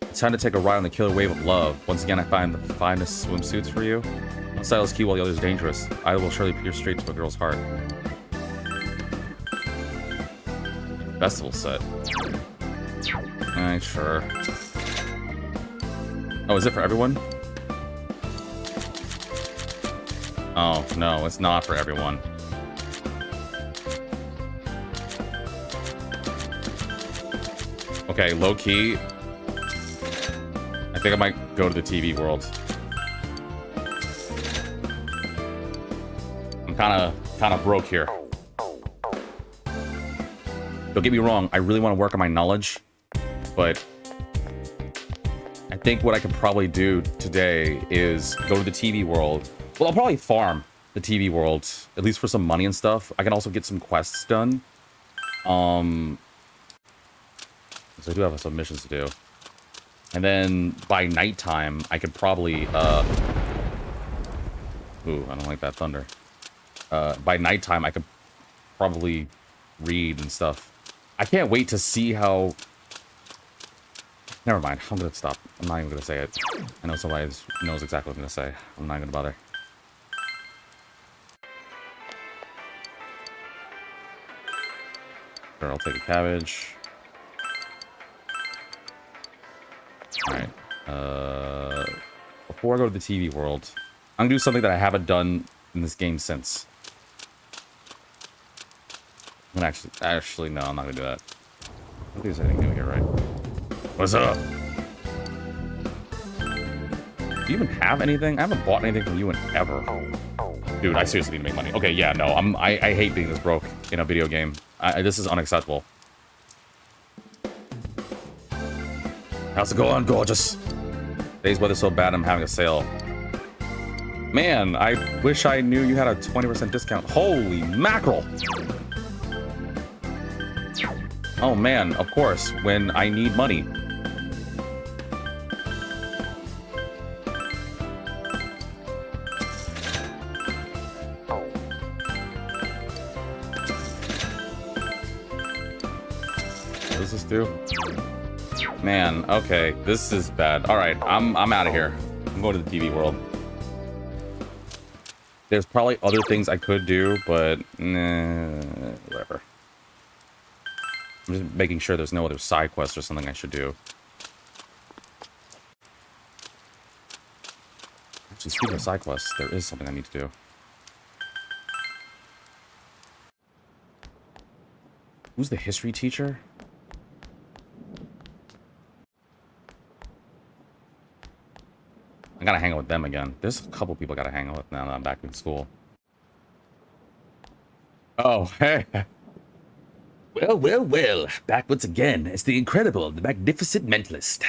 It's time to take a ride on the killer wave of love. Once again, I find the finest swimsuits for you. One style is cute while the other is dangerous. I will surely pierce straight to a girl's heart. Festival set. Alright, sure. Oh, is it for everyone? Oh, no, it's not for everyone. Okay, low-key. I think I might go to the TV world. I'm kind of broke here. Don't get me wrong, I really want to work on my knowledge, but I think what I could probably do today is go to the TV world. Well, I'll probably farm the TV world, at least for some money and stuff. I can also get some quests done. So I do have some missions to do. And then by nighttime, I could probably, ooh, I don't like that thunder. By nighttime, I could probably read and stuff. I can't wait to see how... Never mind. I'm gonna stop. I'm not even gonna say it. I know somebody knows exactly what I'm gonna say. I'm not gonna bother. Sure, I'll take a cabbage. Alright. Before I go to the TV world, I'm gonna do something that I haven't done in this game since. I'm gonna actually, no, I'm not gonna do that. I don't think there's anything new here, right? What's up? Do you even have anything? I haven't bought anything from you in ever. Dude, I seriously need to make money. Okay, yeah, no, I hate being this broke in a video game. This is unacceptable. How's it going, gorgeous? Today's weather's so bad I'm having a sale. Man, I wish I knew you had a 20% discount. Holy mackerel! Oh man, of course, when I need money. What does this do? Man, okay, this is bad. All right, I'm out of here. I'm going to the TV world. There's probably other things I could do, but whatever. I'm just making sure there's no other side quests or something I should do. Actually, speaking of side quests, there is something I need to do. Who's the history teacher? I gotta hang out with them again. There's a couple people I gotta hang out with now that I'm back in school. Oh, hey. Well. Back once again. It's the incredible, the magnificent mentalist.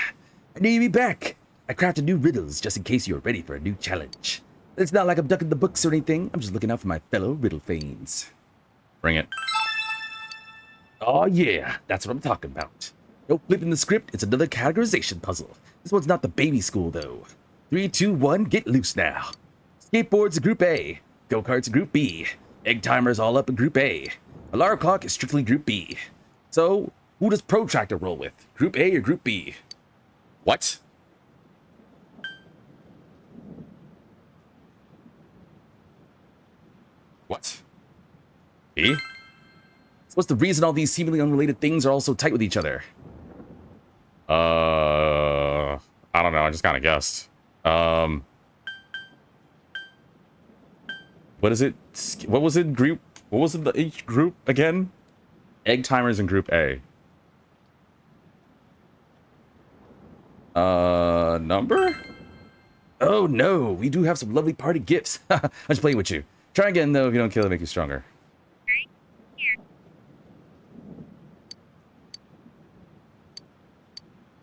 I knew you'd be back. I crafted new riddles just in case you're ready for a new challenge. It's not like I'm ducking the books or anything. I'm just looking out for my fellow riddle fiends. Bring it. Oh yeah, that's what I'm talking about. No flipping the script, it's another categorization puzzle. This one's not the baby school though. 3, 2, 1, get loose now. Skateboards in Group A. Go-karts in Group B. Egg timers all up in Group A. Alarm clock is strictly Group B. So, who does Protractor roll with? Group A or Group B? What? What? B? So what's the reason all these seemingly unrelated things are all so tight with each other? I don't know. I just kind of guessed. What is it? What was it? Group? What was it? Each group again? Egg timers in Group A. Number? Oh no, we do have some lovely party gifts. I'm just playing with you. Try again though. If you don't kill it, make you stronger.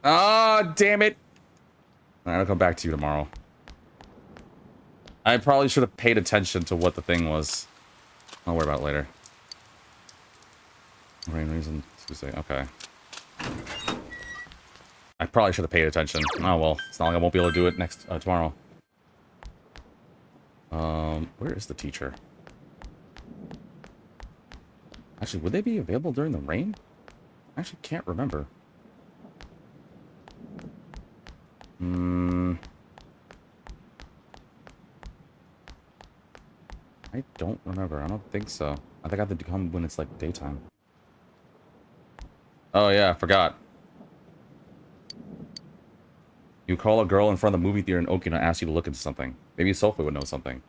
Ah, damn it. Alright, I'll come back to you tomorrow. I probably should have paid attention to what the thing was. I'll worry about it later. Main reason to say, okay. I probably should have paid attention. Oh well, it's not like I won't be able to do it tomorrow. Where is the teacher? Actually, would they be available during the rain? I actually can't remember. I don't remember. I don't think so. I think I have to come when it's like daytime. Oh yeah, I forgot. You call a girl in front of the movie theater in Okina and ask you to look into something. Maybe Sophie would know something.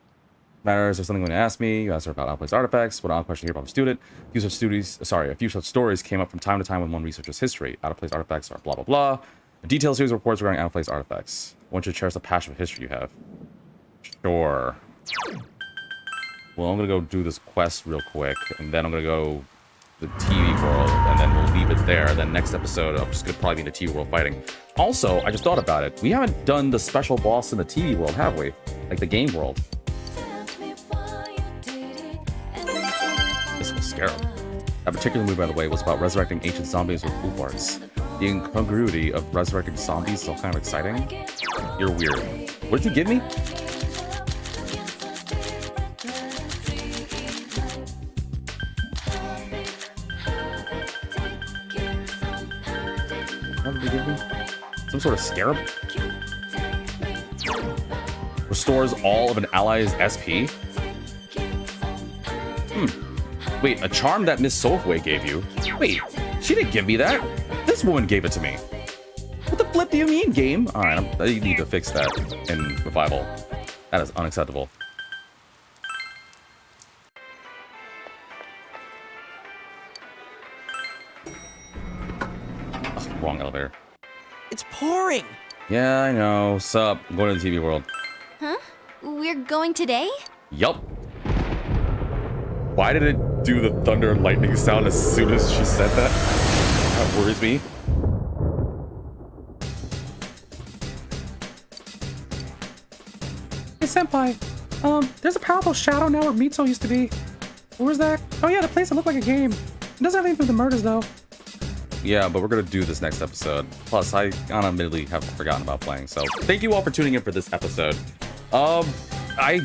Matters, there's something when you ask me. You ask her about outplaced artifacts. What odd question here about a student. A few such stories came up from time to time with one researcher's history. Outplaced artifacts are blah blah blah. A detailed series of reports regarding outplaced artifacts. I want you to cherish the passion of history you have. Sure. Well, I'm gonna go do this quest real quick, and then I'm gonna go the TV world, and then we'll leave it there. Then next episode, I'm just gonna probably be in the TV world fighting. Also, I just thought about it. We haven't done the special boss in the TV world, have we? Like the game world. This will scare him. That particular movie, by the way, was about resurrecting ancient zombies with poop arts. The incongruity of resurrecting zombies is all kind of exciting. You're weird. What did you give me? What did they give me? Some sort of scarab? Restores all of an ally's SP? Wait, a charm that Miss Soulway gave you? Wait, she didn't give me that. This woman gave it to me. What the flip do you mean, game? Alright, I need to fix that in Revival. That is unacceptable. Ugh, wrong elevator. It's pouring. Yeah, I know. Sup? I'm going to the TV world. Huh? We're going today? Yup. Why did it do the thunder and lightning sound as soon as she said that? That worries me. Hey, Senpai. There's a powerful shadow now where Mitsu used to be. Where's that? Oh yeah, the place that looked like a game. It doesn't have anything to do with the murders, though. Yeah, but we're gonna do this next episode. Plus, I admittedly have forgotten about playing, so thank you all for tuning in for this episode. I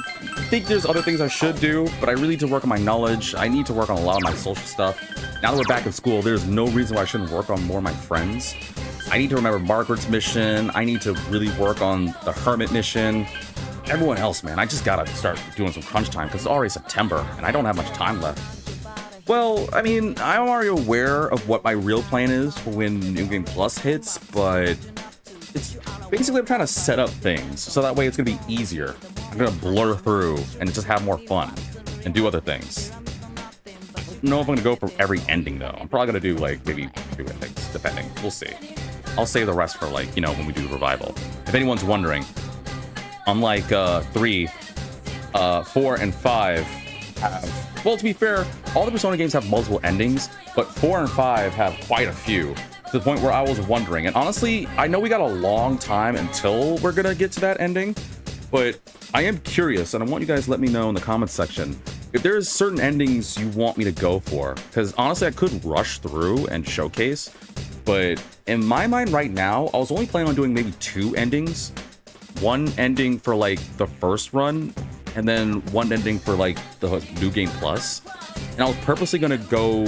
think there's other things I should do, but I really need to work on my knowledge. I need to work on a lot of my social stuff. Now that we're back in school, there's no reason why I shouldn't work on more of my friends. I need to remember Margaret's mission. I need to really work on the Hermit mission. Everyone else, man, I just gotta start doing some crunch time because it's already September and I don't have much time left. Well, I mean, I'm already aware of what my real plan is for when New Game Plus hits, but it's basically I'm trying to set up things so that way it's gonna be easier. I'm gonna blur through and just have more fun and do other things. I don't know if I'm gonna go for every ending though. I'm probably gonna do like maybe 2 endings, depending. We'll see. I'll save the rest for like, you know, when we do Revival. If anyone's wondering, unlike 3, 4, and 5 have, well, to be fair, all the Persona games have multiple endings, but 4 and 5 have quite a few. To the point where I was wondering, and honestly, I know we got a long time until we're gonna get to that ending, but I am curious, and I want you guys to let me know in the comments section if there's certain endings you want me to go for, because honestly, I could rush through and showcase, but in my mind right now, I was only planning on doing maybe 2 endings. 1 ending for like the first run, and then 1 ending for like the New Game Plus. And I was purposely gonna go,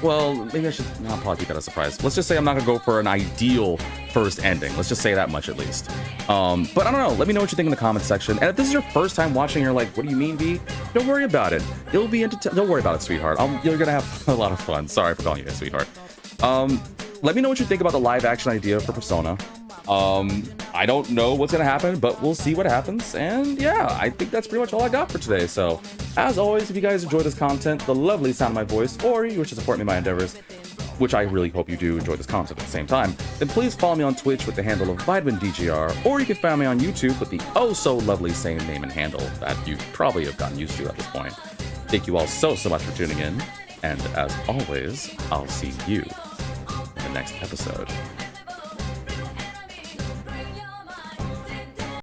well, maybe I should not probably keep that a surprise. Let's just say I'm not gonna go for an ideal first ending. Let's just say that much at least. But I don't know, let me know what you think in the comments section. And if this is your first time watching, you're like, what do you mean, V? Don't worry about it. It'll be don't worry about it, sweetheart. You're gonna have a lot of fun. Sorry for calling you a sweetheart. Let me know what you think about the live action idea for Persona. I don't know what's gonna happen, but we'll see what happens. And yeah, I think that's pretty much all I got for today. So as always, if you guys enjoy this content, the lovely sound of my voice, or you wish to support me in my endeavors, which I really hope you do enjoy this content at the same time, then please follow me on Twitch with the handle of VitaminDGR, or you can find me on YouTube with the oh so lovely same name and handle that you probably have gotten used to at this point. Thank you all so much for tuning in, and as always, I'll see you in the next episode.